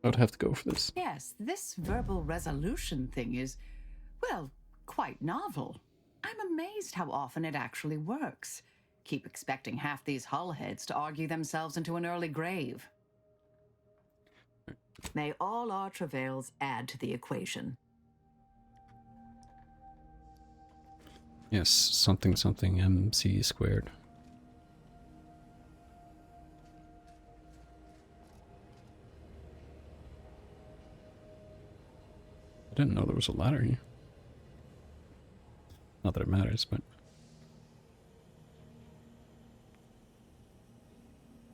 I would have to go for this. Yes, this verbal resolution thing is, well, quite novel. I'm amazed how often it actually works. Keep expecting half these hullheads to argue themselves into an early grave. May all our travails add to the equation. Yes, something something MC squared. I didn't know there was a ladder here. Not that it matters, but...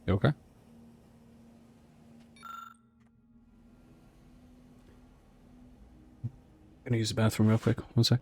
You okay? Gonna use the bathroom real quick. One sec.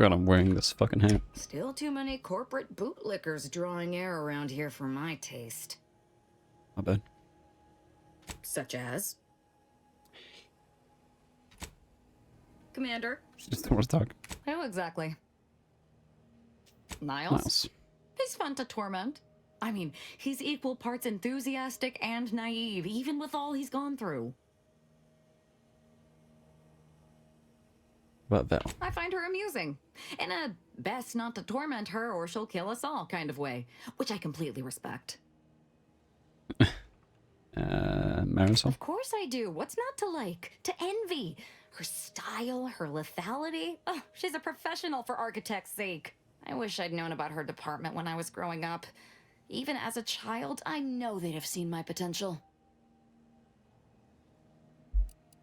forgot I'm wearing this fucking hat. Still too many corporate bootlickers drawing air around here for my taste. Not bad. Such as? Commander? She just don't want to talk. Who exactly? Niles? Niles. He's fun to torment. I mean, he's equal parts enthusiastic and naive, even with all he's gone through. What about Val? I find her amusing. In a best not to torment her or she'll kill us all kind of way, which I completely respect. Marisol? Of course I do. What's not to like? To envy? Her style, her lethality. Oh, she's a professional for architect's sake. I wish I'd known about her department when I was growing up. Even as a child, I know they'd have seen my potential.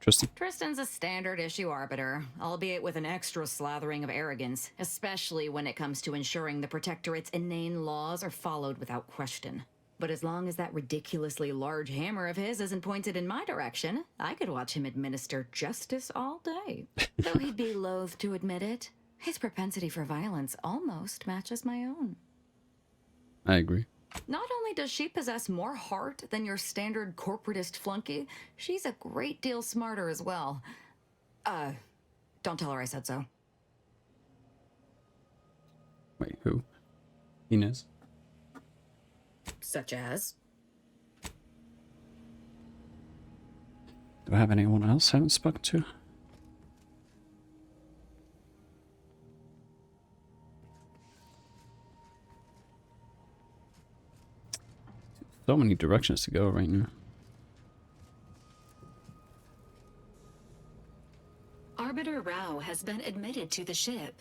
Tristan? Tristan's a standard issue arbiter, albeit with an extra slathering of arrogance, especially when it comes to ensuring the Protectorate's inane laws are followed without question. But as long as that ridiculously large hammer of his isn't pointed in my direction, I could watch him administer justice all day. Though he'd be loath to admit it, his propensity for violence almost matches my own. I agree. Not only does she possess more heart than your standard corporatist flunky, she's a great deal smarter as well. Don't tell her I said so. Wait, who? Inez? Such as? Do I have anyone else I haven't spoken to? So many directions to go right now. Arbiter Rao has been admitted to the ship.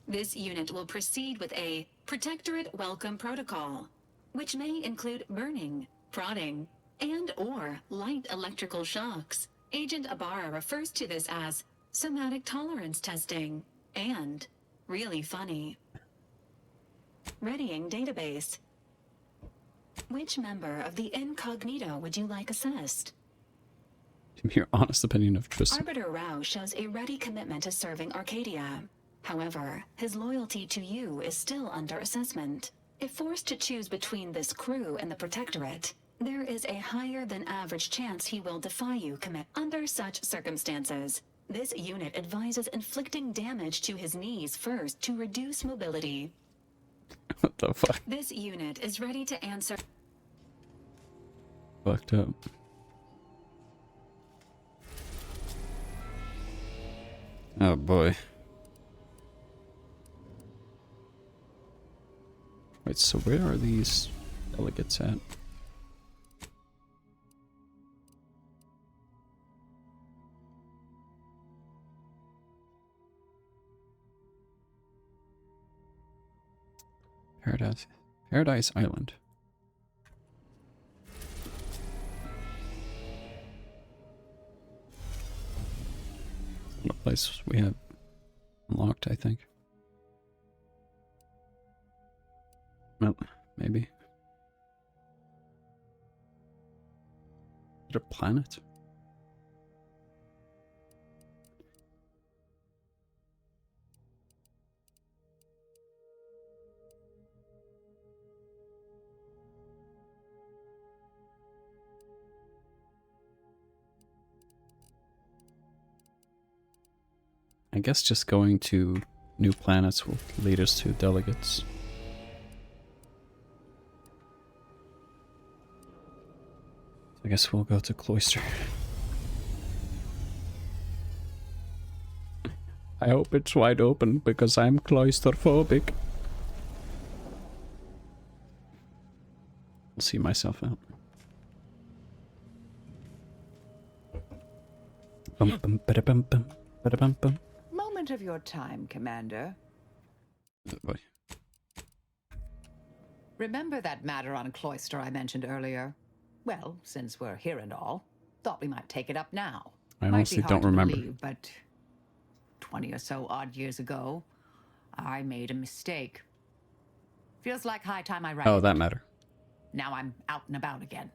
This unit will proceed with a Protectorate Welcome Protocol, which may include burning, prodding, and/or light electrical shocks. Agent Ibarra refers to this as somatic tolerance testing and really funny. Readying database. Which member of the incognito would you like assessed? Give me your honest opinion of Tristan. Arbiter Rao shows a ready commitment to serving Arcadia. However, his loyalty to you is still under assessment. If forced to choose between this crew and the Protectorate, there is a higher than average chance he will defy you. Under such circumstances, this unit advises inflicting damage to his knees first to reduce mobility. What the fuck? This unit is ready to answer. Fucked up. Oh boy. Wait, so where are these delegates at? Paradise Island. What place we have unlocked, I think. Well, maybe. Is it a planet? I guess just going to new planets will lead us to delegates. I guess we'll go to Cloister. I hope it's wide open because I'm claustrophobic. I'll see myself out. Bum bum bada bum bum bada bum bum. Moment of your time, Commander. Boy. Remember that matter on Cloister I mentioned earlier? Well, since we're here and all, thought we might take it up now. I Might honestly be hard don't to remember. believe, but 20 or so odd years ago, I made a mistake. Feels like high time I Oh, righted that it. matter. Now I'm out and about again.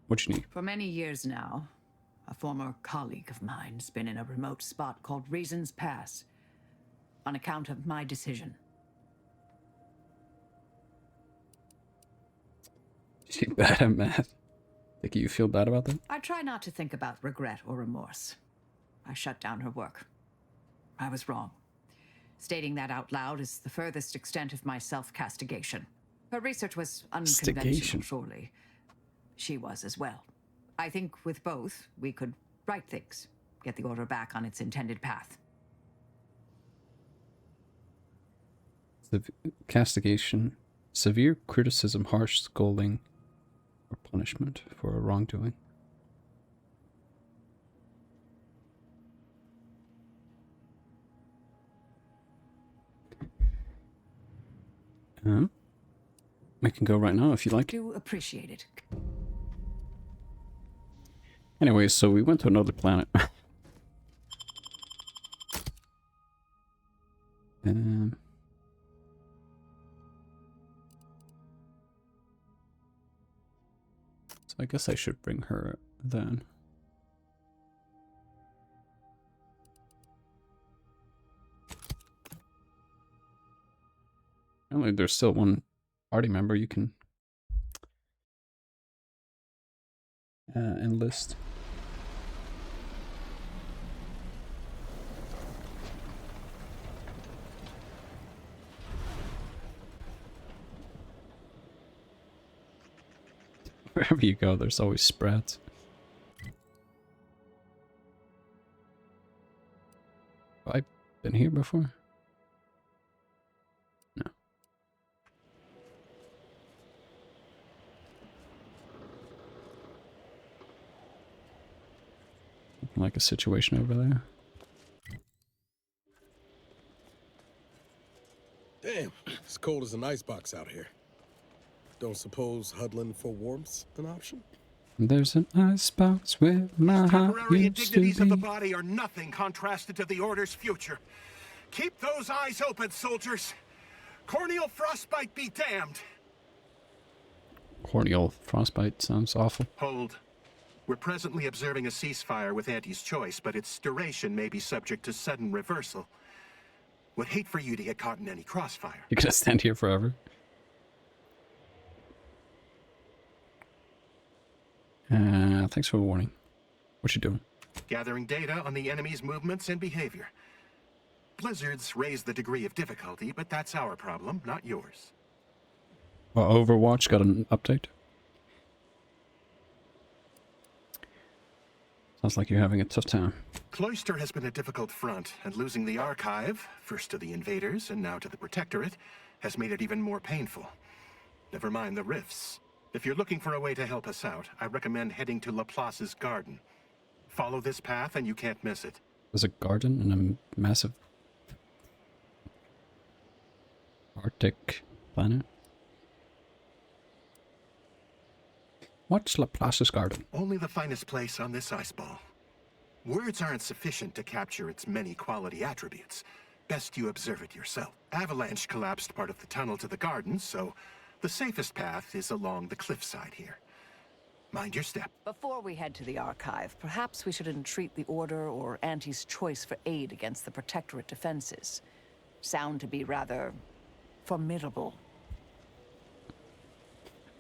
What you need? For many years now, A former colleague of mine's been in a remote spot called Reasons Pass on account of my decision. She bad at math. Think you feel bad about that? I try not to think about regret or remorse. I shut down her work. I was wrong. Stating that out loud is the furthest extent of my self-castigation. Her research was unconventional, surely. She was as well. I think with both, we could right things, get the Order back on its intended path. Castigation. Severe criticism, harsh scolding, or punishment for a wrongdoing. We can go right now if you like. Do appreciate it. Anyway, so we went to another planet. So I guess I should bring her then. Apparently there's still one party member you can enlist. Wherever you go, there's always spreads. Have I been here before? No. Like a situation over there. Damn, it's cold as an icebox out here. Don't suppose huddling for warmth's an option? There's an icebox where my heart Temporary used to indignities of the be. body are nothing contrasted to the Order's future. Keep those eyes open, soldiers. Corneal frostbite be damned. Corneal frostbite sounds awful. Hold. We're presently observing a ceasefire with Auntie's choice, but its duration may be subject to sudden reversal. Would hate for you to get caught in any crossfire. You're gonna stand here forever. Thanks for the warning. What you doing? Gathering data on the enemy's movements and behavior. Blizzards raise the degree of difficulty, but that's our problem, not yours. Well, Overwatch got an update. Sounds like you're having a tough time. Cloister has been a difficult front, and losing the Archive, first to the invaders and now to the Protectorate, has made it even more painful. Never mind the rifts. If you're looking for a way to help us out, I recommend heading to Laplace's garden. Follow this path and you can't miss it. There's a garden in a massive Arctic planet. What's Laplace's garden? Only the finest place on this ice ball. Words aren't sufficient to capture its many quality attributes. Best you observe it yourself. Avalanche collapsed part of the tunnel to the garden, so the safest path is along the cliffside here. Mind your step. Before we head to the Archive, perhaps we should entreat the Order or Auntie's choice for aid against the Protectorate defenses. Sound to be rather formidable.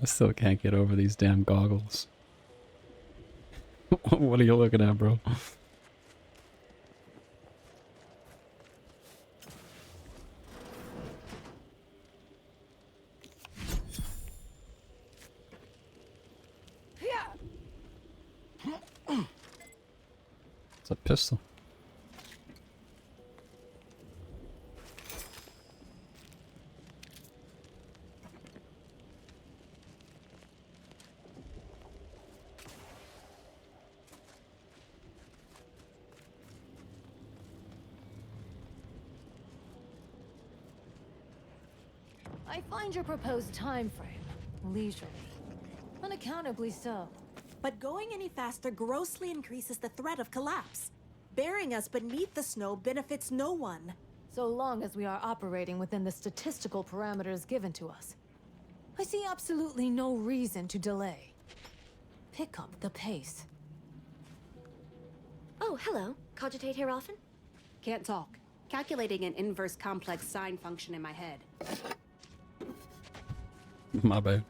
I still can't get over these damn goggles. What are you looking at, bro? It's a pistol. I find your proposed time frame leisurely. Unaccountably so. But going any faster grossly increases the threat of collapse. Burying us beneath the snow benefits no one. So long as we are operating within the statistical parameters given to us. I see absolutely no reason to delay. Pick up the pace. Oh, hello. Cogitate here often? Can't talk. Calculating an inverse complex sine function in my head. My bad.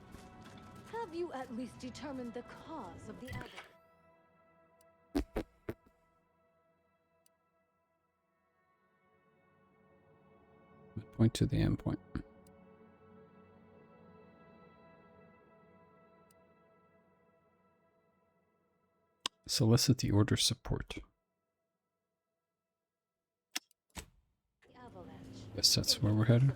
Have you at least determined the cause of the avalanche? Point to the endpoint. Solicit the order support. Guess that's where we're headed.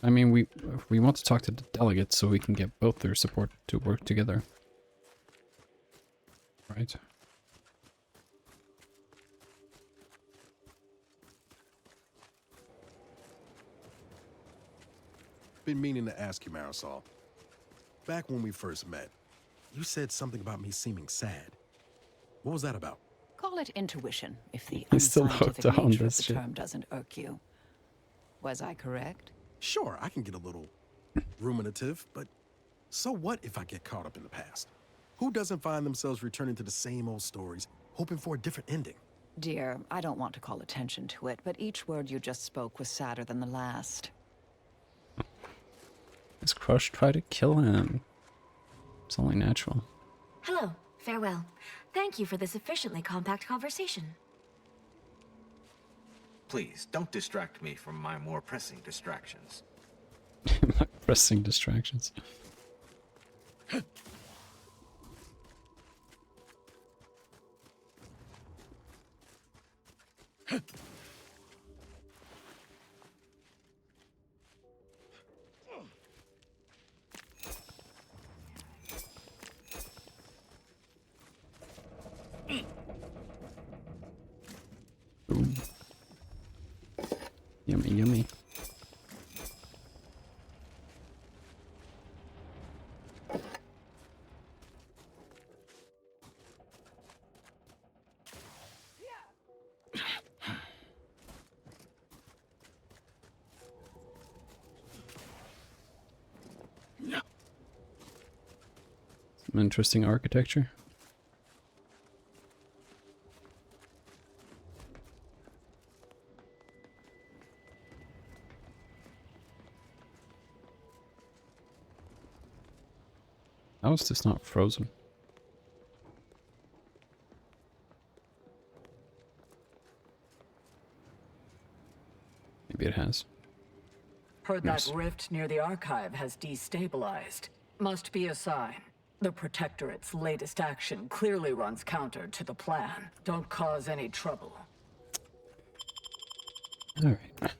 I mean, we want to talk to the delegates so we can get both their support to work together. Right? Been meaning to ask you, Marisol. Back when we first met, you said something about me seeming sad. What was that about? Call it intuition, if the He's still hooked unscientific on nature of this the shit. term doesn't irk you. Was I correct? Sure, I can get a little ruminative, but so what if I get caught up in the past? Who doesn't find themselves returning to the same old stories, hoping for a different ending? Dear, I don't want to call attention to it, but each word you just spoke was sadder than the last. His crush tried to kill him. It's only natural. Hello. Farewell. Thank you for this efficiently compact conversation. Please, don't distract me from my more pressing distractions. My pressing distractions. Ooh. Yummy, yummy. Some interesting architecture. How is this not frozen? Maybe it has. Heard Yes. that rift near the archive has destabilized. Must be a sign. The Protectorate's latest action clearly runs counter to the plan. Don't cause any trouble. Alright.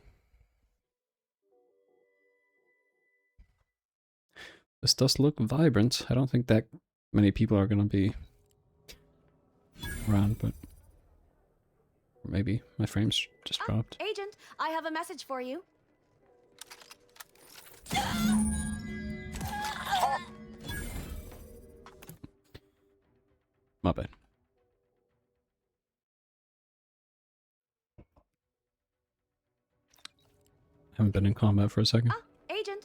This does look vibrant. I don't think that many people are gonna be around, but maybe my frames just dropped. Agent, I have a message for you. My bad. Haven't been in combat for a second. Agent,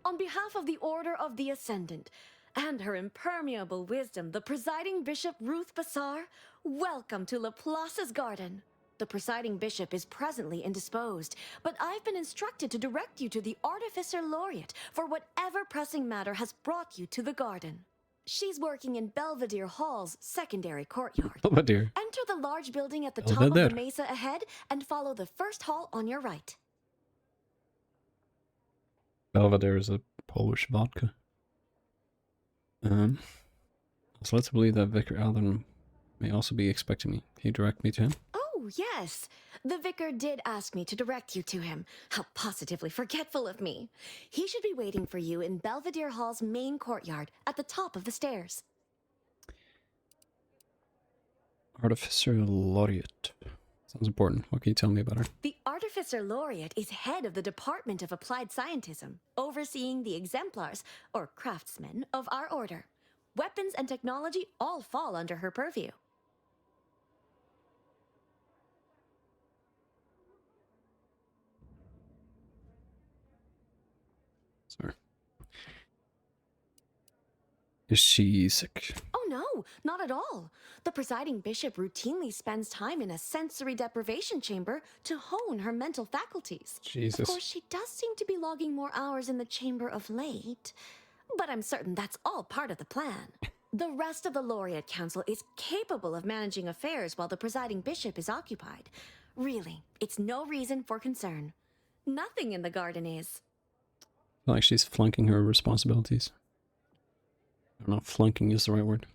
on behalf of the Order of the Ascendant and her impermeable wisdom, the presiding bishop Ruth Bassar, welcome to Laplace's garden. The presiding bishop is presently indisposed, but I've been instructed to direct you to the Artificer Laureate for whatever pressing matter has brought you to the garden. She's working in Belvedere Hall's secondary courtyard. Belvedere. Enter the large building at the top of the mesa ahead and follow the first hall on your right. Belvedere is a Polish vodka. So let's believe that Vicar Alden may also be expecting me. Can you direct me to him? Oh, yes. The vicar did ask me to direct you to him. How positively forgetful of me. He should be waiting for you in Belvedere Hall's main courtyard at the top of the stairs. Artificer Laureate. Sounds important. What can you tell me about her? The Artificer Laureate is head of the Department of Applied Scientism, overseeing the exemplars, or craftsmen, of our order. Weapons and technology all fall under her purview. Sorry. Is she sick? Oh no, not at all. The presiding bishop routinely spends time in a sensory deprivation chamber to hone her mental faculties. Jesus. Of course, she does seem to be logging more hours in the chamber of late, but I'm certain that's all part of the plan. The rest of the Laureate Council is capable of managing affairs while the presiding bishop is occupied. Really, it's no reason for concern. Nothing in the garden is. Like she's flunking her responsibilities. I don't know if flunking is the right word.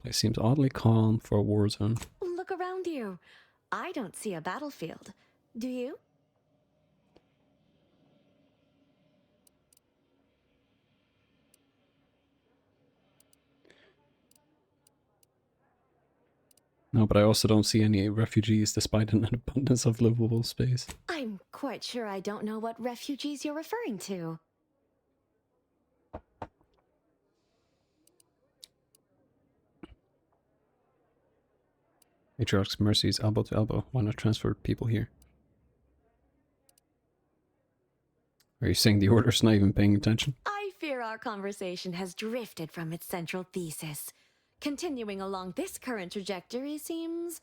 Place seems oddly calm for a war zone. Look around you. I don't see a battlefield. Do you? No, but I also don't see any refugees despite an abundance of livable space. I'm quite sure I don't know what refugees you're referring to. Matriarch's mercy is elbow to elbow. Why not transfer people here? Are you saying the Order's not even paying attention? I fear our conversation has drifted from its central thesis. Continuing along this current trajectory seems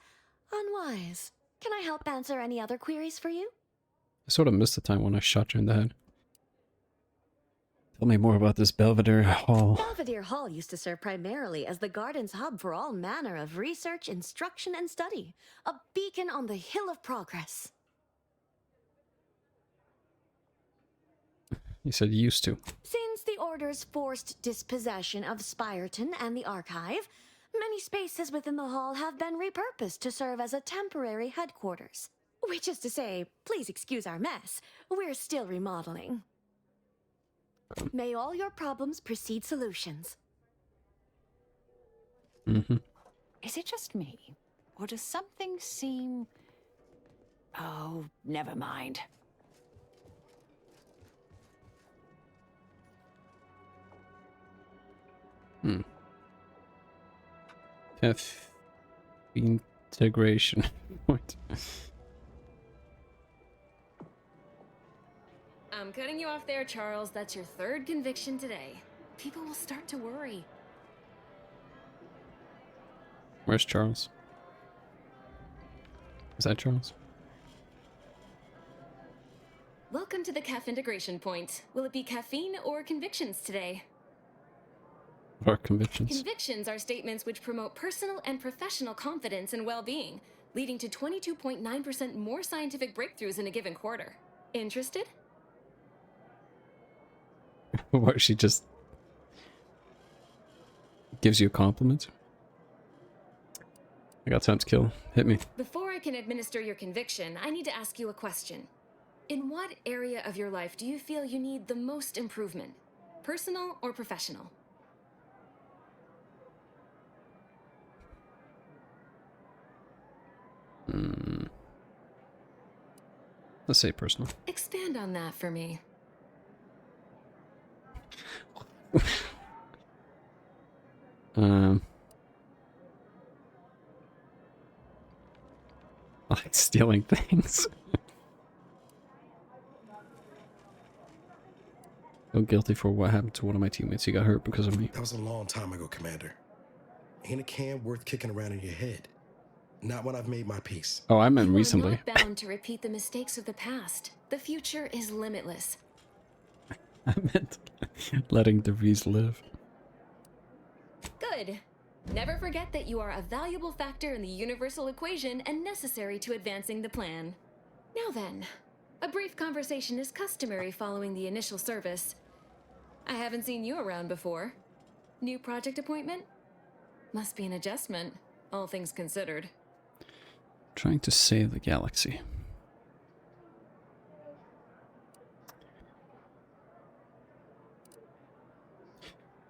unwise. Can I help answer any other queries for you? I sort of missed the time when I shot you in the head. Tell me more about this Belvedere Hall. Belvedere Hall used to serve primarily as the garden's hub for all manner of research, instruction, and study. A beacon on the hill of progress. You said used to. Since the Order's forced dispossession of Spyreton and the Archive, many spaces within the hall have been repurposed to serve as a temporary headquarters. Which is to say, please excuse our mess, we're still remodeling. May all your problems precede solutions. Is it just me? Or does something seem... Oh, never mind. F integration point. I'm cutting you off there, Charles. That's your third conviction today. People will start to worry. Where's Charles? Is that Charles? Welcome to the CAF integration point. Will it be caffeine or convictions today? What are convictions? Convictions are statements which promote personal and professional confidence and well-being, leading to 22.9% more scientific breakthroughs in a given quarter. Interested? What, she just gives you a compliment? I got time to kill. Hit me. Before I can administer your conviction, I need to ask you a question. In what area of your life do you feel you need the most improvement? Personal or professional? Let's say personal. Expand on that for me. I like stealing things. Feel guilty for what happened to one of my teammates. He got hurt because of me. That was a long time ago, Commander. Ain't a can worth kicking around in your head. Not when I've made my peace. Oh, I meant You recently. are not bound to repeat the mistakes of the past. The future is limitless. I meant letting DeVries live. Good. Never forget that you are a valuable factor in the universal equation and necessary to advancing the plan. Now then, a brief conversation is customary following the initial service. I haven't seen you around before. New project appointment? Must be an adjustment, all things considered. Trying to save the galaxy.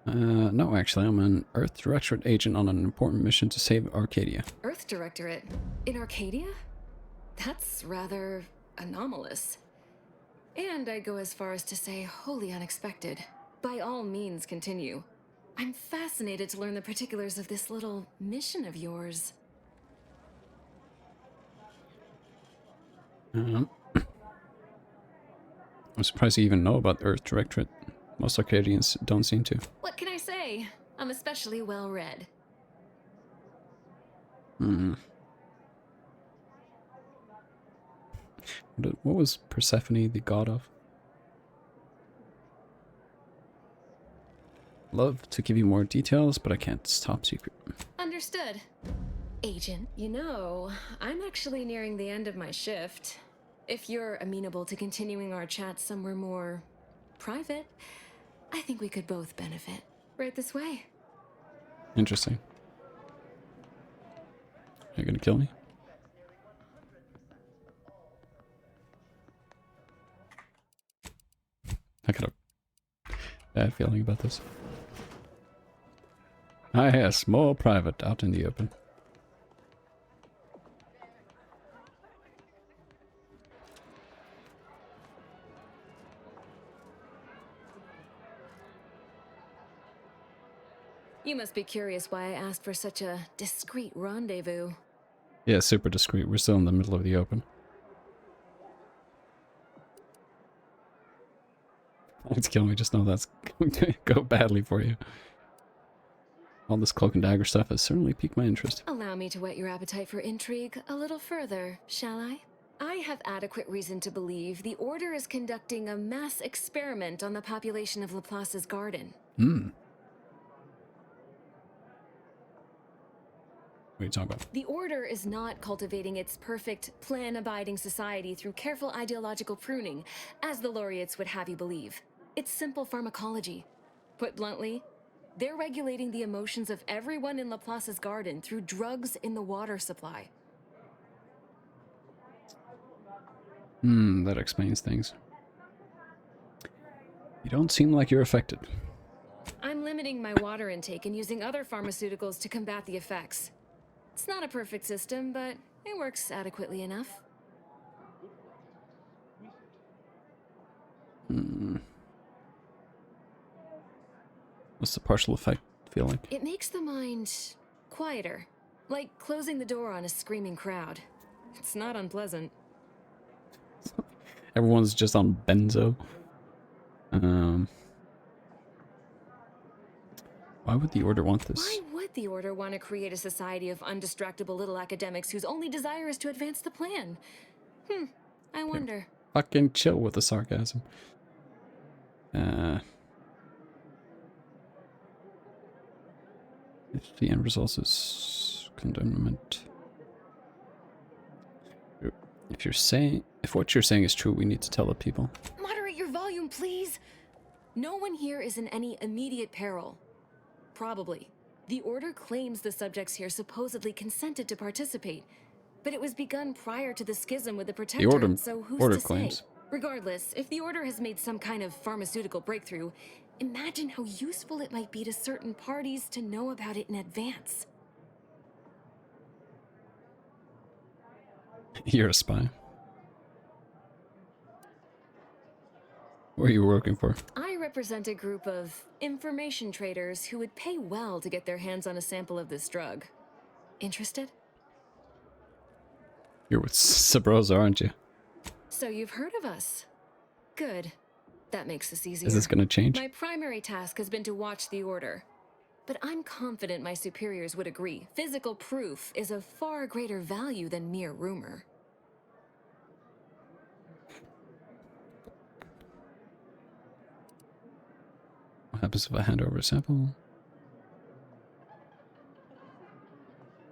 No, actually, I'm an Earth Directorate agent on an important mission to save Arcadia. Earth Directorate? In Arcadia? That's rather anomalous. And I'd go as far as to say wholly unexpected. By all means, continue. I'm fascinated to learn the particulars of this little mission of yours. I'm surprised you even know about the Earth Directorate. Most Arcadians don't seem to. What can I say? I'm especially well read. Hmm. What was Persephone the god of? Love to give you more details, but I can't. It's top secret. Understood. Agent, you know, I'm actually nearing the end of my shift. If you're amenable to continuing our chat somewhere more private, I think we could both benefit. Right this way. Interesting. Are you gonna kill me? I got a bad feeling about this. Ah, yes, more private, out in the open. You must be curious why I asked for such a discreet rendezvous. Yeah, super discreet. We're still in the middle of the open. It's killing me. Just know that's going to go badly for you. All this cloak and dagger stuff has certainly piqued my interest. Allow me to whet your appetite for intrigue a little further, shall I? I have adequate reason to believe the Order is conducting a mass experiment on the population of Laplace's garden. Hmm. What are you talking about? The Order is not cultivating its perfect, plan-abiding society through careful ideological pruning, as the laureates would have you believe. It's simple pharmacology. Put bluntly, they're regulating the emotions of everyone in Laplace's garden through drugs in the water supply. Hmm, that explains things. You don't seem like you're affected. I'm limiting my water intake and using other pharmaceuticals to combat the effects. It's not a perfect system, but it works adequately enough. Hmm. What's the partial effect feel like? It makes the mind quieter, like closing the door on a screaming crowd. It's not unpleasant. Everyone's just on benzo. Why would the Order want this? Why would the Order want to create a society of undistractable little academics whose only desire is to advance the plan? I wonder. Fucking chill with the sarcasm. If the end result is condemnment. If what you're saying is true, we need to tell the people. Moderate your volume, please. No one here is in any immediate peril. Probably. The Order claims the subjects here supposedly consented to participate, but it was begun prior to the schism with the Protectorate, so who's to claims. say? Regardless, if the Order has made some kind of pharmaceutical breakthrough, imagine how useful it might be to certain parties to know about it in advance. You're a spy. What are you working for? I represent a group of information traders who would pay well to get their hands on a sample of this drug. Interested? You're with Sabrosa, aren't you? So you've heard of us. Good. That makes this easier. Is this gonna change? My primary task has been to watch the Order. But I'm confident my superiors would agree. Physical proof is of far greater value than mere rumor. What happens if I hand over a sample?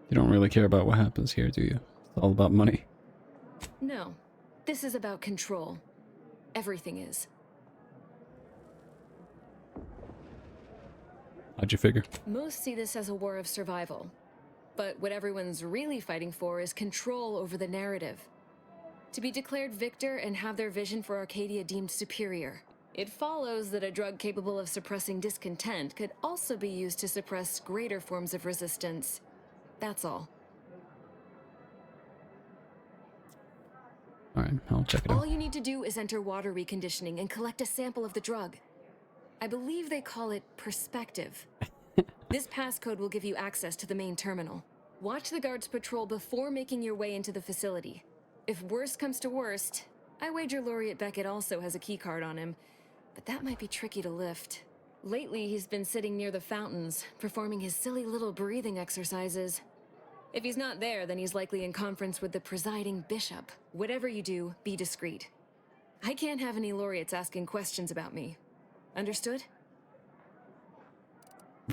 You don't really care about what happens here, do you? It's all about money. No. This is about control. Everything is. How'd you figure? Most see this as a war of survival. But what everyone's really fighting for is control over the narrative. To be declared victor and have their vision for Arcadia deemed superior. It follows that a drug capable of suppressing discontent could also be used to suppress greater forms of resistance. That's all. Alright, I'll check it out. All you need to do is enter water reconditioning and collect a sample of the drug. I believe they call it perspective. This passcode will give you access to the main terminal. Watch the guards patrol before making your way into the facility. If worst comes to worst, I wager Laureate Beckett also has a keycard on him. but that might be tricky to lift. Lately, he's been sitting near the fountains, performing his silly little breathing exercises. If he's not there, then he's likely in conference with the presiding bishop. Whatever you do, be discreet. I can't have any laureates asking questions about me. Understood?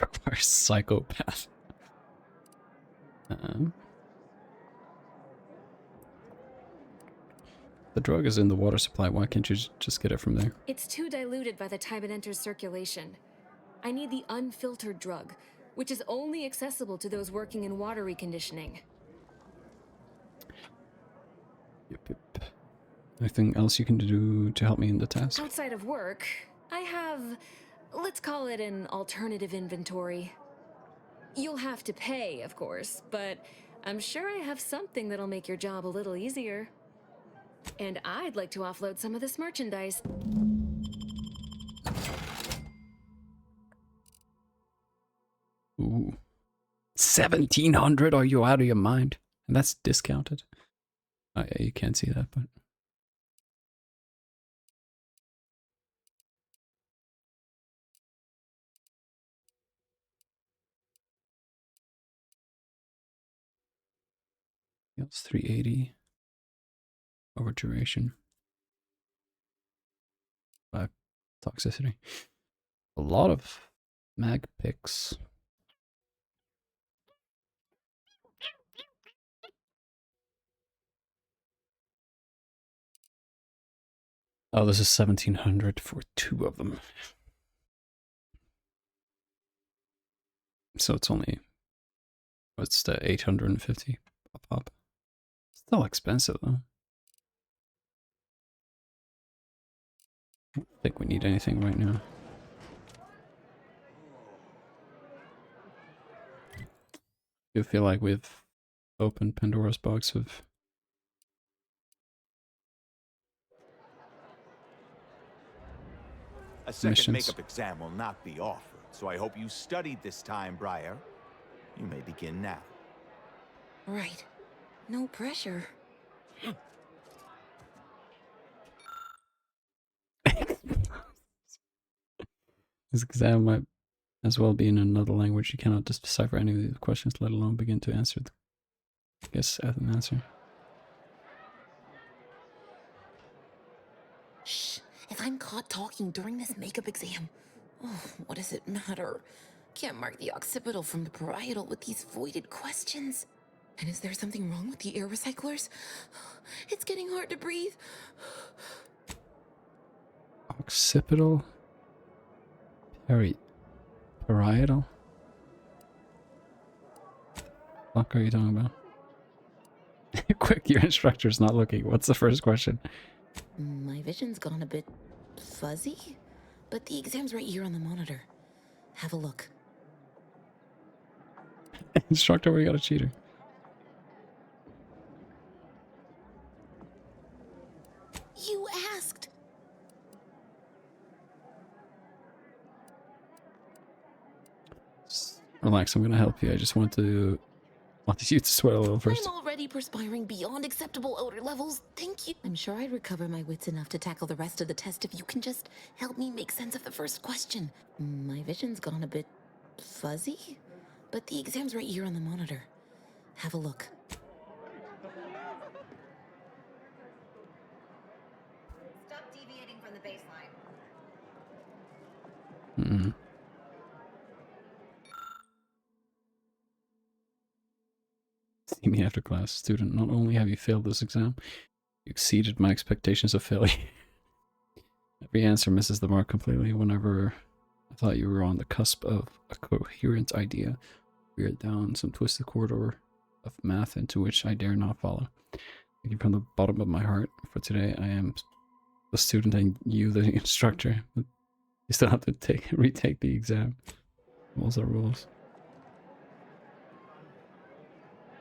Requires psychopath. The drug is in the water supply. Why can't you just get it from there? It's too diluted by the time it enters circulation. I need the unfiltered drug, which is only accessible to those working in water reconditioning. Yep. Anything else you can do to help me in the task? Outside of work, I have, let's call it an alternative inventory. You'll have to pay, of course, but I'm sure I have something that'll make your job a little easier. And I'd like to offload some of this merchandise. Ooh. 1,700? Are you out of your mind? And that's discounted. Oh yeah, you can't see that, but... It's 380 over duration. 5 toxicity. A lot of mag picks. Oh, this is 1,700 for 2 of them. So it's only, what's the 850 a pop? Still expensive though. I don't think we need anything right now. I feel like we've opened Pandora's box of... A second missions. makeup exam will not be offered, so I hope you studied this time, Briar. You may begin now. Right. No pressure. This exam might as well be in another language. You cannot just decipher any of the questions, let alone begin to answer the... guess as an answer. Shh. If I'm caught talking during this makeup exam, oh, what does it matter? Can't mark the occipital from the parietal with these voided questions. And is there something wrong with the air recyclers? It's getting hard to breathe. Occipital? Parietal? What are you talking about? Quick, your instructor's not looking. What's the first question? My vision's gone a bit fuzzy, but the exam's right here on the monitor. Have a look. Instructor, we got a cheater. You asked. Relax, I'm gonna help you. I just want you to sweat a little first. I'm already perspiring beyond acceptable odor levels. Thank you. I'm sure I'd recover my wits enough to tackle the rest of the test if you can just help me make sense of the first question. My vision's gone a bit fuzzy, but the exam's right here on the monitor. Have a look. Stop deviating from the baseline. Mm-hmm. See me after class. Student, not only have you failed this exam, you exceeded my expectations of failure. Every answer misses the mark completely. Whenever I thought you were on the cusp of a coherent idea, we are down some twisted corridor of math into which I dare not follow. Thank you from the bottom of my heart. For today, I am the student and you the instructor. But you still have to retake the exam. Rules are rules.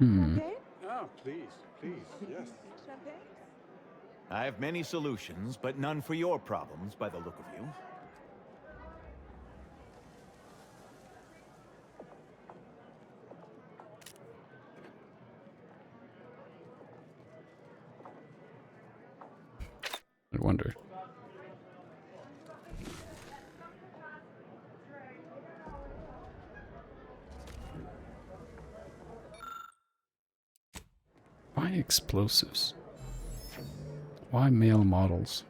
Oh, please, yes. I have many solutions, but none for your problems by the look of you. I wonder. explosives? Why male models?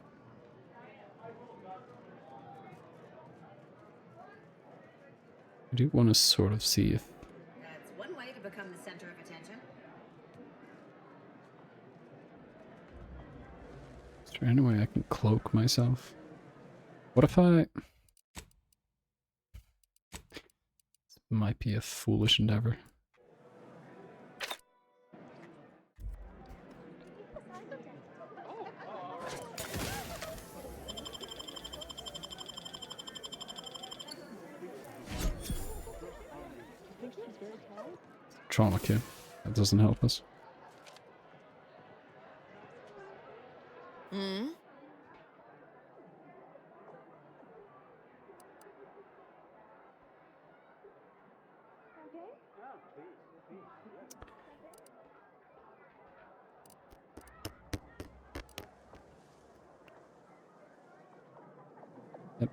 I do want to sort of see if... That's one way to become the center of attention. Is there any way I can cloak myself? What if I... This might be a foolish endeavor. Trauma kit. That doesn't help us. Hmm? Yep.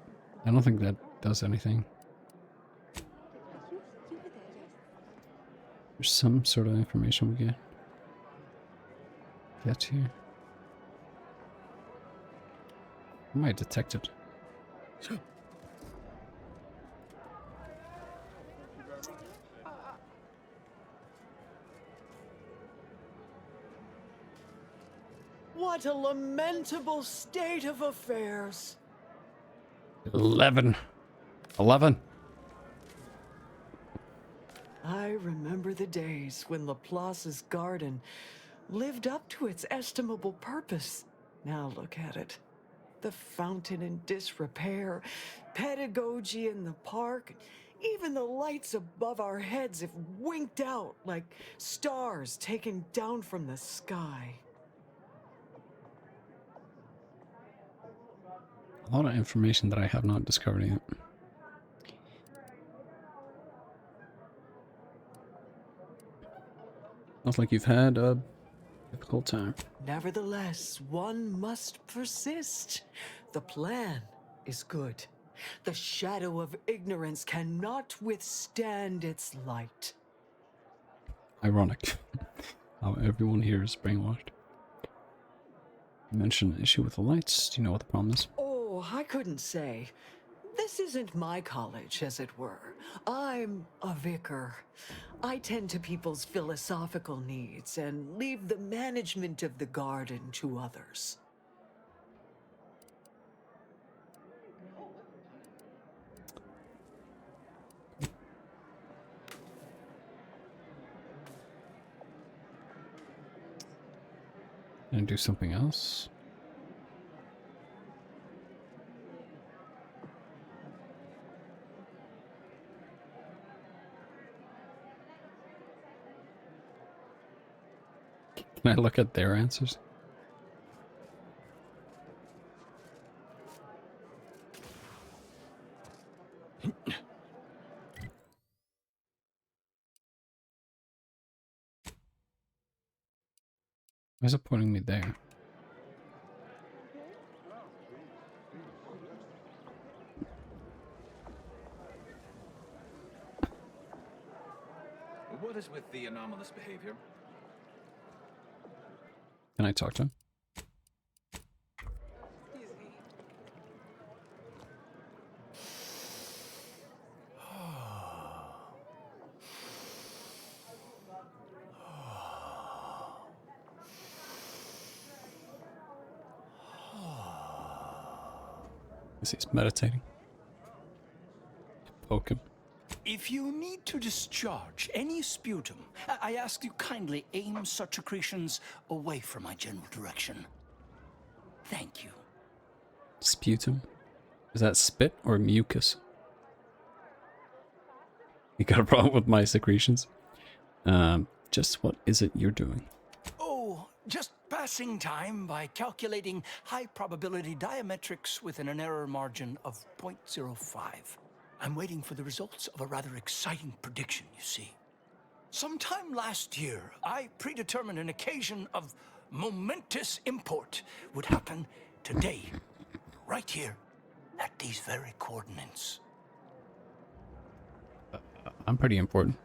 I don't think that does anything. There's some sort of information we get here. Am I detected? What a lamentable state of affairs. 11. 11. I remember the days when Laplace's garden lived up to its estimable purpose. Now look at it. The fountain in disrepair, pedagogy in the park, even the lights above our heads have winked out like stars taken down from the sky. A lot of information that I have not discovered yet. Sounds like you've had a difficult time. Nevertheless, one must persist. The plan is good. The shadow of ignorance cannot withstand its light. Ironic. How everyone here is brainwashed. You mentioned an issue with the lights. Do you know what the problem is? Oh, I couldn't say. This isn't my college, as it were. I'm a vicar. I tend to people's philosophical needs and leave the management of the garden to others. And do something else? Can I look at their answers? Why is it pointing me there? What is with the anomalous behavior? Can I talk to him? Guess he's meditating. Poke him. If you need to discharge any sputum, I ask you kindly aim such accretions away from my general direction. Thank you. Sputum? Is that spit or mucus? You got a problem with my secretions? Just what is it you're doing? Oh, just passing time by calculating high probability diametrics within an error margin of 0.05. I'm waiting for the results of a rather exciting prediction, you see. Sometime last year, I predetermined an occasion of momentous import would happen today, right here, at these very coordinates. I'm pretty important.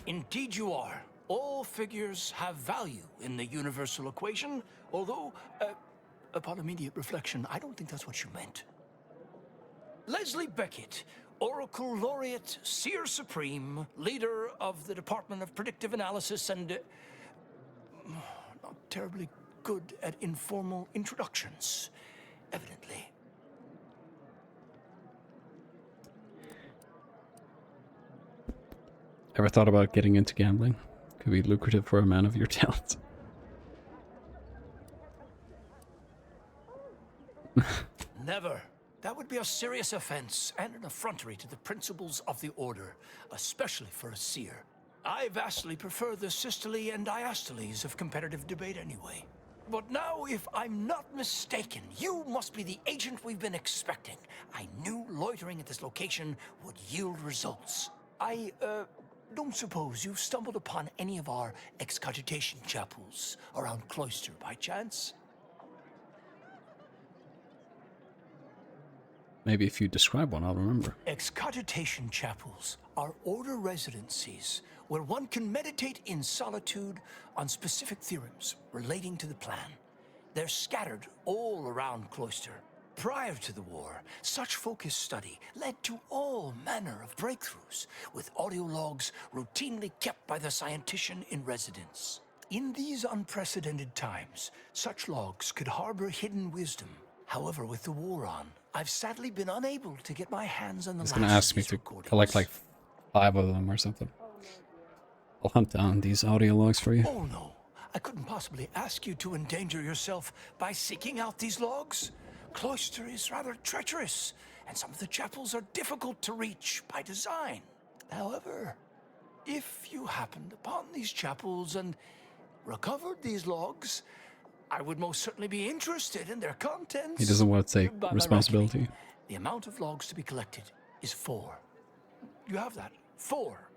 Indeed you are. All figures have value in the universal equation, although, upon immediate reflection, I don't think that's what you meant. Leslie Beckett, Oracle Laureate, Seer Supreme, leader of the Department of Predictive Analysis, and not terribly good at informal introductions, evidently. Ever thought about getting into gambling? Could be lucrative for a man of your talents. Never. That would be a serious offense and an effrontery to the principles of the Order, especially for a seer. I vastly prefer the systole and diastoles of competitive debate anyway. But now, if I'm not mistaken, you must be the agent we've been expecting. I knew loitering at this location would yield results. I, don't suppose you've stumbled upon any of our excogitation chapels around Cloister by chance? Maybe if you describe one, I'll remember. Excogitation chapels are order residencies where one can meditate in solitude on specific theorems relating to the plan. They're scattered all around Cloister. Prior to the war, such focused study led to all manner of breakthroughs, with audio logs routinely kept by the scientician in residence. In these unprecedented times, such logs could harbor hidden wisdom. However, with the war on, I've sadly been unable to get my hands on the He's last gonna ask me to collect like 5 of them or something. I'll hunt down these audio logs for you. Oh no, I couldn't possibly ask you to endanger yourself by seeking out these logs. Cloister is rather treacherous, and some of the chapels are difficult to reach by design. However, if you happened upon these chapels and recovered these logs, I would most certainly be interested in their contents. He doesn't want to take responsibility. The amount of logs to be collected is 4. You have that. 4.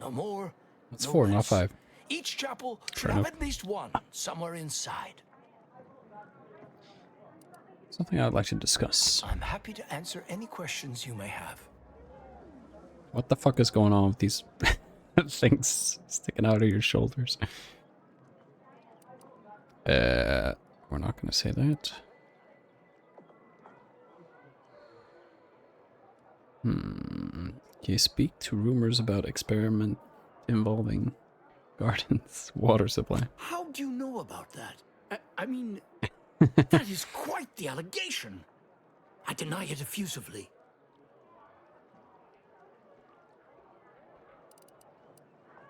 No more. That's no 4, less. not 5. Each chapel should Fair have enough. at least one somewhere inside. Something I'd like to discuss. I'm happy to answer any questions you may have. What the fuck is going on with these things sticking out of your shoulders? We're not gonna say that. Can you speak to rumors about experiment involving gardens water supply? How do you know about that? I mean, that is quite the allegation. I deny it effusively.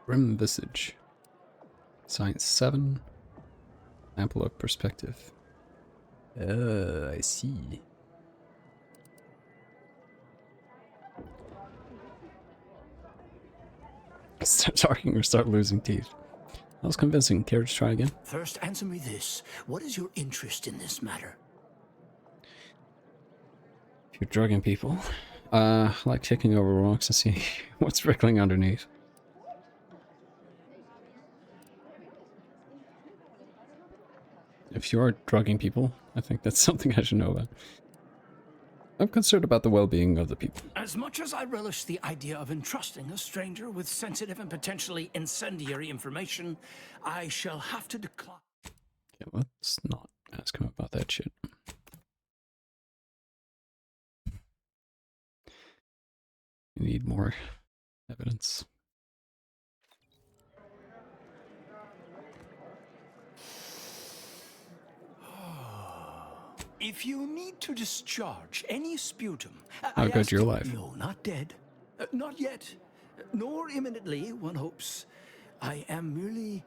Grim visage. Science 7. Ample of perspective. I see. Start talking or start losing teeth. That was convincing. Care to try again? First, answer me this. What is your interest in this matter? If you're drugging people, I like kicking over rocks and see what's wriggling underneath. If you are drugging people, I think that's something I should know about. I'm concerned about the well-being of the people. As much as I relish the idea of entrusting a stranger with sensitive and potentially incendiary information, I shall have to decline. Okay, let's not ask him about that shit. We need more evidence. If you need to discharge any sputum... How good your life? No, not dead. Not yet. Nor imminently, one hopes. I am merely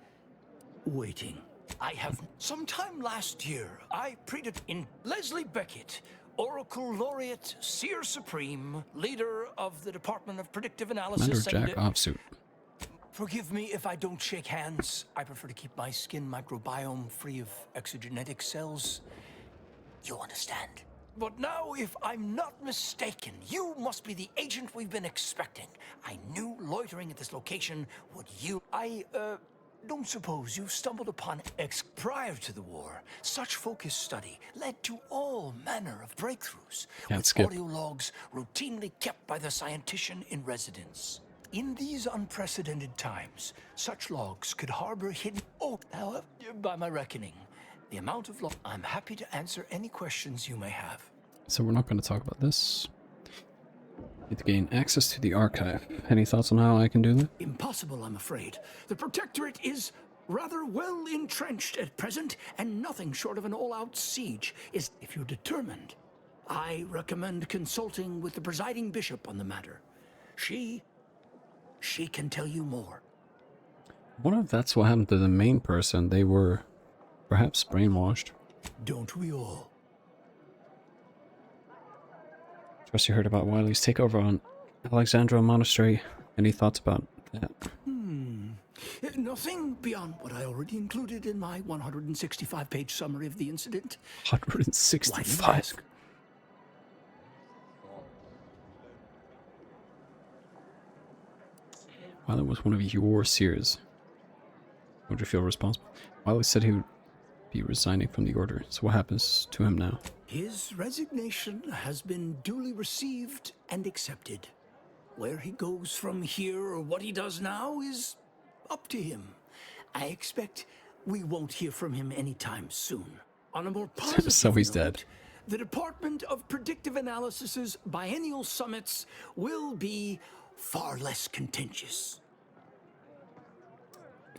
waiting. I have... Sometime last year, I in Leslie Beckett, Oracle Laureate, Seer Supreme, leader of the Department of Predictive Analysis Commander Jack Offsuit. Forgive me if I don't shake hands. I prefer to keep my skin microbiome free of exogenetic cells. You understand. But now, if I'm not mistaken, you must be the agent we've been expecting. I knew loitering at this location would yield... I, don't suppose you've stumbled upon prior to the war. Such focused study led to all manner of breakthroughs, Can't with skip. audio logs routinely kept by the scientician in residence. In these unprecedented times, such logs could harbor hidden... Oh, however, by my reckoning, the amount of log... I'm happy to answer any questions you may have. So we're not going to talk about this. Need to gain access to the archive. Any thoughts on how I can do that? Impossible, I'm afraid. The Protectorate is rather well entrenched at present, and nothing short of an all-out siege is... If you're determined, I recommend consulting with the presiding bishop on the matter. She can tell you more. What if that's what happened to the main person? They were perhaps brainwashed. Don't we all? Trust you heard about Wiley's takeover on Alexandra Monastery. Any thoughts about that? Nothing beyond what I already included in my 165-page summary of the incident. 165? Wiley was one of your seers. Would you feel responsible? Wiley said he would be resigning from the order, so what happens to him now? His resignation has been duly received and accepted. Where he goes from here or what he does now is up to him. I expect we won't hear from him anytime soon. On a more positive So he's note, dead. The Department of Predictive Analysis's biennial summits will be far less contentious.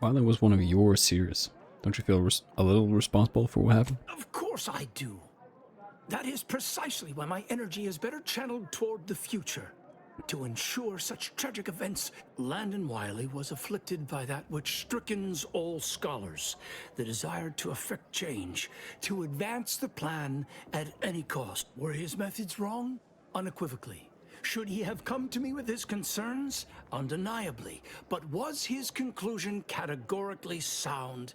Wiley was one of your seers. Don't you feel a little responsible for what happened? Of course I do. That is precisely why my energy is better channeled toward the future. To ensure such tragic events, Landon Wiley was afflicted by that which strickens all scholars, the desire to effect change, to advance the plan at any cost. Were his methods wrong? Unequivocally. Should he have come to me with his concerns? Undeniably. But was his conclusion categorically sound?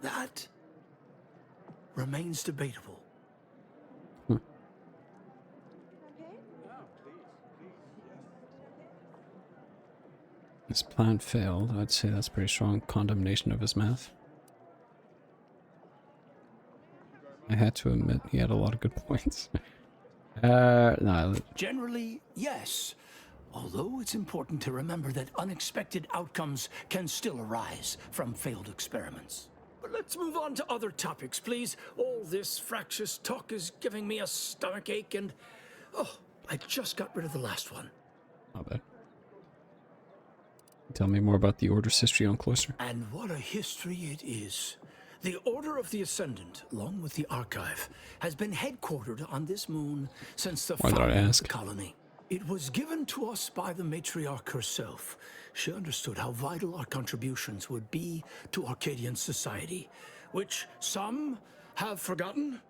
That remains debatable. His plan failed. I'd say that's pretty strong condemnation of his math. I had to admit he had a lot of good points. No. Generally, yes. Although it's important to remember that unexpected outcomes can still arise from failed experiments. But let's move on to other topics, please. All this fractious talk is giving me a stomachache and... Oh, I just got rid of the last one. Not bad. Tell me more about the Order's history on Cloister. And what a history it is. The Order of the Ascendant, along with the Archive, has been headquartered on this moon since the founding of the colony. It was given to us by the matriarch herself. She understood how vital our contributions would be to Arcadian society, which some have forgotten.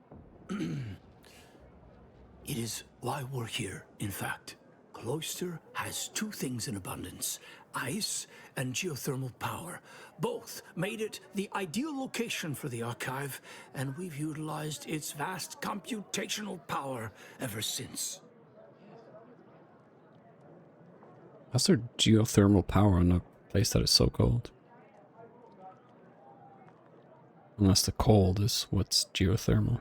It is why we're here, in fact. Cloister has two things in abundance: ice and geothermal power. Both made it the ideal location for the archive, and we've utilized its vast computational power ever since. How's there geothermal power in a place that is so cold? Unless the cold is what's geothermal.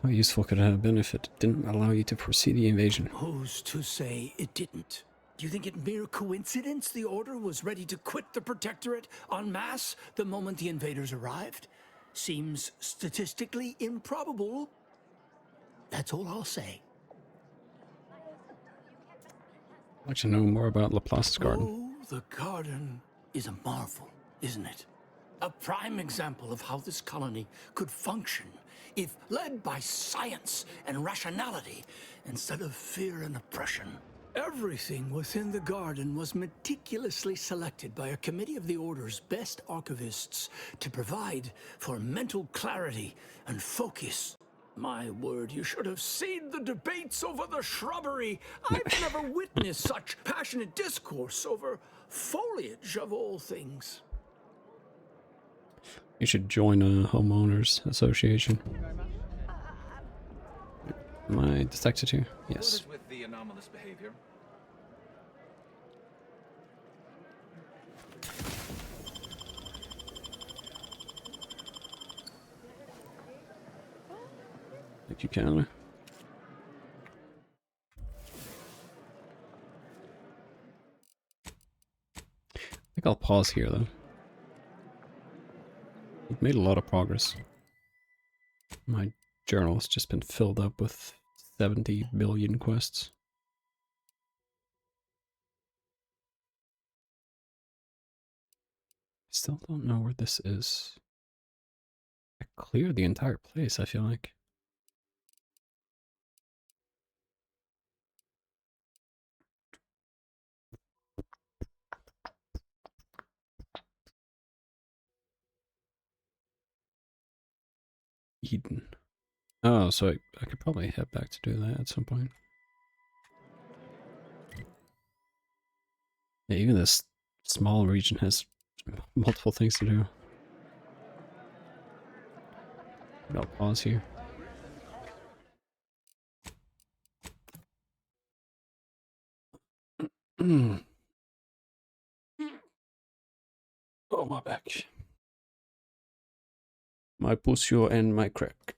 How useful could it have been if it didn't allow you to foresee the invasion? Who's to say it didn't? Do you think it mere coincidence the Order was ready to quit the Protectorate en masse the moment the invaders arrived? Seems statistically improbable. That's all I'll say. I'd like to know more about Laplace's garden. Oh, the garden is a marvel, isn't it? A prime example of how this colony could function if led by science and rationality instead of fear and oppression. Everything within the garden was meticulously selected by a committee of the Order's best archivists to provide for mental clarity and focus. My word, you should have seen the debates over the shrubbery. I've never witnessed such passionate discourse over foliage of all things. You should join a homeowners association. Am I detected here? Yes. What is with the anomalous behavior? you can. I think I'll pause here though. We've made a lot of progress. My journal has just been filled up with 70 billion quests. Still don't know where this is. I cleared the entire place, I feel like. Eden. Oh, so I could probably head back to do that at some point. Yeah, even this small region has multiple things to do. I'll pause here. Oh, my back. My pussy and my crack.